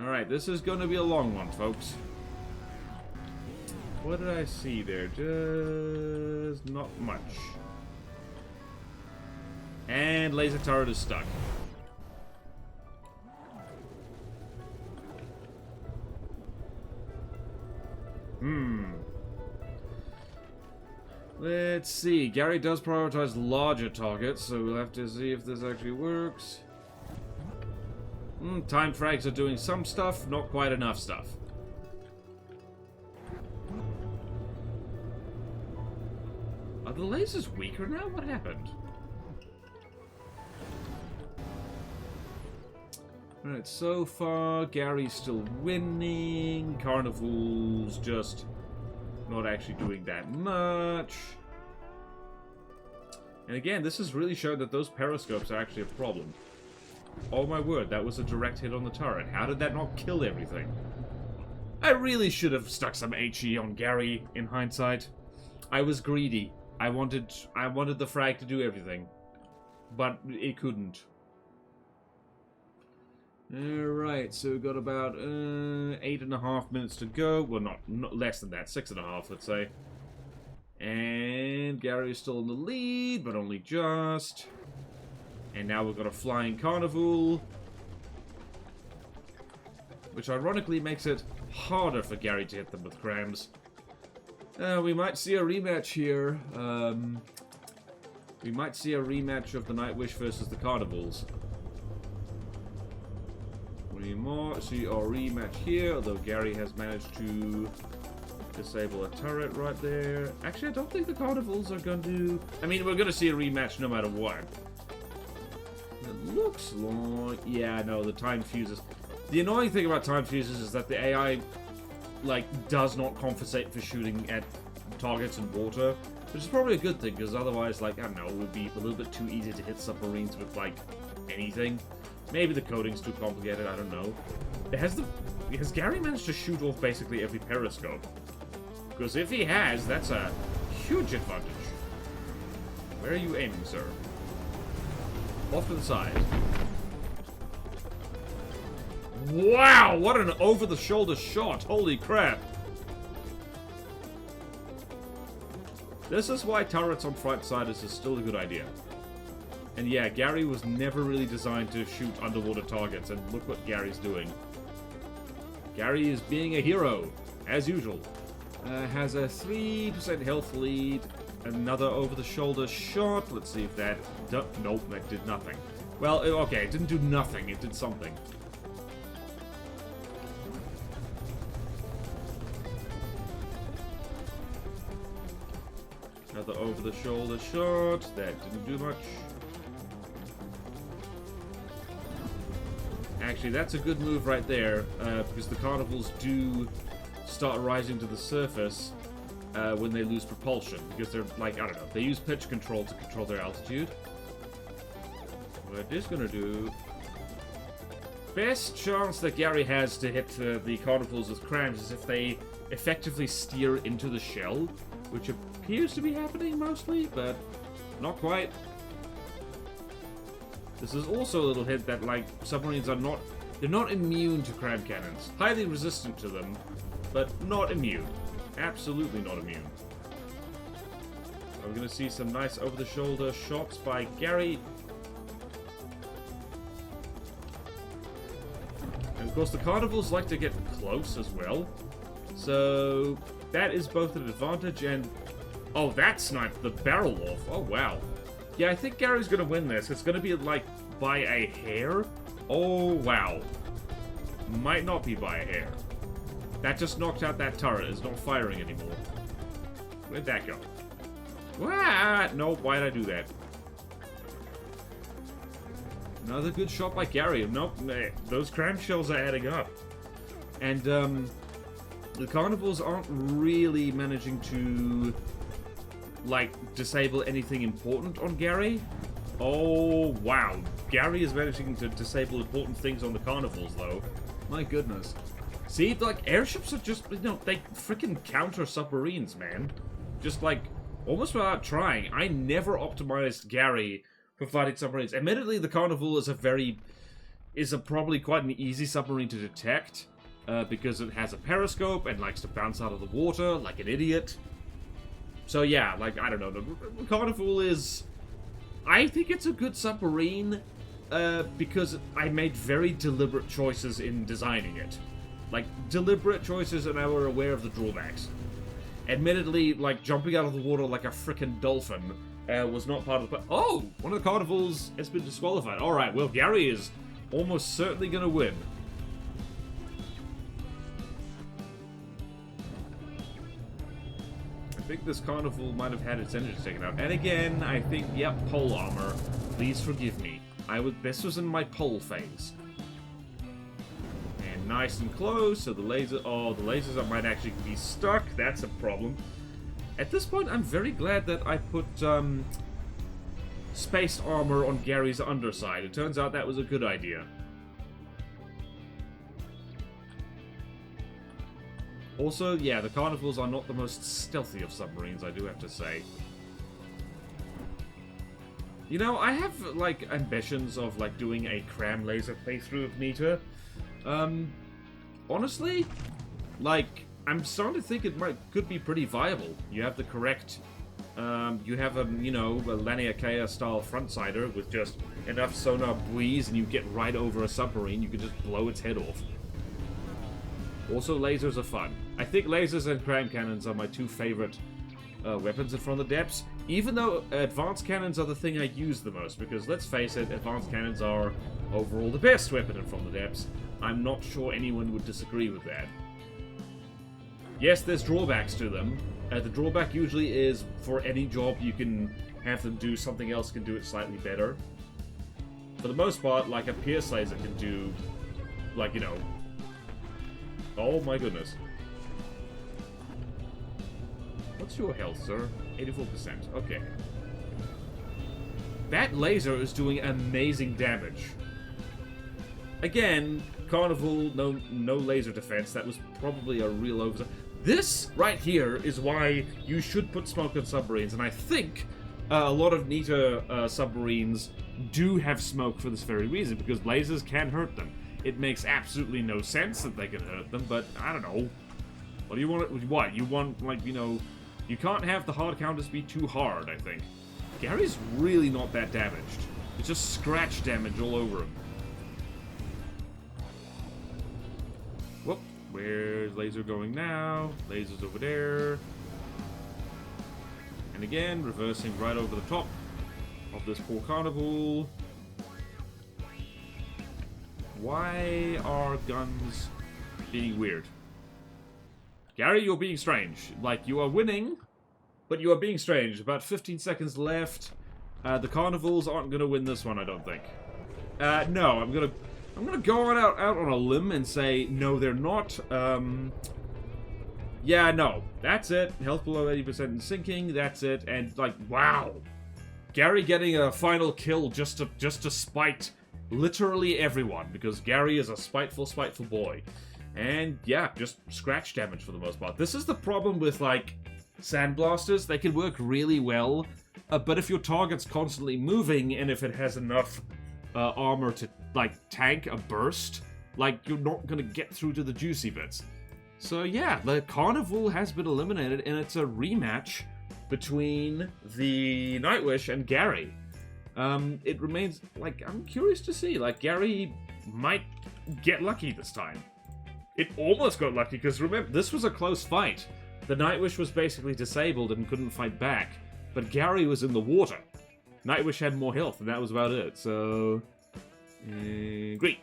Alright, this is going to be a long one, folks. What did I see there? Just not much. And laser turret is stuck. Let's see. Gary does prioritize larger targets, so we'll have to see if this actually works. Time frags are doing some stuff, not quite enough stuff. Are the lasers weaker now? What happened? Alright, so far, Gary's still winning. Carnival's just not actually doing that much. And again, this has really shown that those periscopes are actually a problem. Oh my word, that was a direct hit on the turret. How did that not kill everything? I really should have stuck some HE on Gary in hindsight. I was greedy. I wanted the frag to do everything. But it couldn't. Alright, so we've got about 8.5 minutes to go. Well, not less than that. 6.5, let's say. And Gary is still in the lead, but only just. And now we've got a flying carnival, which ironically makes it harder for Gary to hit them with crams. We might see a rematch here. We might see a rematch of the Nightwish versus the Carnivals. We might see a rematch here, although Gary has managed to disable a turret right there. Actually, I don't think the Carnivals are going to... I mean, we're going to see a rematch no matter what. It looks like... Yeah, no, the time fuses. The annoying thing about time fuses is that the AI, like, does not compensate for shooting at targets in water, which is probably a good thing, because otherwise, like, I don't know, it would be a little bit too easy to hit submarines with, like, anything. Maybe the coding's too complicated, I don't know. Has Gary managed to shoot off basically every periscope? Because if he has, that's a huge advantage. Where are you aiming, sir? Off to the side. Wow, what an over-the-shoulder shot. Holy crap. This is why turrets on front siders is still a good idea. And yeah, Gary was never really designed to shoot underwater targets, and look what Gary's doing. Gary is being a hero, as usual. Has a 3% health lead. Another over-the-shoulder shot. Let's see if that... Nope, that did nothing. Well, okay, it didn't do nothing. It did something. Another over-the-shoulder shot. That didn't do much. Actually, that's a good move right there, because the Carnivals do start rising to the surface when they lose propulsion, because they're, like, I don't know, they use pitch control to control their altitude. What it is going to do... Best chance that Gary has to hit the Carnivals with crams is if they effectively steer into the shell, which appears to be happening mostly, but not quite. This is also a little hint that, like, submarines are not... They're not immune to cram cannons. Highly resistant to them, but not immune. Absolutely not immune. We're going to see some nice over-the-shoulder shots by Gary. And of course, the Carnivals like to get close as well. So, that is both an advantage and... Oh, that sniped the barrel off. Oh, wow. Yeah, I think Gary's going to win this. It's going to be, like, by a hair. Oh, wow. Might not be by a hair. That just knocked out that turret. It's not firing anymore. Where'd that go? What? Nope, why'd I do that? Another good shot by Gary. Nope, those cram shells are adding up. And, the Carnivals aren't really managing to... like, disable anything important on Gary. Oh, wow. Gary is managing to disable important things on the Carnivals, though. My goodness. See, like, airships are just, you know, they freaking counter submarines, man. Just, like, almost without trying. I never optimized Gary for fighting submarines. Admittedly, the Carnival is probably quite an easy submarine to detect, because it has a periscope and likes to bounce out of the water like an idiot. So yeah, like, I don't know, the Carnival is... I think it's a good submarine, because I made very deliberate choices in designing it. Like, deliberate choices, and I were aware of the drawbacks. Admittedly, like, jumping out of the water like a frickin' dolphin was not part of the... Oh! One of the Carnivals has been disqualified. Alright, well, Gary is almost certainly gonna win. I think this Carnival might have had its engines taken out. And again, I think, yep, pole armor. Please forgive me. This was in my pole phase. And nice and close, so the laser... Oh, the lasers might actually be stuck. That's a problem. At this point, I'm very glad that I put, spaced armor on Gary's underside. It turns out that was a good idea. Also, yeah, the Carnivals are not the most stealthy of submarines, I do have to say. You know, I have, like, ambitions of, like, doing a cram laser playthrough of Nita. Honestly, like, I'm starting to think it could be pretty viable. You have the correct, you have a, you know, a Laniakea style front-sider with just enough sonar breeze and you get right over a submarine, you can just blow its head off. Also, lasers are fun. I think lasers and cram cannons are my two favorite weapons in From the Depths, even though advanced cannons are the thing I use the most, because let's face it, advanced cannons are overall the best weapon in From the Depths. I'm not sure anyone would disagree with that. Yes, there's drawbacks to them. The drawback usually is for any job you can have them do something else can do it slightly better. For the most part, like a pierce laser can do, like, you know... Oh my goodness. What's your health, sir? 84%. Okay. That laser is doing amazing damage. Again, Carnival, no laser defense. That was probably a real oversight. This right here is why you should put smoke on submarines, and I think a lot of Nita submarines do have smoke for this very reason, because lasers can hurt them. It makes absolutely no sense that they can hurt them, but I don't know. What do you want? What? You want, like, you know, you can't have the hard counters be too hard, I think. Gary's really not that damaged. It's just scratch damage all over him. Whoop. Where's laser going now? Laser's over there. And again, reversing right over the top of this poor carnival. Why are guns being weird? Gary, you're being strange. Like, you are winning, but you are being strange. About 15 seconds left. The carnivals aren't gonna win this one, I don't think. No, I'm gonna go out on a limb and say no, they're not. Yeah, no, that's it. Health below 80% and sinking. That's it. And like, wow, Gary getting a final kill just to spite literally everyone, because Gary is a spiteful boy. And yeah, just scratch damage for the most part. This is the problem with like sandblasters. They can work really well, but if your target's constantly moving and if it has enough armor to like tank a burst, like you're not gonna get through to the juicy bits. So yeah, the Carnival has been eliminated, and it's a rematch between the Nightwish and Gary. It remains, like, I'm curious to see, like, Gary might get lucky this time. It almost got lucky, because remember, this was a close fight. The Nightwish was basically disabled and couldn't fight back, but Gary was in the water. Nightwish had more health, and that was about it, so... great.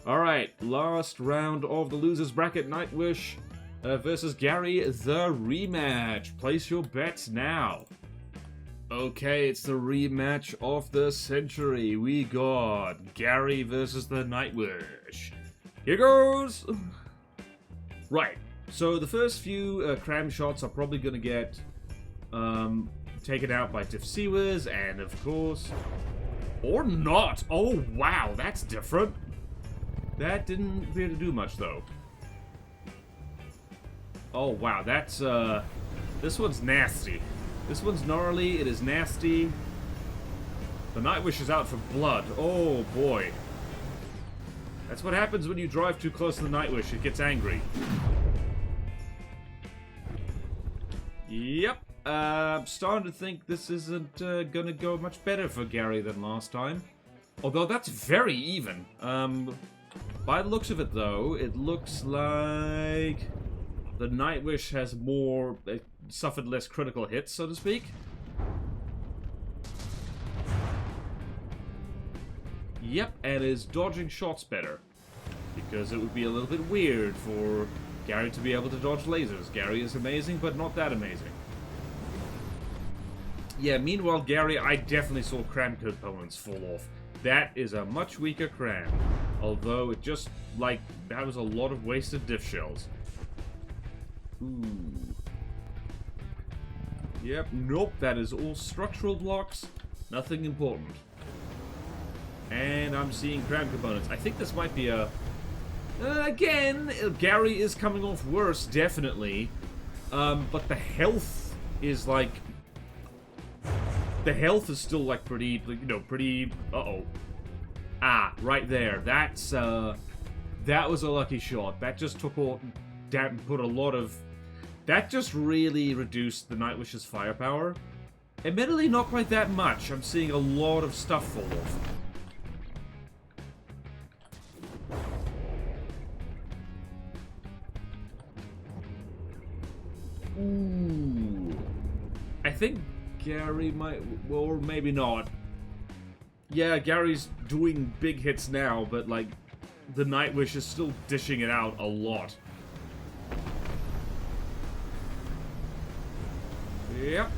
Alright, last round of the loser's bracket, Nightwish versus Gary, the rematch. Place your bets now. Okay, it's the rematch of the century. We got Gary versus the Nightwish. Here goes! Right, so the first few cram shots are probably going to get taken out by Diff Seawers, and of course... Or not! Oh, wow, that's different. That didn't appear to do much, though. Oh, wow, that's, this one's nasty. This one's gnarly, it is nasty. The Nightwish is out for blood. Oh, boy. That's what happens when you drive too close to the Nightwish. It gets angry. Yep. I'm starting to think this isn't gonna go much better for Gary than last time. Although that's very even. By the looks of it, though, it looks like the Nightwish has more... suffered less critical hits, so to speak. Yep, and is dodging shots better. Because it would be a little bit weird for Gary to be able to dodge lasers. Gary is amazing, but not that amazing. Yeah, meanwhile, Gary, I definitely saw cram components fall off. That is a much weaker cram. Although it just, like, that was a lot of wasted diff shells. Ooh. Yep, nope, that is all structural blocks. Nothing important. And I'm seeing cram components. I think this might be a... again, Gary is coming off worse, definitely. But the health is, like... The health is still, like, pretty, you know, pretty... Uh-oh. Ah, right there. That's, that was a lucky shot. That just took all... put a lot of... That just really reduced the Nightwish's firepower. Admittedly, not quite that much. I'm seeing a lot of stuff fall off. Ooh. I think Gary might... Or maybe not. Yeah, Gary's doing big hits now, but, like, the Nightwish is still dishing it out a lot. Yep.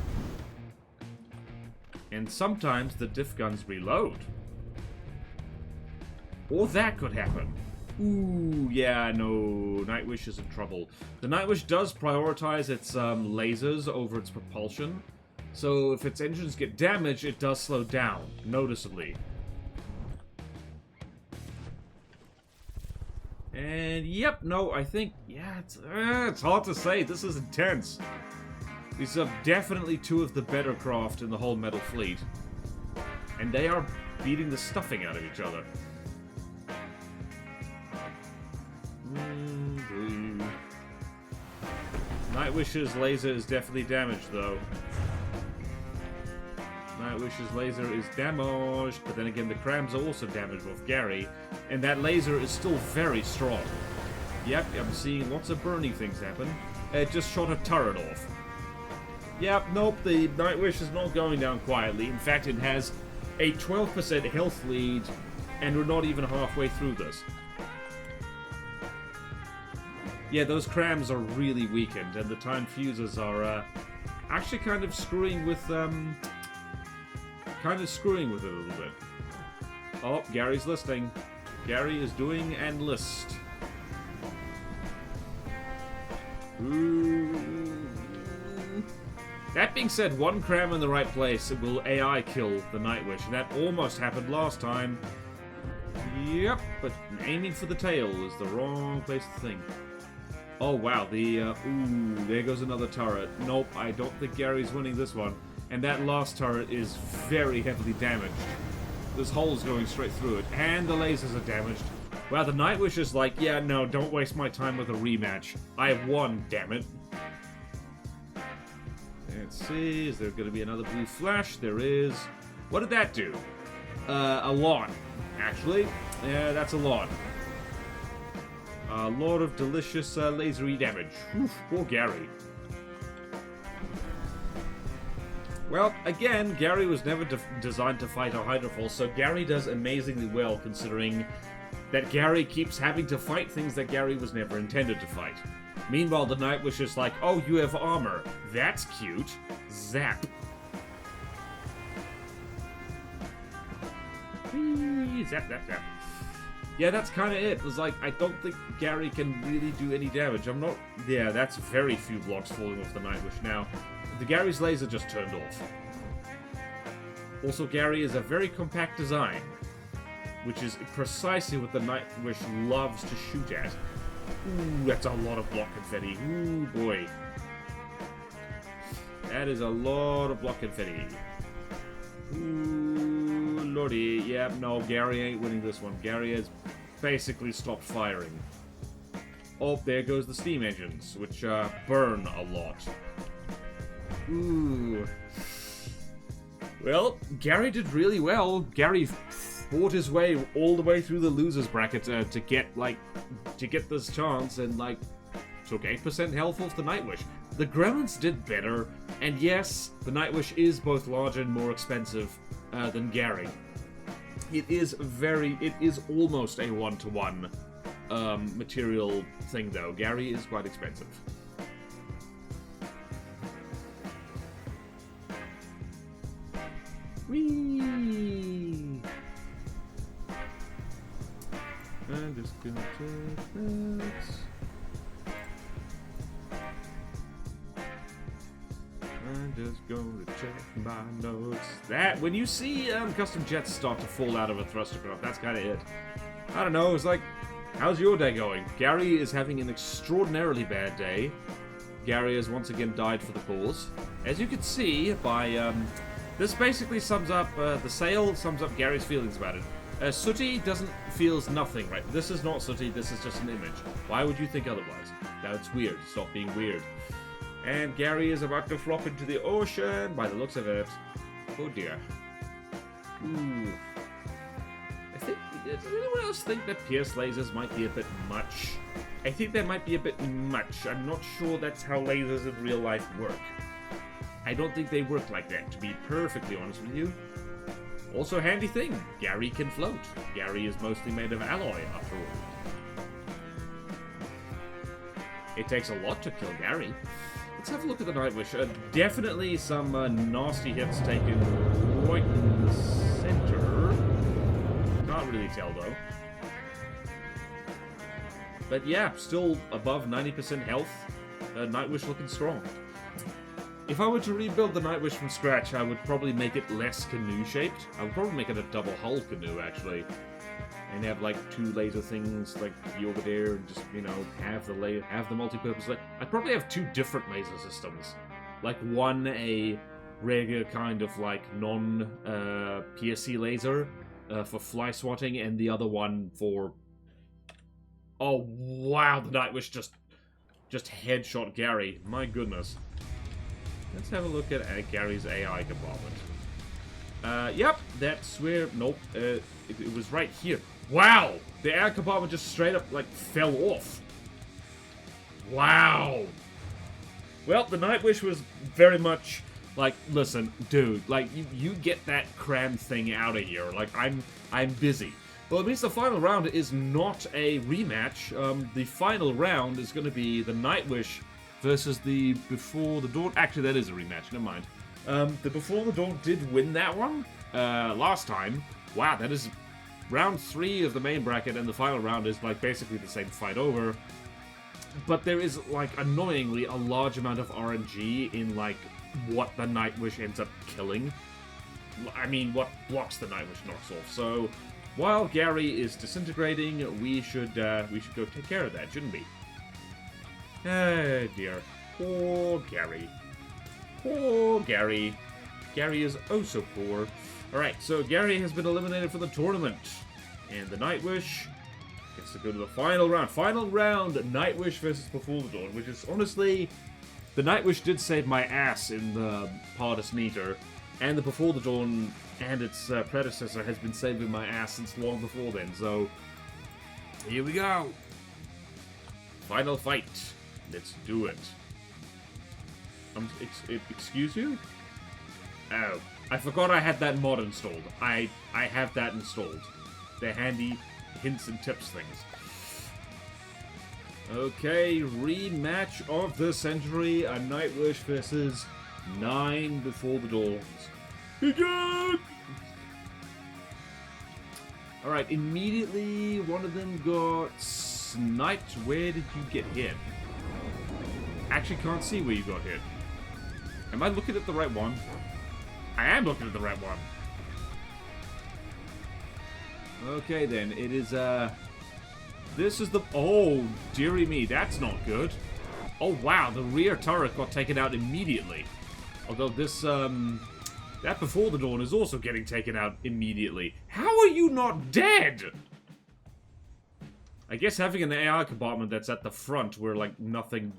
And sometimes the diff guns reload. Or that could happen. Ooh, yeah, no, Nightwish is in trouble. The Nightwish does prioritize its lasers over its propulsion. So if its engines get damaged, it does slow down, noticeably. And yep, no, I think, yeah, it's hard to say. This is intense. These are definitely two of the better craft in the whole metal fleet. And they are beating the stuffing out of each other. Nightwish's laser is definitely damaged, though. Nightwish's laser is damaged, but then again, the crams are also damaged with Gary, and that laser is still very strong. Yep, I'm seeing lots of burning things happen. It just shot a turret off. Yep, nope, the Nightwish is not going down quietly. In fact, it has a 12% health lead, and we're not even halfway through this. Yeah, those crams are really weakened, and the time fuses are actually kind of screwing with it a little bit. Oh, Gary's listing. Gary is doing and list. Ooh. That being said, one cram in the right place, it will AI kill the Nightwish. That almost happened last time. Yep, but aiming for the tail is the wrong place to think. Oh, wow, ooh, there goes another turret. Nope, I don't think Gary's winning this one. And that last turret is very heavily damaged. There's holes going straight through it, and the lasers are damaged. Wow, the Nightwish is like, yeah, no, don't waste my time with a rematch. I have won, damn it. Let's see, is there going to be another blue flash? There is. What did that do? A lot, actually. Yeah, that's a lot. A lot of delicious lasery damage. Oof, poor Gary. Well, again, Gary was never designed to fight a Hydrofoil, so Gary does amazingly well considering that Gary keeps having to fight things that Gary was never intended to fight. Meanwhile, the Nightwish is like, oh, you have armor. That's cute. Zap. Whee, zap, zap, zap. Yeah, that's kind of it. It was like, I don't think Gary can really do any damage. I'm not... Yeah, that's very few blocks falling off the Nightwish now. The Gary's laser just turned off. Also, Gary is a very compact design, which is precisely what the Nightwish loves to shoot at. Ooh, that's a lot of block confetti. Ooh, boy. That is a lot of block confetti. Ooh, lordy. Yeah, no, Gary ain't winning this one. Gary has basically stopped firing. Oh, there goes the steam engines, which burn a lot. Ooh. Well, Gary did really well. Gary fought his way all the way through the losers bracket to get this chance, and like took 8% health off the Nightwish. The Gremlins did better, and yes, the Nightwish is both larger and more expensive than Gary. It is almost a one-to-one material thing, though. Gary is quite expensive. Whee! I'm just gonna check that. I'm just gonna check my notes. That, when you see custom jets start to fall out of a thruster craft, that's kind of it. I don't know, it's like, how's your day going? Gary is having an extraordinarily bad day. Gary has once again died for the cause. As you can see by, this basically sums up, the sale sums up Gary's feelings about it. Sooty feels nothing, right? This is not Sooty, this is just an image. Why would you think otherwise? That's weird. Stop being weird. And Gary is about to flop into the ocean, by the looks of it. Oh dear. Ooh. Does anyone else think that pierce lasers might be a bit much? I think that might be a bit much. I'm not sure that's how lasers in real life work. I don't think they work like that, to be perfectly honest with you. Also, handy thing, Gary can float. Gary is mostly made of alloy, after all. It takes a lot to kill Gary. Let's have a look at the Nightwish. Definitely some nasty hits taken right in the center. Can't really tell, though. But yeah, still above 90% health. Nightwish looking strong. If I were to rebuild the Nightwish from scratch, I would probably make it less canoe-shaped. I would probably make it a double-hull canoe, actually. And have, like, 2 laser things, like, over there, and just, you know, have the multi-purpose laser. I'd probably have 2 different laser systems. Like, one a regular kind of, like, non-PSC laser for fly swatting, and the other one for... Oh, wow, the Nightwish just headshot Gary. My goodness. Let's have a look at Gary's AI compartment. Yep, that's where... Nope, it was right here. Wow! The AI compartment just straight up, like, fell off. Wow! Well, the Nightwish was very much like, listen, dude, like, you get that cram thing out of here. Like, I'm busy. Well, it means the final round is not a rematch. The final round is going to be the Nightwish versus the Before the Dawn. Actually, that is a rematch. Never mind. The Before the Dawn did win that one last time. Wow, that is round 3 of the main bracket, and the final round is like basically the same fight over. But there is like annoyingly a large amount of RNG in like what the Nightwish ends up killing. I mean, what blocks the Nightwish knocks off. So while Gary is disintegrating, we should go take care of that, shouldn't we? Oh dear. Poor Gary. Poor Gary. Gary is oh so poor. Alright, so Gary has been eliminated from the tournament. And the Nightwish gets to go to the final round. Final round, Nightwish versus Before the Dawn, which is honestly... The Nightwish did save my ass in the hardest meter. And the Before the Dawn and its predecessor has been saving my ass since long before then. So, here we go. Final fight. Let's do it. Excuse you? Oh, I forgot I had that mod installed. I have that installed. The handy hints and tips things. Okay, rematch of the century. A Nightwish versus 9 Before the Dawns. Begin! Alright, immediately one of them got sniped. Where did you get hit? Actually can't see where you got hit. Am I looking at the right one? I am looking at the right one. Okay then, it is this is the... Oh, dearie me, that's not good. Oh wow, the rear turret got taken out immediately. Although this, that Before the Dawn is also getting taken out immediately. How are you not dead? I guess having an AI compartment that's at the front where, like, nothing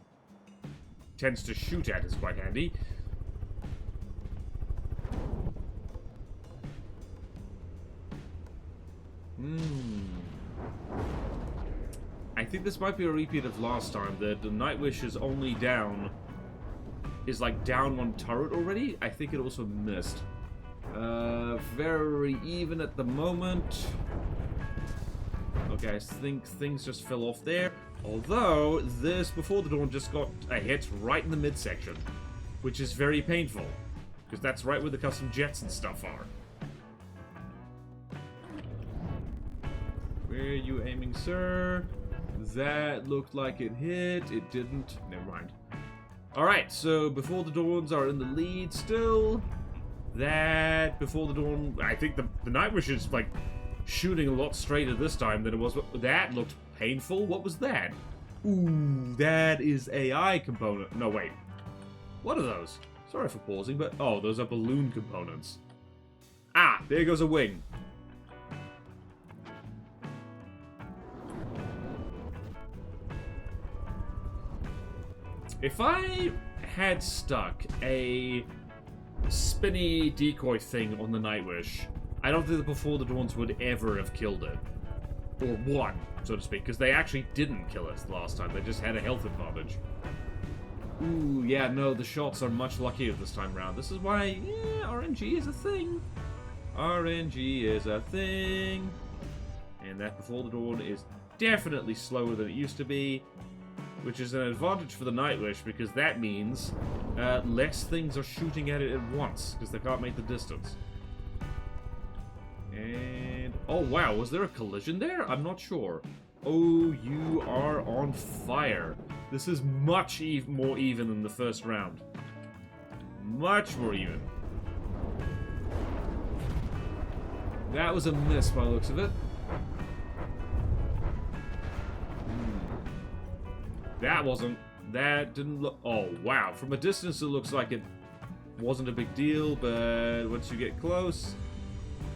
tends to shoot at is quite handy. I think this might be a repeat of last time. The Nightwish is only down... is like down 1 turret already. I think it also missed. Very even at the moment. Okay, I think things just fell off there. Although, this Before the Dawn just got a hit right in the midsection. Which is very painful. Because that's right where the custom jets and stuff are. Where are you aiming, sir? That looked like it hit. It didn't. Never mind. Alright, so Before the Dawns are in the lead still. That Before the Dawn... I think the Nightwish is, like, shooting a lot straighter this time than it was. That looked painful. What was that? Ooh, that is AI component. No, wait. What are those? Sorry for pausing, but... Oh, those are balloon components. Ah, there goes a wing. If I had stuck a spinny decoy thing on the Nightwish, I don't think the Before the Dawns would ever have killed it. Or won, so to speak, because they actually didn't kill us the last time. They just had a health advantage. Ooh, yeah, no, the shots are much luckier this time around. This is why, yeah, RNG is a thing. RNG is a thing. And that Before the Dawn is definitely slower than it used to be, which is an advantage for the Nightwish, because that means less things are shooting at it at once, because they can't make the distance. And... oh, wow, was there a collision there? I'm not sure. Oh, you are on fire. This is much more even than the first round. Much more even. That was a miss by the looks of it. That wasn't... that didn't look... oh, wow. From a distance, it looks like it wasn't a big deal, but once you get close...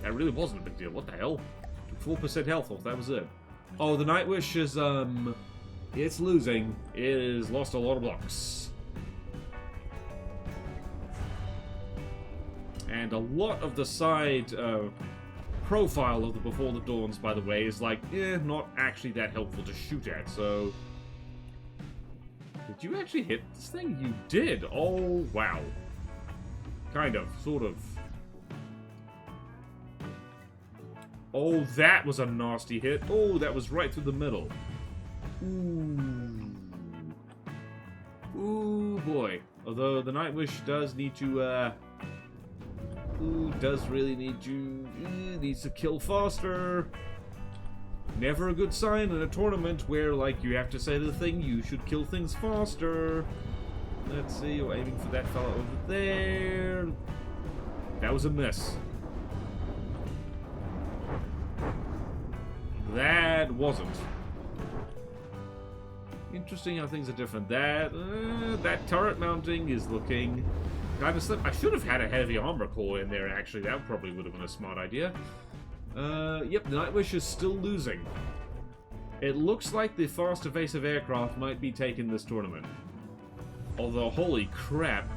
that really wasn't a big deal. What the hell? Took 4% health off. That was it. Oh, the Nightwish is, it's losing. It has lost a lot of blocks. And a lot of the side, profile of the Before the Dawns, by the way, is like, not actually that helpful to shoot at, so... did you actually hit this thing? You did! Oh, wow. Kind of. Sort of. Oh, that was a nasty hit. Oh, that was right through the middle. Ooh. Ooh, boy. Although the Nightwish does need to, does really need to... needs to kill faster. Never a good sign in a tournament where, like, you have to say to the thing, you should kill things faster. Let's see, you're aiming for that fella over there. That was a miss. That wasn't. Interesting how things are different. That turret mounting is looking kind of slim. I should have had a heavy armor core in there, actually. That probably would have been a smart idea. Yep, the Nightwish is still losing. It looks like the fast evasive aircraft might be taking this tournament. Although, holy crap.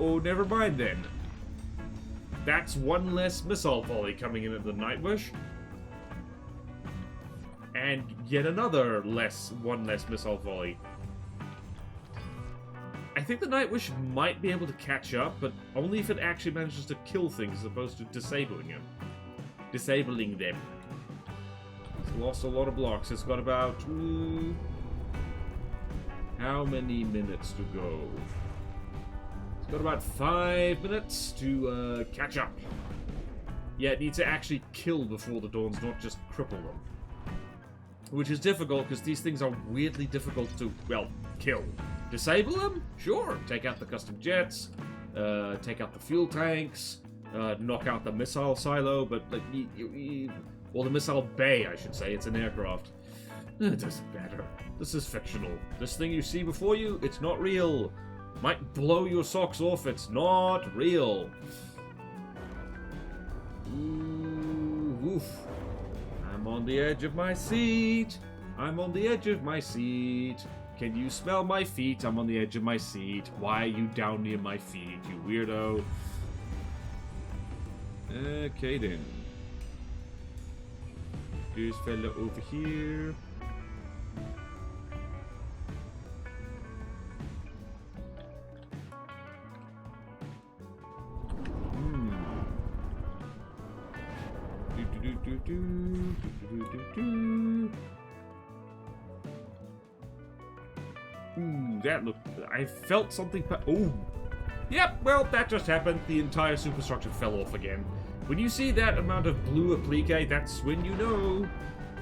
Oh, never mind then. That's one less missile volley coming in at the Nightwish. And yet another one less missile volley. I think the Nightwish might be able to catch up, but only if it actually manages to kill things as opposed to disabling them. It's lost a lot of blocks. It's got about... how many minutes to go? It's got about 5 minutes to catch up. Yeah, it needs to actually kill Before the Dawns, not just cripple them. Which is difficult, because these things are weirdly difficult to, well, kill. Disable them? Sure. Take out the custom jets, take out the fuel tanks, knock out the missile silo, but, like, or the missile bay, I should say. It's an aircraft. It doesn't matter. This is fictional. This thing you see before you, it's not real. Might blow your socks off, it's not real. Ooh, woof. I'm on the edge of my seat. I'm on the edge of my seat. Can you smell my feet? I'm on the edge of my seat. Why are you down near my feet, you weirdo? Okay then. This fella over here. Ooh, that looked... I felt something... ooh. Yep, well, that just happened. The entire superstructure fell off again. When you see that amount of blue applique, that's when you know.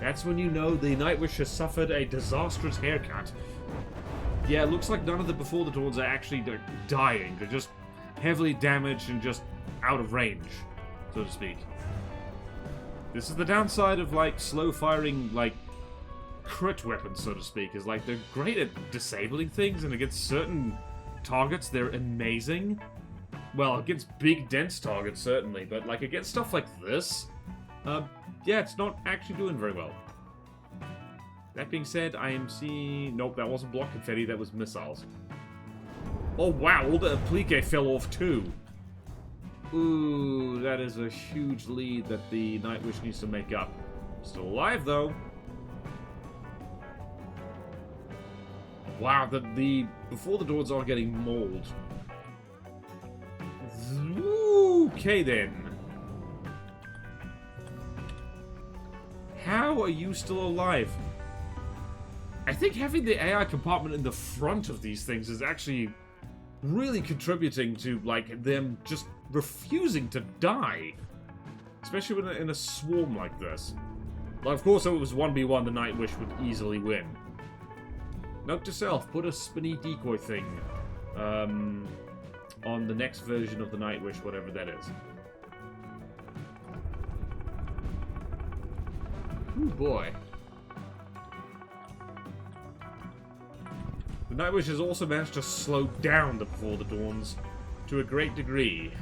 That's when you know the Nightwish has suffered a disastrous haircut. Yeah, it looks like none of the Before the Dawns are actually dying. They're just heavily damaged and just out of range, so to speak. This is the downside of, like, slow-firing, like, crit weapons, so to speak, is, like, they're great at disabling things, and against certain targets, they're amazing. Well, against big, dense targets, certainly, but, like, against stuff like this, yeah, it's not actually doing very well. That being said, I am seeing... Nope, that wasn't block confetti, that was missiles. Oh wow, all the applique fell off too. Ooh, that is a huge lead that the Nightwish needs to make up. Still alive though. Wow, the before the doors are getting mauled. Okay then. How are you still alive? I think having the AI compartment in the front of these things is actually really contributing to, like, them just refusing to die. Especially when in a swarm like this. Like, of course, if it was 1v1, the Nightwish would easily win. Note to self, put a spinny decoy thing on the next version of the Nightwish, whatever that is. Ooh, boy. The Nightwish has also managed to slow down the Before the Dawns to a great degree.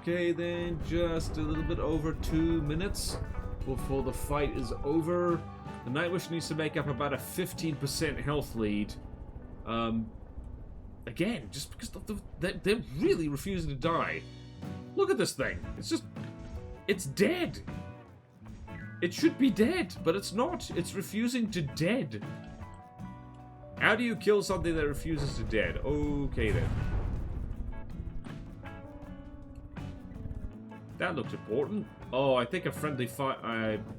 Okay then, just a little bit over 2 minutes before the fight is over. The Nightwish needs to make up about a 15% health lead. Again, just because they're really refusing to die. Look at this thing. It's dead. It should be dead, but it's not. It's refusing to dead. How do you kill something that refuses to dead? Okay then. That looked important. Oh, I think a friendly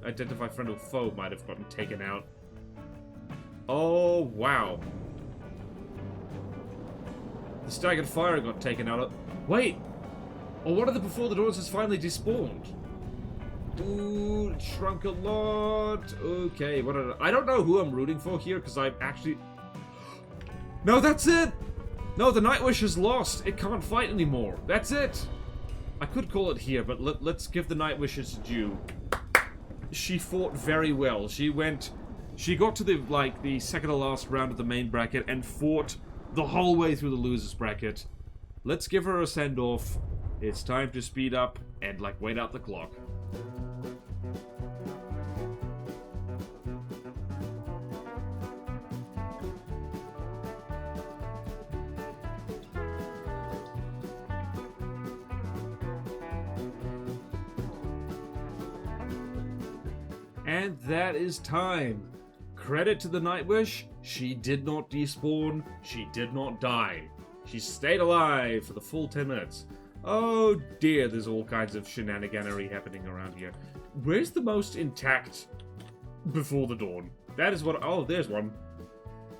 identified friendly foe might have gotten taken out. Oh, wow. The staggered fire got taken out. Wait! Oh, one of the Before the Dawns has finally despawned. Dude, it shrunk a lot. Okay, I don't know who I'm rooting for here, because I'm actually... No, that's it! No, the Nightwish has lost. It can't fight anymore. That's it! I could call it here, but let's give the Nightwish its due. She fought very well. She got to the second to last round of the main bracket and fought the whole way through the losers bracket. Let's give her a send-off. It's time to speed up and, wait out the clock. And that is time. Credit to the Nightwish, she did not despawn, she did not die. She stayed alive for the full 10 minutes. Oh dear, there's all kinds of shenaniganery happening around here. Where's the most intact Before the Dawn? That is what... Oh, there's one.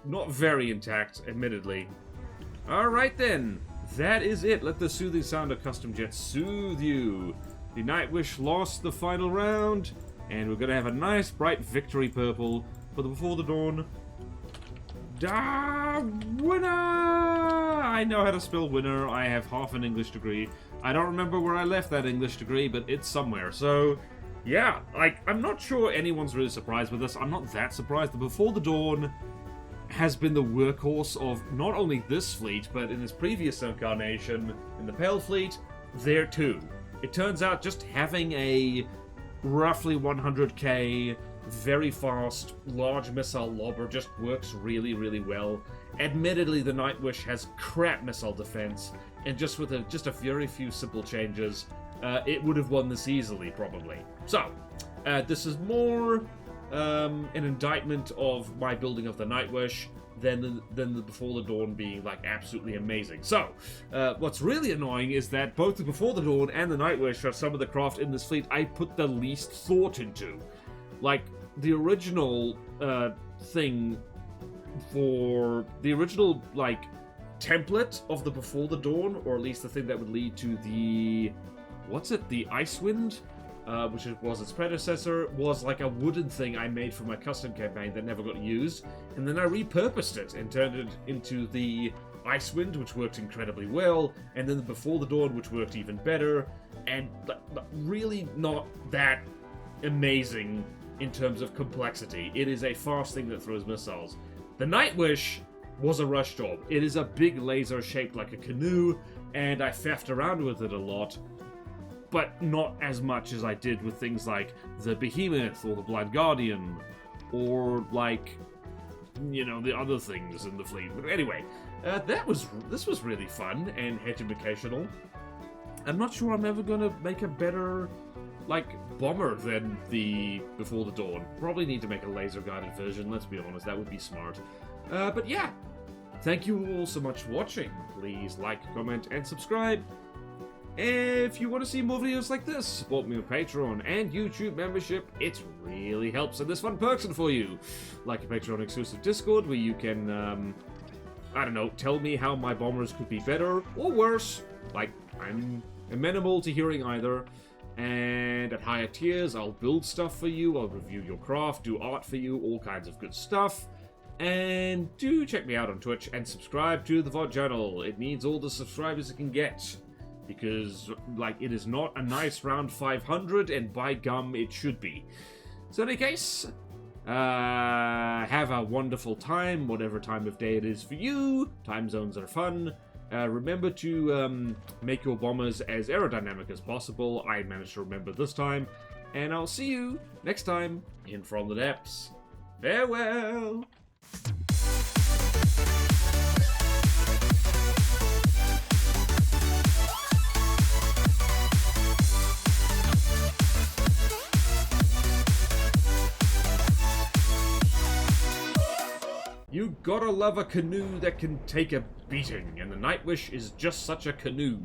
Not very intact, admittedly. Alright then. That is it. Let the soothing sound of custom jets soothe you. The Nightwish lost the final round, and we're going to have a nice bright victory purple for the Before the Dawn. Winner! I know how to spell winner. I have half an English degree. I don't remember where I left that English degree, but it's somewhere. So, yeah, I'm not sure anyone's really surprised with this. I'm not that surprised. The Before the Dawn has been the workhorse of not only this fleet, but in its previous incarnation, in the Pale Fleet, there too. It turns out just having a roughly 100k, very fast, large missile lobber just works really, really well. Admittedly, the Nightwish has crap missile defense, and just with a very few simple changes, it would have won this easily, probably. So, this is more an indictment of my building of the Nightwish than the Before the Dawn being, absolutely amazing. So, what's really annoying is that both the Before the Dawn and the Nightwish are some of the craft in this fleet I put the least thought into. The original thing for the original template of the Before the Dawn, or at least the thing that would lead to the the Icewind, which was its predecessor, was a wooden thing I made for my custom campaign that never got used, and then I repurposed it and turned it into the Icewind, which worked incredibly well, and then the Before the Dawn, which worked even better, and really not that amazing in terms of complexity. It is a fast thing that throws missiles. The Nightwish was a rush job. It is a big laser shaped like a canoe, and I faffed around with it a lot. but not as much as I did with things like the Behemoth or the Blind Guardian, or like, you know, the other things in the fleet. But anyway, this was really fun and educational. I'm not sure I'm ever gonna make a better, like, bomber than the Before the Dawn. Probably need to make a laser-guided version, let's be honest, that would be smart. But yeah, thank you all so much for watching. Please like, comment, and subscribe. If you want to see more videos like this, support me on Patreon and YouTube membership. It really helps, and there's fun perks in for you. Like a Patreon exclusive Discord where you can, I don't know, tell me how my bombers could be better or worse. Like, I'm amenable to hearing either. And at higher tiers, I'll build stuff for you, I'll review your craft, do art for you, all kinds of good stuff. And do check me out on Twitch and subscribe to the VOD channel. It needs all the subscribers it can get. Because, like, it is not a nice round 500, and by gum, it should be. So in any case, have a wonderful time, whatever time of day it is for you. Time zones are fun. Remember to make your bombers as aerodynamic as possible. I managed to remember this time. And I'll see you next time in From the Depths. Farewell! You gotta love a canoe that can take a beating, and the Nightwish is just such a canoe.